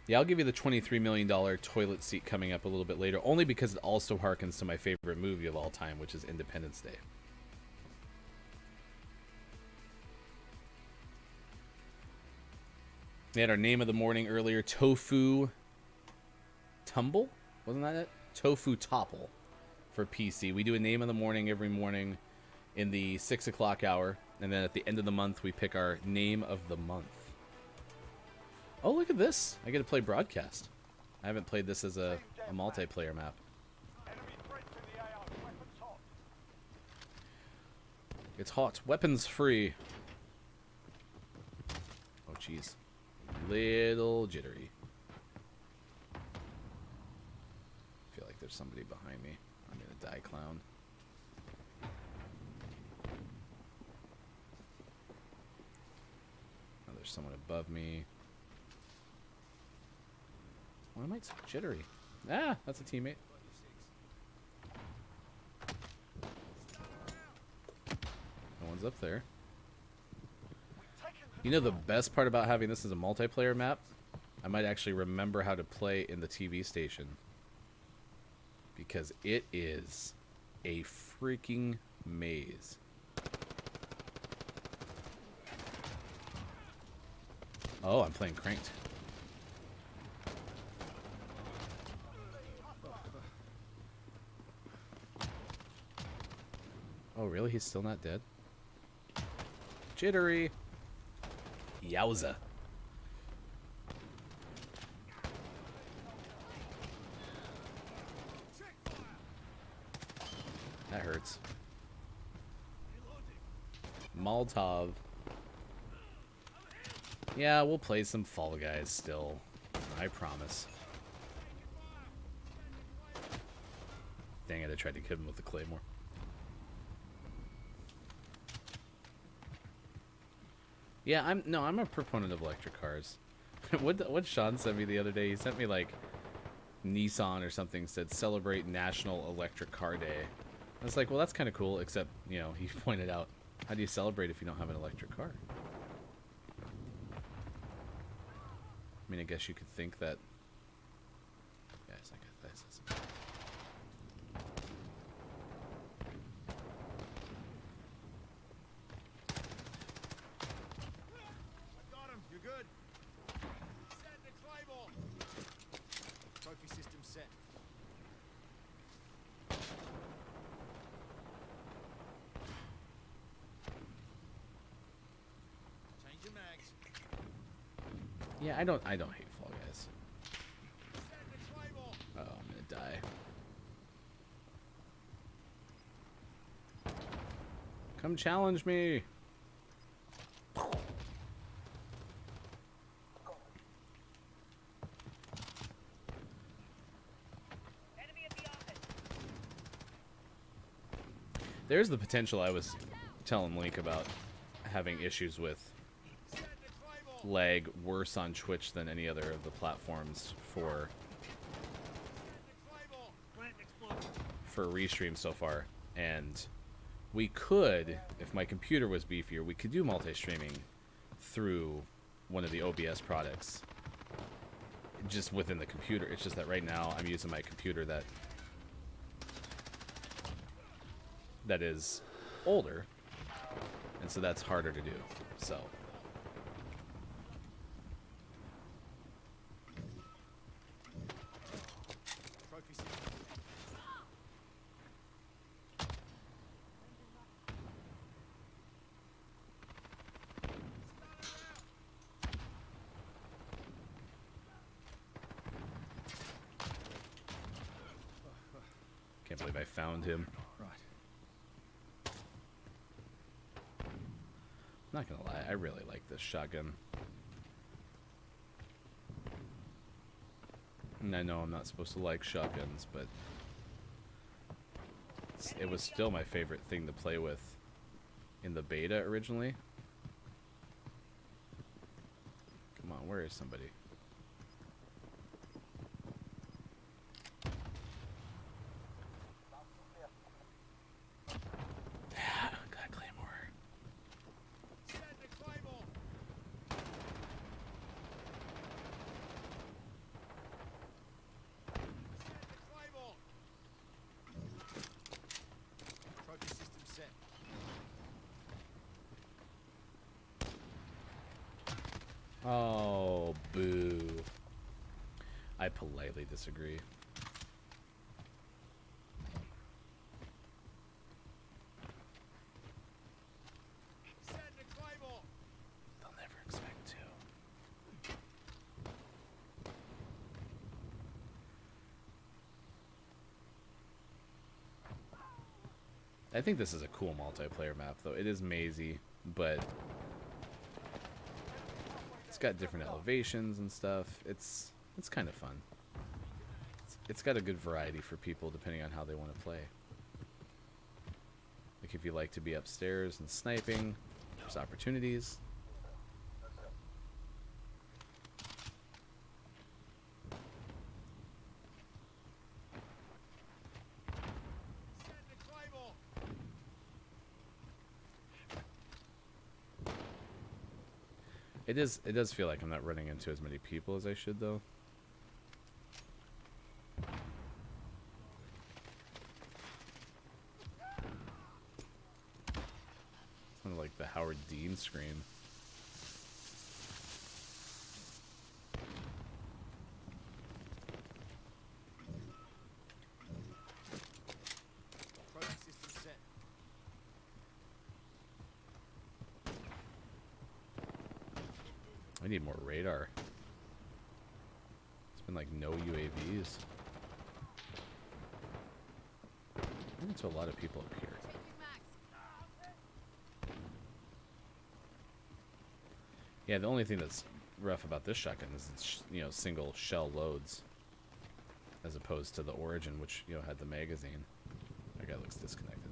Yeah, I'll give you the $23 million toilet seat coming up a little bit later, only because it also harkens to my favorite movie of all time, which is Independence Day. We had our name of the morning earlier, Tofu Tumble? Wasn't that it? Tofu Topple for PC. We do a name of the morning every morning in the 6 o'clock hour, and then at the end of the month, we pick our name of the month. Oh, look at this. I get to play broadcast. I haven't played this as a multiplayer map. Enemy threats in the AO. Weapons hot. It's hot. Weapons free. Oh, jeez. Little jittery. I feel like there's somebody behind me. I'm gonna die, clown. Oh, there's someone above me. Why am I so jittery? Ah, that's a teammate. No one's up there. You know the best part about having this as a multiplayer map? I might actually remember how to play in the TV station. Because it is a freaking maze. Oh, I'm playing Cranked. Oh, really? He's still not dead? Jittery. Yowza. That hurts. Molotov. Yeah, we'll play some Fall Guys still. I promise. Dang it, I tried to kill him with the Claymore. Yeah, I'm a proponent of electric cars. What Sean sent me the other day, he sent me like Nissan or something, said celebrate National Electric Car Day. I was like, well, that's kind of cool, except, he pointed out, how do you celebrate if you don't have an electric car? I mean, I guess you could think that. Guys, I got this. Got him. You're good. Set the Claymore. Trophy system set. Change your mags. Yeah, I don't hate Fall Guys. Set the Claymore. Oh, I'm gonna die. Come challenge me. Enemy at the office. There's the potential I was telling Link about having issues with lag worse on Twitch than any other of the platforms for restream so far. And we could, if my computer was beefier, we could do multi-streaming through one of the OBS products just within the computer. It's just that right now I'm using my computer that is older, and so that's harder to do. So Trophy system. can't believe I found him. Right. Not gonna lie, I really like this shotgun. And I know I'm not supposed to like shotguns, but it was still my favorite thing to play with in the beta originally. Come on, where is somebody? Yeah, got a claymore. Set the claymore. Set the claymore. Trophy system set. Oh, boo. I politely disagree. Set the claymore. They'll never expect to. I think this is a cool multiplayer map, though. It is mazy, but it's got different elevations and stuff. It's kind of fun. It's got a good variety for people depending on how they want to play. Like if you like to be upstairs and sniping, there's opportunities. Set the claymore. It does feel like I'm not running into as many people as I should, though. Kind of like the Howard Dean scream. Trophy system set. I need more radar. It's been like no UAVs. I'm into a lot of people up here. Yeah, the only thing that's rough about this shotgun is it's, you know, single shell loads, as opposed to the Origin, which, you know, had the magazine. That guy looks disconnected.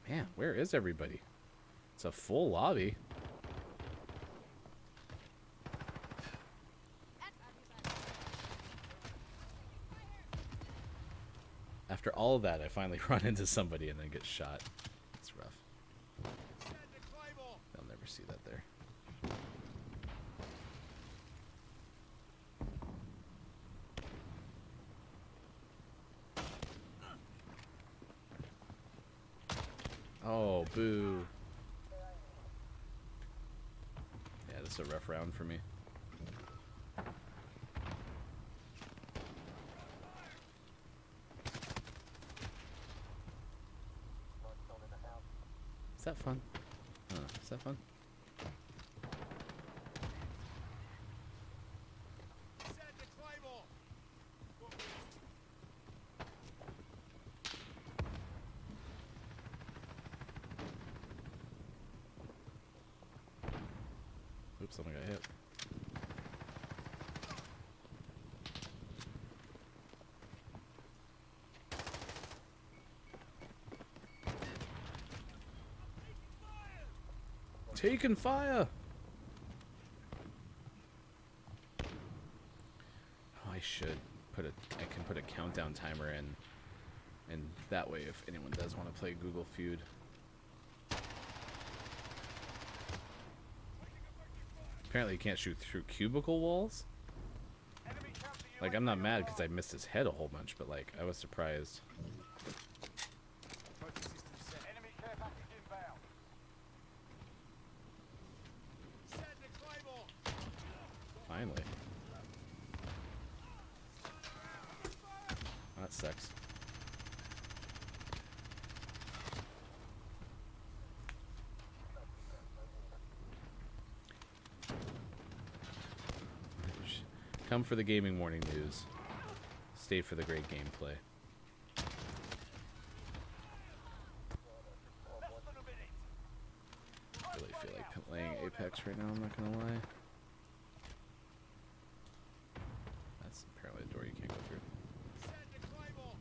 Man, where is everybody? It's a full lobby. After all of that, I finally run into somebody and then get shot. It's rough. Set the claymore. They'll never see that there. Oh, boo. Yeah, this is a rough round for me. Is that fun? Is that fun? Set the claymore. Oops, someone got hit. Taking fire! Oh, I should put I can put a countdown timer in, and that way if anyone does want to play Google Feud. Apparently you can't shoot through cubicle walls. Like, I'm not mad because I missed his head a whole bunch, but like, I was surprised. Trophy system set. Enemy care package inbound. Set the claymore. Finally. That sucks. Come for the gaming morning news. Stay for the great gameplay. Really feel Apex right now, I'm not gonna lie. That's apparently a door you can't go through. Set the claymore.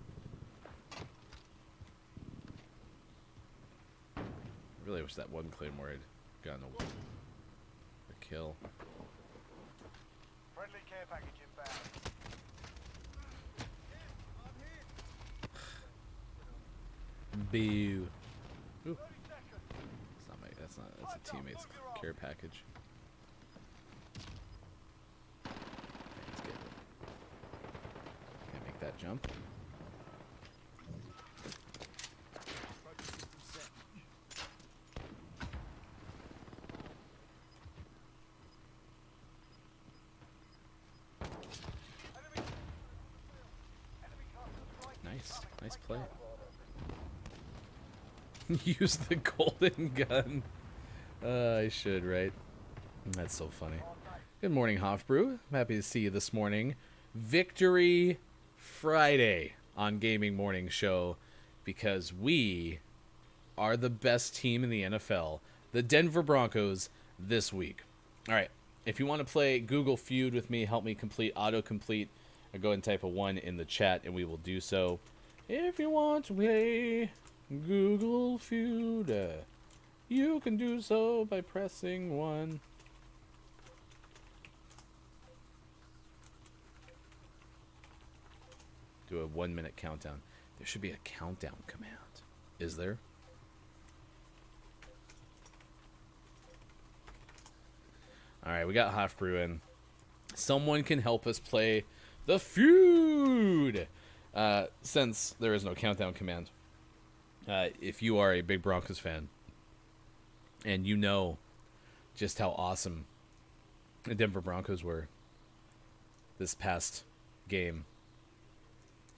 I really wish that one Claymore had gotten a kill. Friendly care package inbound. Boo. Ooh. 30 seconds. It's not my, that's a teammate's care package. Let's get it. Can't make that jump. Trophy system set. Nice. Nice play. Use the golden gun. I should, right? That's so funny. Good morning, Hofbrew. I'm happy to see you this morning. Victory Friday on Gaming Morning Show because we are the best team in the NFL, the Denver Broncos, this week. All right. If you want to play Google Feud with me, help me complete autocomplete. Go ahead and type a 1 in the chat, and we will do so. If you want to play Google Feud, you can do so by pressing 1. Do a 1-minute countdown. There should be a countdown command. Is there? Alright, we got Hofbrew in. Someone can help us play the feud! Since there is no countdown command. If you are a big Broncos fan, and you know just how awesome the Denver Broncos were this past game,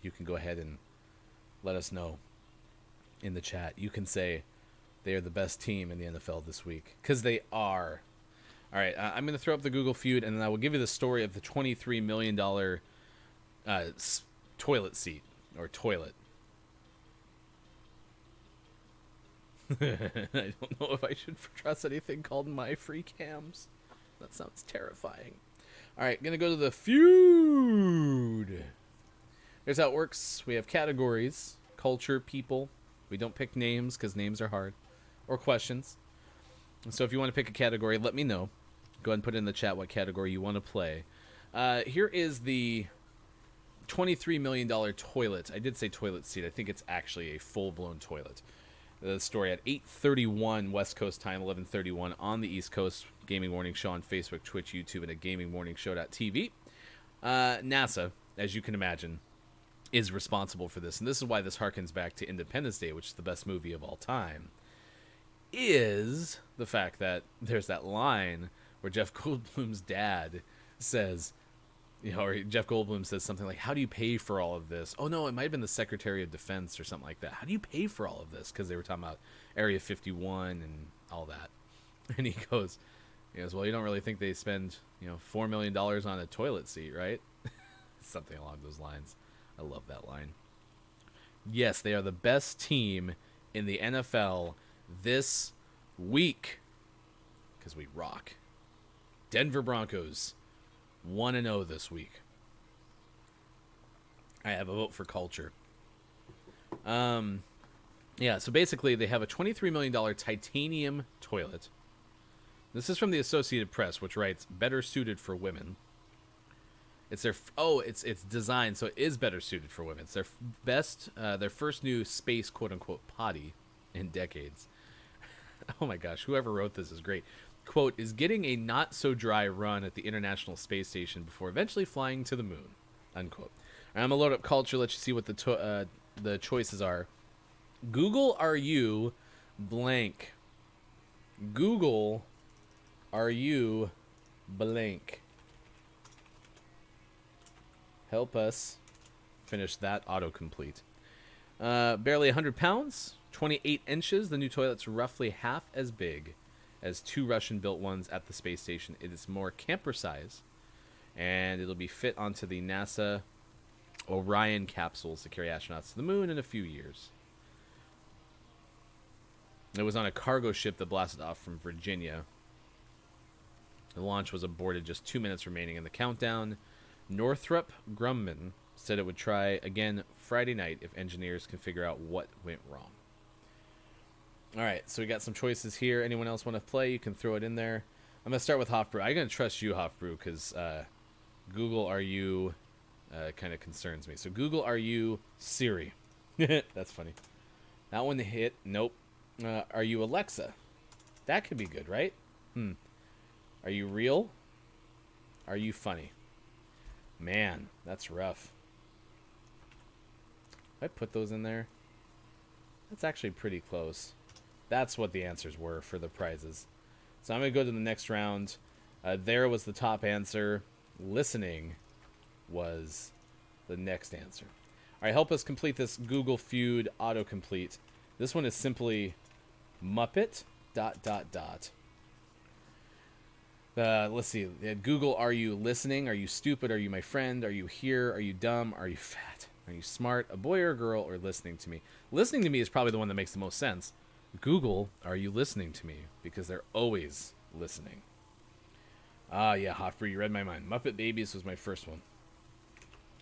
you can go ahead and let us know in the chat. You can say they are the best team in the NFL this week, because they are. All right, I'm going to throw up the Google Feud, and then I will give you the story of the $23 million toilet seat, or toilet. I don't know if I should trust anything called my free cams. That sounds terrifying. All right, going to go to the feud. Here's how it works. We have categories, culture, people. We don't pick names because names are hard, or questions. So if you want to pick a category, let me know. Go ahead and put in the chat what category you want to play. Here is the $23 million toilet. I did say toilet seat. I think it's actually a full-blown toilet. The story at 8:31 West Coast time, 11:31 on the East Coast. Gaming Morning Show on Facebook, Twitch, YouTube, and at GamingMorningShow.tv. NASA, as you can imagine, is responsible for this. And this is why this harkens back to Independence Day, which is the best movie of all time. Is the fact that there's that line where Jeff Goldblum's dad says, you know, or Jeff Goldblum says something like, how do you pay for all of this? Oh, no, it might have been the Secretary of Defense or something like that. How do you pay for all of this? Because they were talking about Area 51 and all that. And he goes, well, you don't really think they spend, $4 million on a toilet seat, right? Something along those lines. I love that line. Yes, they are the best team in the NFL this week. Because we rock. Denver Broncos 1-0 this week. I have a vote for culture. Yeah, so basically they have a $23 million titanium toilet. This is from the Associated Press, which writes, better suited for women. It's their, it's designed, so it is better suited for women. It's their best, their first new space quote-unquote potty in decades. Oh my gosh, whoever wrote this is great. Quote, is getting a not-so-dry run at the International Space Station before eventually flying to the moon, unquote. And I'm going to load up culture, let you see what the choices are. Google, are you blank? Google, are you blank? Help us finish that autocomplete. Barely 100 pounds, 28 inches. The new toilet's roughly half as big as 2 Russian-built ones at the space station. It is more camper size, and it'll be fit onto the NASA Orion capsules to carry astronauts to the moon in a few years. It was on a cargo ship that blasted off from Virginia. The launch was aborted just 2 minutes remaining in the countdown. Northrop Grumman said it would try again Friday night if engineers can figure out what went wrong. All right, so we got some choices here. Anyone else want to play? You can throw it in there. I'm going to start with Hofbrew. I'm going to trust you, Hofbrew, because Google Are You kind of concerns me. So Google Are You Siri. That's funny. That one hit. Nope. Are you Alexa? That could be good, right? Are you real? Are you funny? Man, that's rough. If I put those in there, that's actually pretty close. That's what the answers were for the prizes. So I'm going to go to the next round. There was the top answer. Listening was the next answer. All right, help us complete this Google Feud autocomplete. This one is simply Muppet ... Let's see. Google, are you listening? Are you stupid? Are you my friend? Are you here? Are you dumb? Are you fat? Are you smart? A boy or a girl? Or listening to me? Listening to me is probably the one that makes the most sense. Google, are you listening to me? Because they're always listening. Ah, yeah, Hofbrew, you read my mind. Muppet Babies was my first one.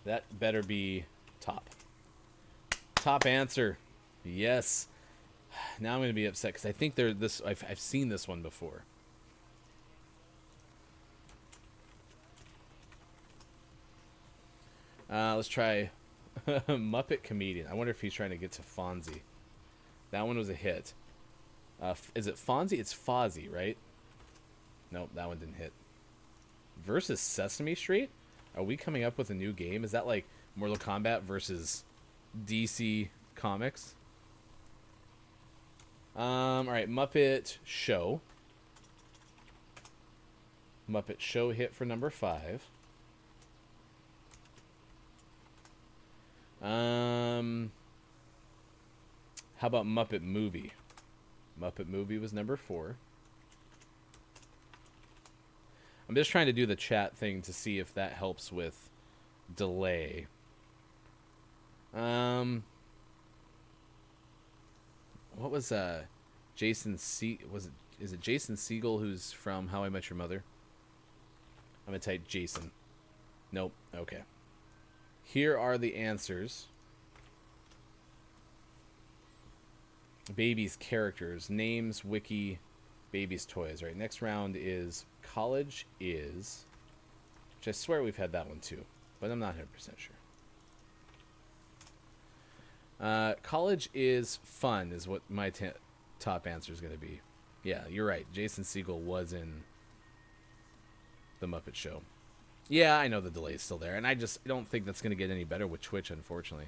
That better be top. Top answer. Yes. Now I'm going to be upset because I think they're this. I've seen this one before. Let's try Muppet Comedian. I wonder if he's trying to get to Fonzie. That one was a hit. Is it Fonzie? It's Fozzie, right? Nope, that one didn't hit. Versus Sesame Street? Are we coming up with a new game? Is that like Mortal Kombat versus DC Comics? Alright, Muppet Show. Muppet Show hit for number 5. How about Muppet Movie? Muppet Movie was number 4. I'm just trying to do the chat thing to see if that helps with delay. What was Jason is it Jason Segel who's from How I Met Your Mother? I'm gonna type Jason. Nope. Okay. Here are the answers. Baby's characters, names, wiki, baby's toys. Right. Next round is college is, which I swear we've had that one too, but I'm not 100% sure. College is fun is what my top answer is going to be. Yeah, you're right. Jason Segel was in The Muppet Show. Yeah, I know the delay is still there, and I don't think that's going to get any better with Twitch, unfortunately.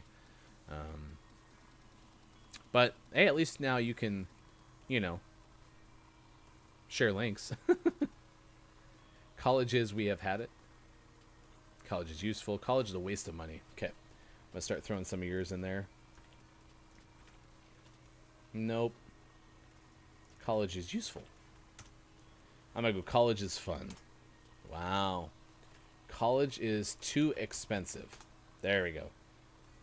But, hey, at least now you can, share links. College is, we have had it. College is useful. College is a waste of money. Okay. I'm going to start throwing some of yours in there. Nope. College is useful. I'm going to go college is fun. Wow. College is too expensive. There we go.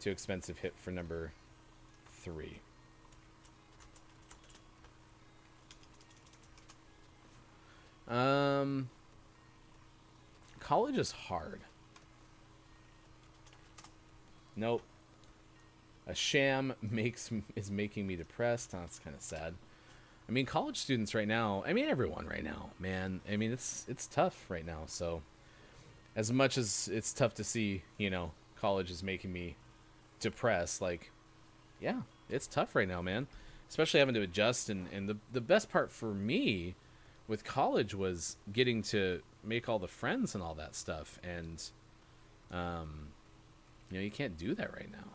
Too expensive hit for number 3. College is hard. Nope. A sham is making me depressed. Oh, that's kind of sad. I mean, college students right now, everyone right now, man. It's tough right now. So as much as it's tough to see, college is making me depressed, yeah, it's tough right now, man. Especially having to adjust, and the best part for me with college was getting to make all the friends and all that stuff, and you can't do that right now.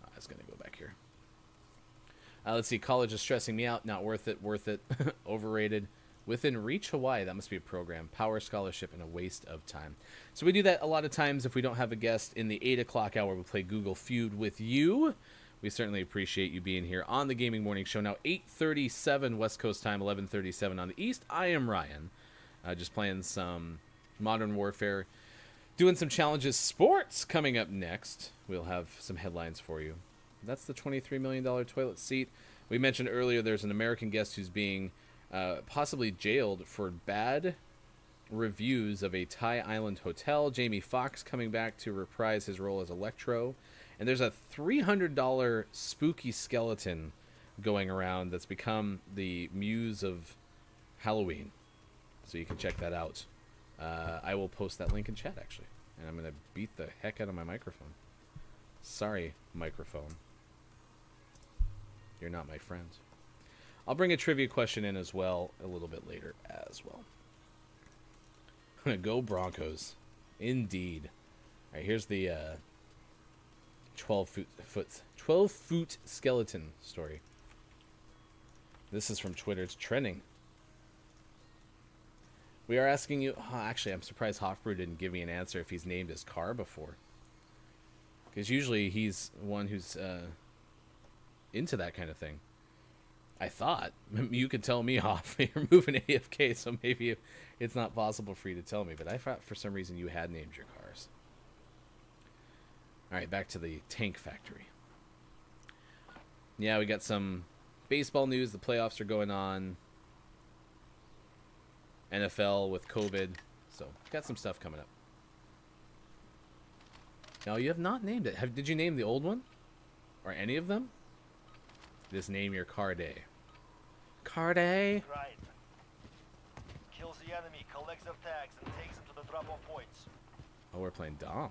I was gonna go back here. Let's see. College is stressing me out. Not worth it. Worth it. Overrated. Within Reach Hawaii. That must be a program. Power scholarship and a waste of time. So we do that a lot of times if we don't have a guest. In the 8 o'clock hour, we play Google Feud with you. We certainly appreciate you being here on the Gaming Morning Show. Now, 8:37 West Coast time, 11:37 on the East. I am Ryan. Just playing some Modern Warfare. Doing some challenges. Sports coming up next. We'll have some headlines for you. That's the $23 million toilet seat. We mentioned earlier there's an American guest who's being possibly jailed for bad reviews of a Thai Island hotel. Jamie Foxx coming back to reprise his role as Electro. And there's a $300 spooky skeleton going around that's become the muse of Halloween. So you can check that out. I will post that link in chat, actually. And I'm going to beat the heck out of my microphone. Sorry, microphone. You're not my friend. I'll bring a trivia question in as well a little bit later as well. Go Broncos. Indeed. All right, here's the 12-foot skeleton story. This is from Twitter. It's trending. We are asking you... Oh, actually, I'm surprised Hofbrew didn't give me an answer if he's named his car before. Because usually he's one who's into that kind of thing. I thought. You could tell me, Hoff. You're moving AFK, so maybe it's not possible for you to tell me. But I thought for some reason you had named your cars. All right, back to the tank factory. Yeah, we got some baseball news. The playoffs are going on. NFL with COVID. So, got some stuff coming up. No, you have not named it. Did you name the old one? Or any of them? Just name your car day. Car day? Right. Kills the enemy, collects their tags, and takes them to the drop-off points. Oh, we're playing Dom.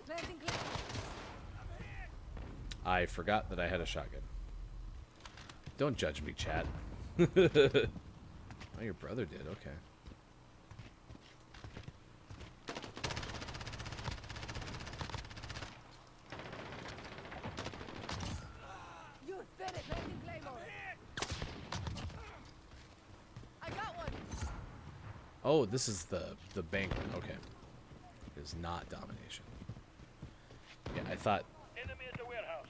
Planting clear. I forgot that I had a shotgun. Don't judge me, chat. Oh, your brother did. Okay. You're finished. Planting claymore. I got one. Oh, this is the bank one. Okay. It is not domination. Yeah, I thought Enemy at the warehouse.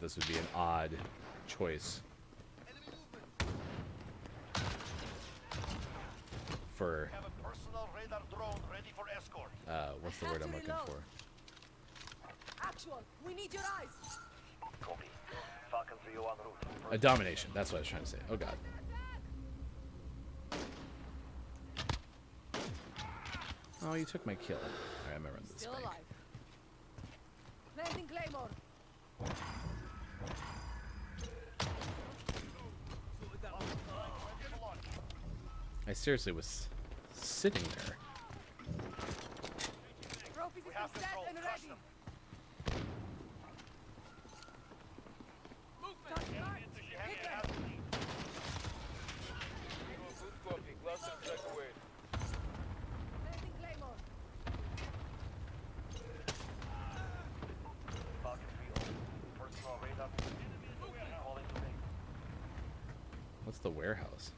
this would be an odd choice for Have a personal radar drone ready for escort. what's the word I'm looking for? Actual, we need your eyes. Copy. Falcon 3 en route. A domination. That's what I was trying to say. Oh god. Oh, you took my kill. Alright, I'm gonna run this Still bank. alive. Planting claymore. I seriously was sitting there. Trophies We is have set control. and Crush ready. them. Touch mark. Enemy Hit them. has the lead. Planting claymore. Falcon 3 personal radar. Calling to me. What's the warehouse?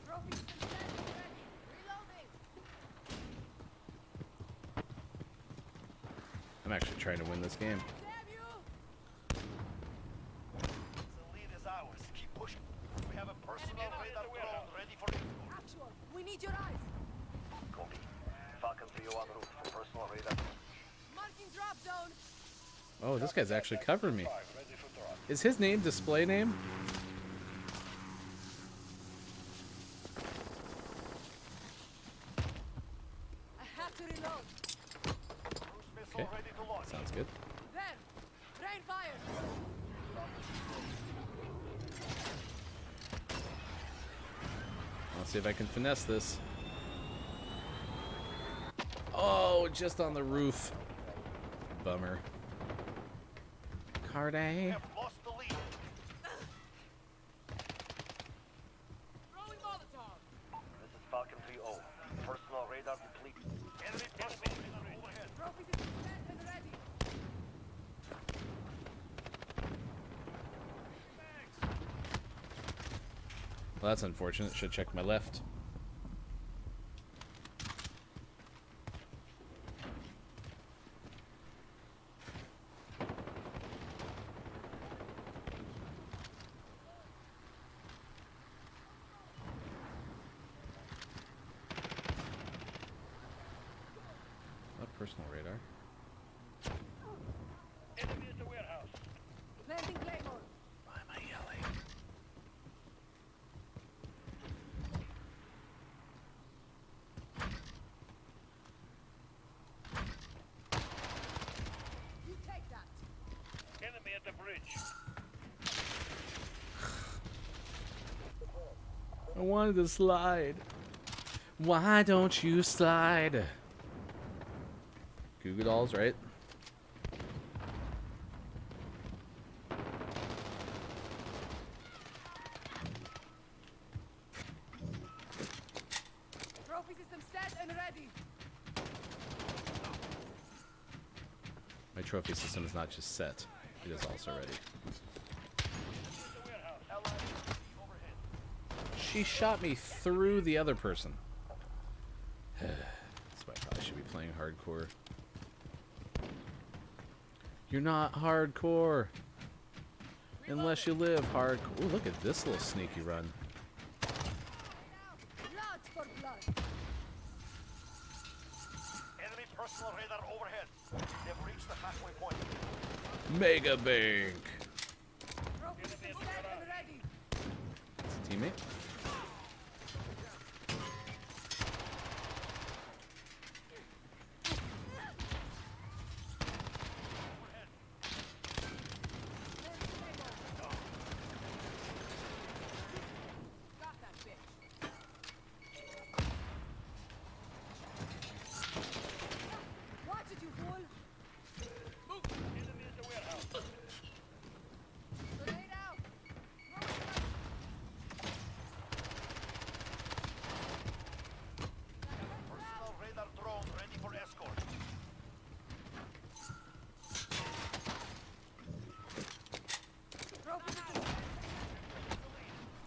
Trophies is set and ready. Reloading. I'm actually trying to win this game. Damn you. The lead is ours. Keep pushing. We have a personal radar drone ready for escort. Actual, we need your eyes. Copy. Falcon 3 en route for personal radar. Marking drop zone. Oh, this guy's actually covering me. Ready for drop. Is his name display name? I have to reload. Cruise missile Okay. ready to launch. Sounds good. There. Rain fire. Let's see if I can finesse this. Oh, just on the roof. Bummer. We Carday. have lost the lead. Throwing Molotov. This is Falcon 3-0. Personal radar complete. Enemy overhead. Trophies is set and ready. Well, that's unfortunate. Should check my left. personal radar. Enemy at the warehouse. Planting Claymore. Why am I yelling? You take that. Enemy at the bridge. I wanted to slide. Why don't you slide? Goo Goo Dolls, right? Trophy system set and ready. My trophy system is not just set, it is also ready. The warehouse. Allied overhead. She shot me through the other person. That's why I probably should be playing hardcore. You're not hardcore. Unless you live hardcore. Ooh, look at this little sneaky run. Blood for blood. Enemy personal radar overhead. They've reached the halfway point. Mega Bank. Trophy system set and ready. It's a teammate. Got that bitch. Watch it, you fool. Enemy at the warehouse. Grenade out. Personal radar drone ready for escort. Trophy system.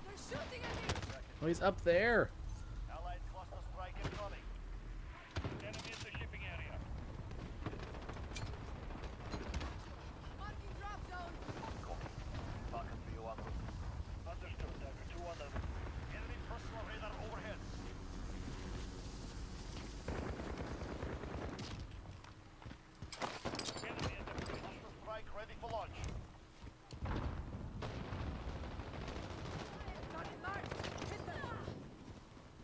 They're shooting at me. Oh, he's up there. Allied cluster strike incoming. Enemy at the shipping area. Marking drop zone. Copy. Falcon 301. Understood. Dagger 2 on the enemy personal radar overhead. Enemy at the bridge. Cluster strike ready for launch. Target marked. Hit them.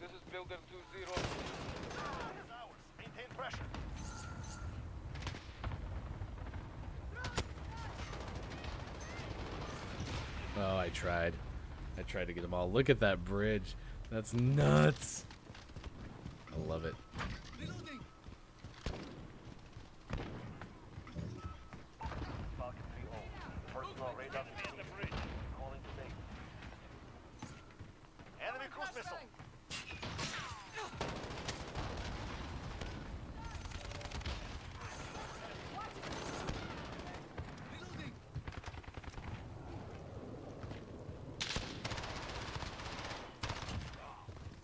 This is Builder 2-0. Is ours. Maintain pressure. Oh, I tried. I tried to get them all. Look at that bridge. That's nuts. I love it. Falcon 3-0. Personal radar at the bridge. Calling to base. Enemy cruise missile.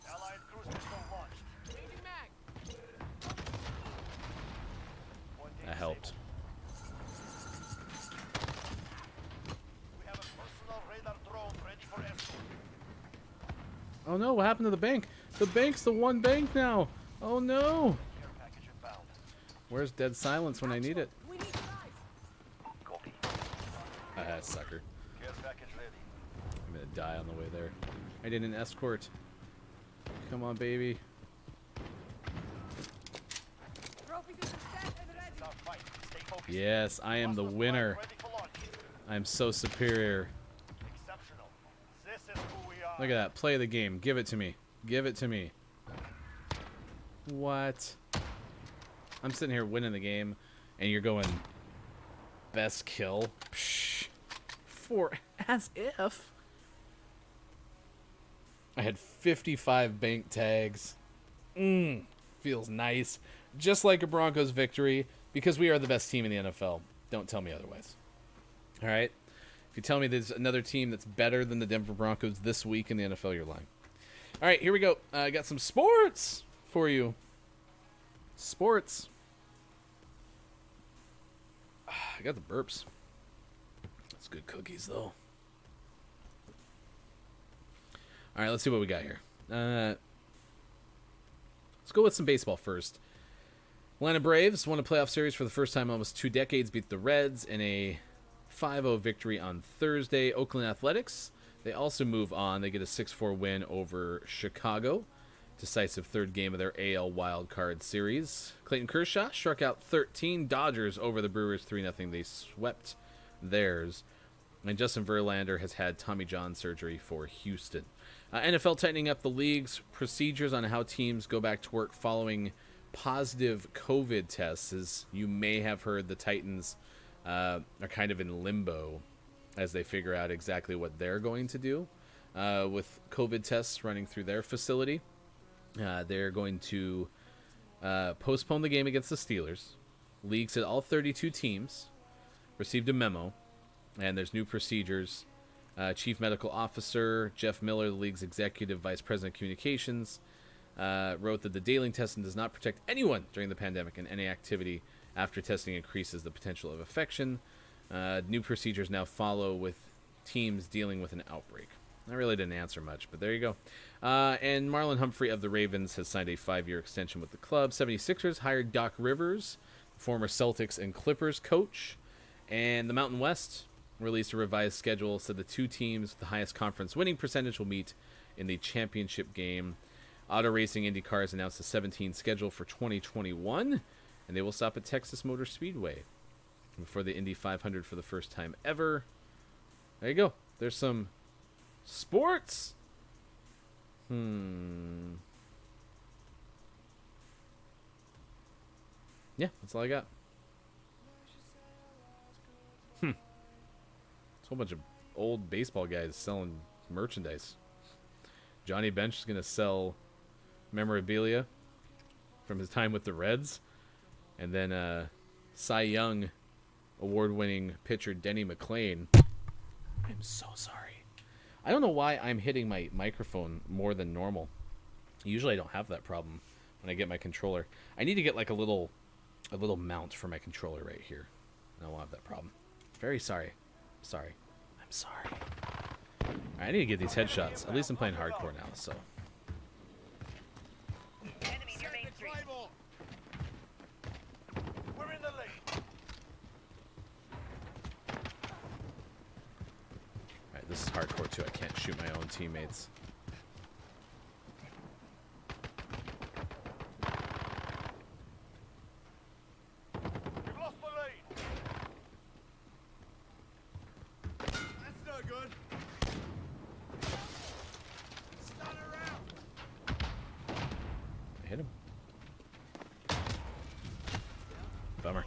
Allied cruise missile launched. Changing mag. Pointing That helped. We have a personal radar drone ready for escort. Oh no, what happened to the bank? The bank's the one bank now. Oh no. Care package inbound. Where's dead silence when I need it? We need your eyes. Copy. Ah, sucker. Care package ready. I'm gonna die on the way there. I did an escort. Come on, baby. Trophy system set and ready. It's our fight. Stay focused. Yes, I am the Cluster winner. strike ready for launch. I'm so superior. Exceptional. This is who we are. Look at that. Play the game. Give it to me. Give it to me. What? I'm sitting here winning the game, and you're going best kill? Psh. For as if. I had 55 bank tags. Feels nice. Just like a Broncos victory, because we are the best team in the NFL. Don't tell me otherwise. All right? If you tell me there's another team that's better than the Denver Broncos this week in the NFL, you're lying. All right, here we go. I got some sports for you. Sports. I got the burps. That's good cookies, though. All right, let's see what we got here. Let's go with some baseball first. Atlanta Braves won a playoff series for the first time in almost 2 decades, beat the Reds in a 5-0 victory on Thursday. Oakland Athletics, they also move on. They get a 6-4 win over Chicago. Decisive third game of their AL wildcard series. Clayton Kershaw struck out 13. Dodgers over the Brewers 3-0. They swept theirs. And Justin Verlander has had Tommy John surgery for Houston. NFL tightening up the league's procedures on how teams go back to work following positive COVID tests. As you may have heard, the Titans are kind of in limbo as they figure out exactly what they're going to do with COVID tests running through their facility. They're going to postpone the game against the Steelers. League said all 32 teams received a memo, and there's new procedures. Chief Medical Officer Jeff Miller, the league's Executive Vice President of Communications, wrote that the daily testing does not protect anyone during the pandemic, and any activity after testing increases the potential of infection. New procedures now follow with teams dealing with an outbreak. I really didn't answer much, but there you go. And Marlon Humphrey of the Ravens has signed a 5-year extension with the club. 76ers hired Doc Rivers, former Celtics and Clippers coach. And the Mountain West released a revised schedule, so the 2 teams with the highest conference winning percentage will meet in the championship game. Auto Racing IndyCar has announced a 17 schedule for 2021, and they will stop at Texas Motor Speedway before the Indy 500 for the first time ever. There you go. There's some sports. Yeah, that's all I got. It's a whole bunch of old baseball guys selling merchandise. Johnny Bench is going to sell memorabilia from his time with the Reds. And then Cy Young award-winning pitcher Denny McLain. I'm so sorry. I don't know why I'm hitting my microphone more than normal. Usually I don't have that problem when I get my controller. I need to get like a little mount for my controller right here. I won't have that problem. Very sorry. Sorry. I'm sorry. All right, I need to get these headshots. At least I'm playing hardcore now, so. Enemy near Main Street. We're in the lead. Alright, this is hardcore too. I can't shoot my own teammates. We've lost the lead. That's no good. Stunner out. I hit him. Bummer.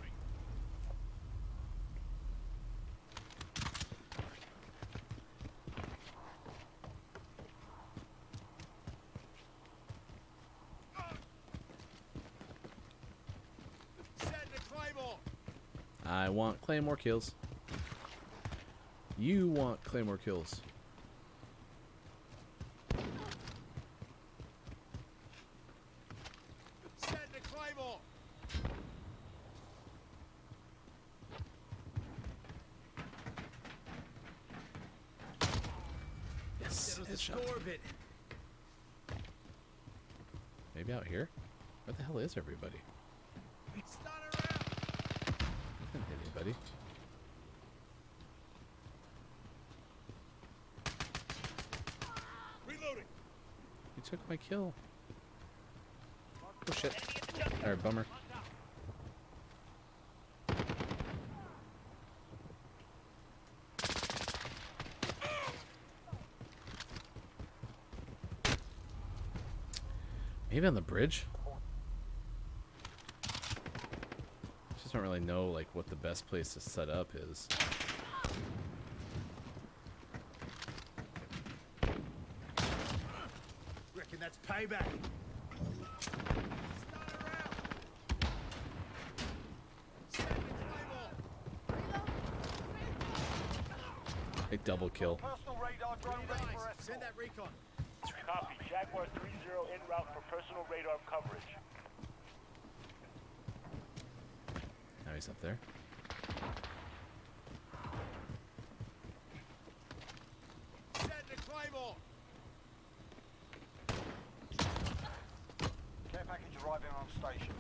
Setting the Claymore. I want Claymore kills. You want Claymore kills. Setting the Claymore. Yes. Settles the Headshot. score a bit. Maybe out here? Where the hell is everybody? Stunner out. I didn't hit anybody. Reloading. You took my kill. Oh shit. Alright, bummer. Maybe on the bridge? Just don't really know like what the best place to set up is. Reckon that's payback. Stunner out. Setting the Claymore. A double kill. Personal radar drone ready for Nice. escort. Send that recon. Copy. Jaguar 3-0 en route for personal radar coverage. Now he's up there. Setting the Claymore. Care package arriving on station.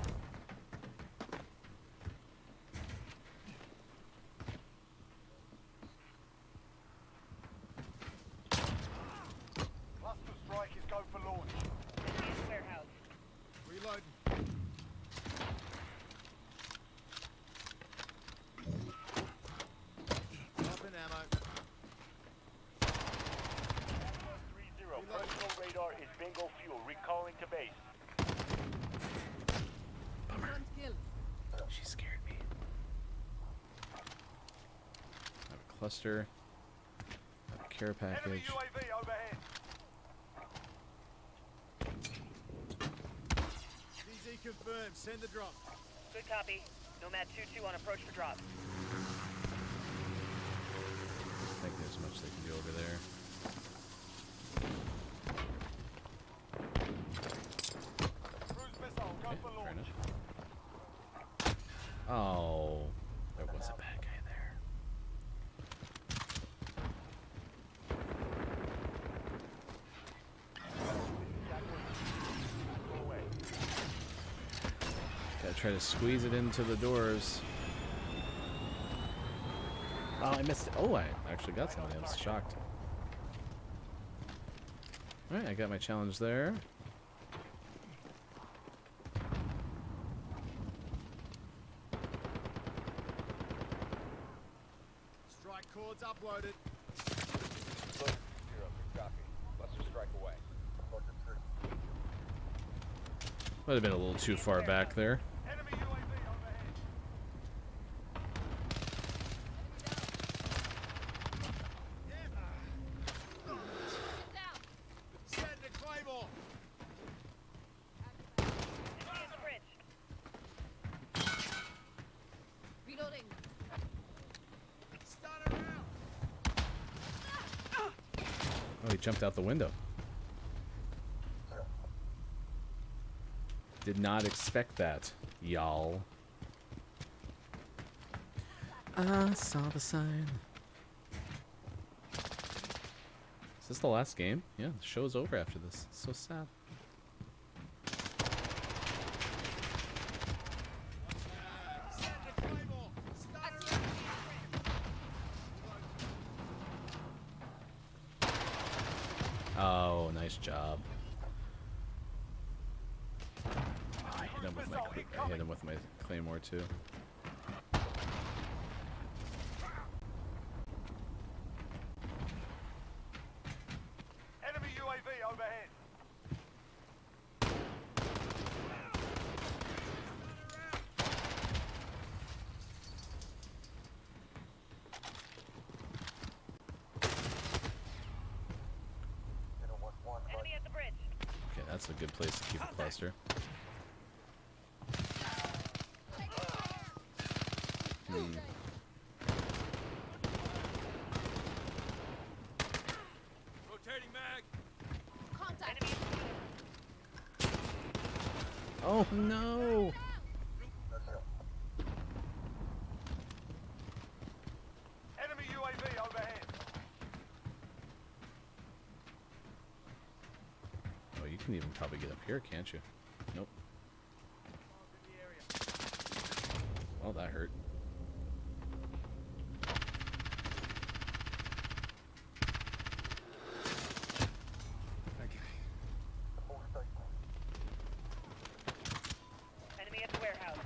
cluster. Care Enemy package. UAV overhead. DZ confirmed. Send the drop. Good copy. Nomad 2-2 on approach for drop. I think there's much they can do over there. Cruise missile, go Okay, for fair launch. enough. Oh, there was a bad guy there. Gotta try to squeeze it into the doors. Oh, I missed it. Oh, I actually got somebody. I was shocked. Alright, I got my challenge there. Strike cords uploaded. Might have been a little too far back there. Enemy UAV overhead. Send the claymore. Enemy at the bridge. Reloading. Stun around. Oh, he jumped out the window. Did not expect that, y'all. I saw the sign. Is this the last game? Yeah, the show's over after this. It's so sad. Send the claymore. Stun around. Oh, nice job. Oh, I hit him with my I hit him with my claymore too. Enemy UAV overhead. Enemy at the bridge. Okay, that's a good place to keep a cluster. Rotating mag. Contact. Enemy at the bridge. Oh no! Enemy UAV overhead. Oh, you can even probably get up here, can't you? Nope. Well, that hurt. Enemy at the warehouse.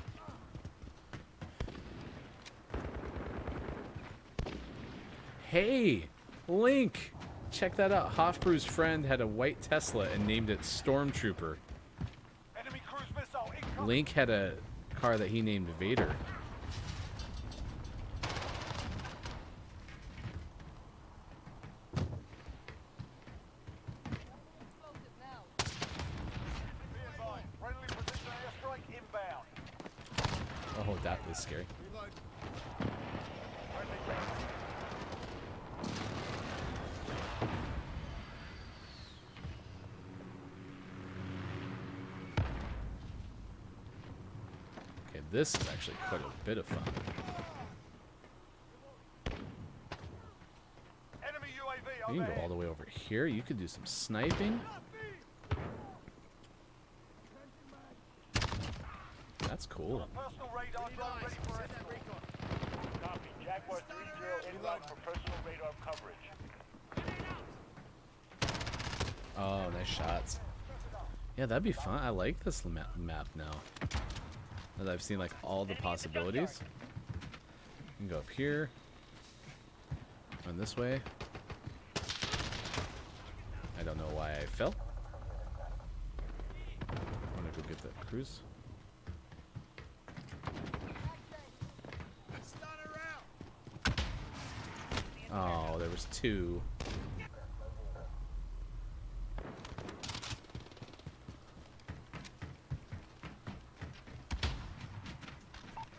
Hey, Link! Check that out. Hofbrew's friend had a white Tesla and named it Stormtrooper. Enemy cruise missile incoming. Link had a car that he named Vader. Explosive now. Be advised, friendly precision airstrike inbound. Oh, that is scary. Reload. Friendly ground. Okay, this is actually quite a bit of fun. Enemy UAV You can go all overhead. the way over here. You could do some sniping. That's cool. Personal radar drone ready for Send that escort. recon. Copy. Jaguar 3-0 inbound for personal radar coverage. Oh, nice shots. Yeah, that'd be fun. I like this map now. As I've seen like all the possibilities. You can go up here. Run this way. I don't know why I fell. I'm gonna go get that cruise. Stun around. Oh, there was two.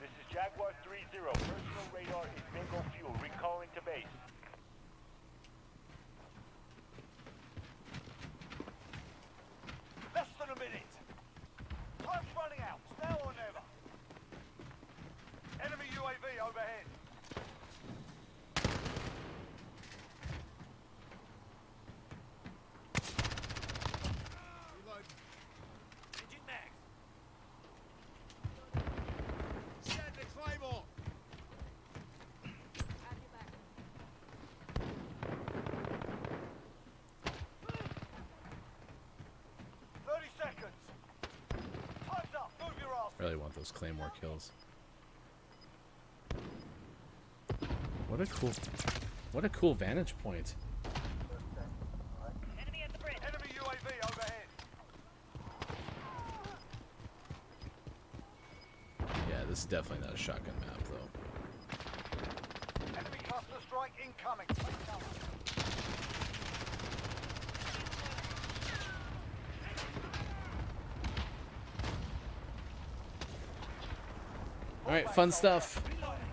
This is Jaguar 3-0. Personal radar is bingo fuel. Recalling to base. Less than a minute. Time's running out. It's now or never. Enemy UAV overhead. Reload. Engine max. Set the claymore. Have you back. 30 seconds. Time's up. Move your ass. Really want those Claymore kills. What a cool vantage point. Enemy at the bridge. Enemy UAV overhead. Yeah, this is definitely not a shotgun map, though. Enemy cluster strike incoming. Take cover. All right, fun stuff.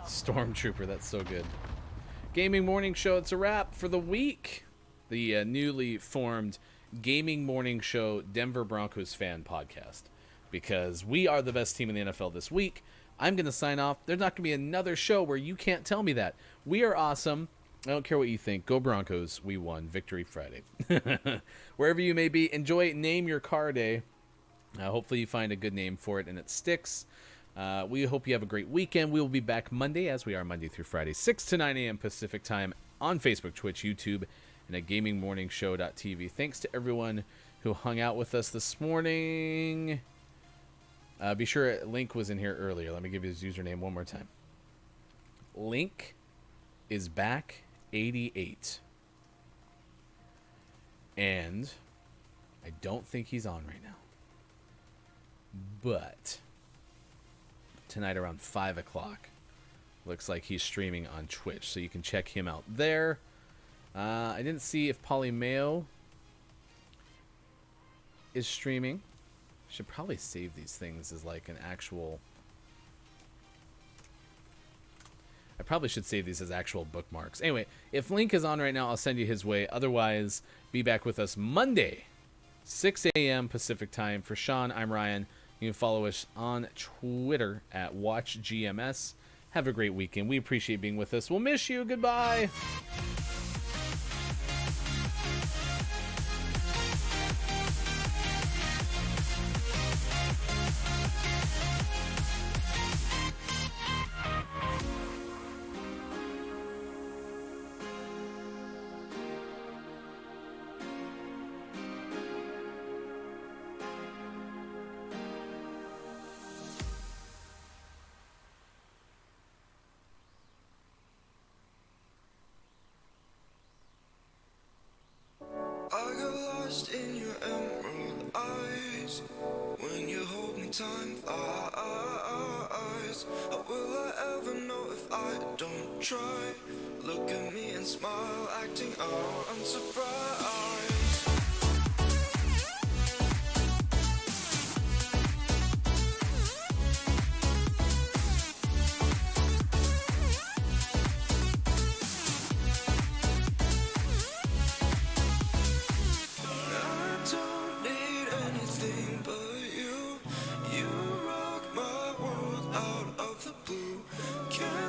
Stormtrooper, that's so good. Gaming Morning Show, it's a wrap for the week. The newly formed Gaming Morning Show Denver Broncos fan podcast. Because we are the best team in the NFL this week. I'm going to sign off. There's not going to be another show where you can't tell me that. We are awesome. I don't care what you think. Go Broncos. We won. Victory Friday. Wherever you may be, enjoy Name Your Car Day. Hopefully you find a good name for it and it sticks. We hope you have a great weekend. We will be back Monday, as we are Monday through Friday, 6 to 9 a.m. Pacific time on Facebook, Twitch, YouTube, and at gamingmorningshow.tv. Thanks to everyone who hung out with us this morning. Be sure Link was in here earlier. Let me give you his username one more time. Link is back 88. And I don't think he's on right now. But tonight around 5 o'clock, looks like he's streaming on Twitch, so you can check him out there. I didn't see if Polly Mayo is streaming. Should probably save these things as like an actual... I probably should save these as actual bookmarks. Anyway, if Link is on right now, I'll send you his way. Otherwise, be back with us Monday, 6 a.m. Pacific time. For Sean, I'm Ryan. You can follow us on Twitter at WatchGMS. Have a great weekend. We appreciate being with us. We'll miss you. Goodbye. I got lost in your emerald eyes when you hold me tight. How will I ever know if I don't try? Look at me and smile, acting all unsurprised.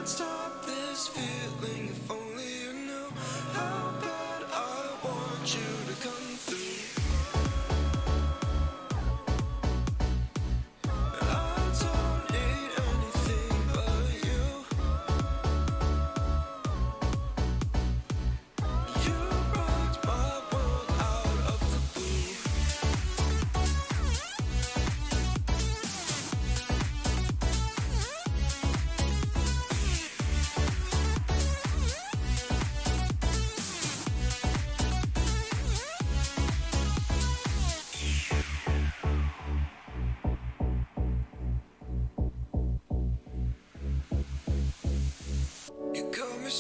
Stop this feeling if only you knew how bad I want you to come through. I don't need anything but you. You rocked my world out of the blue. You got me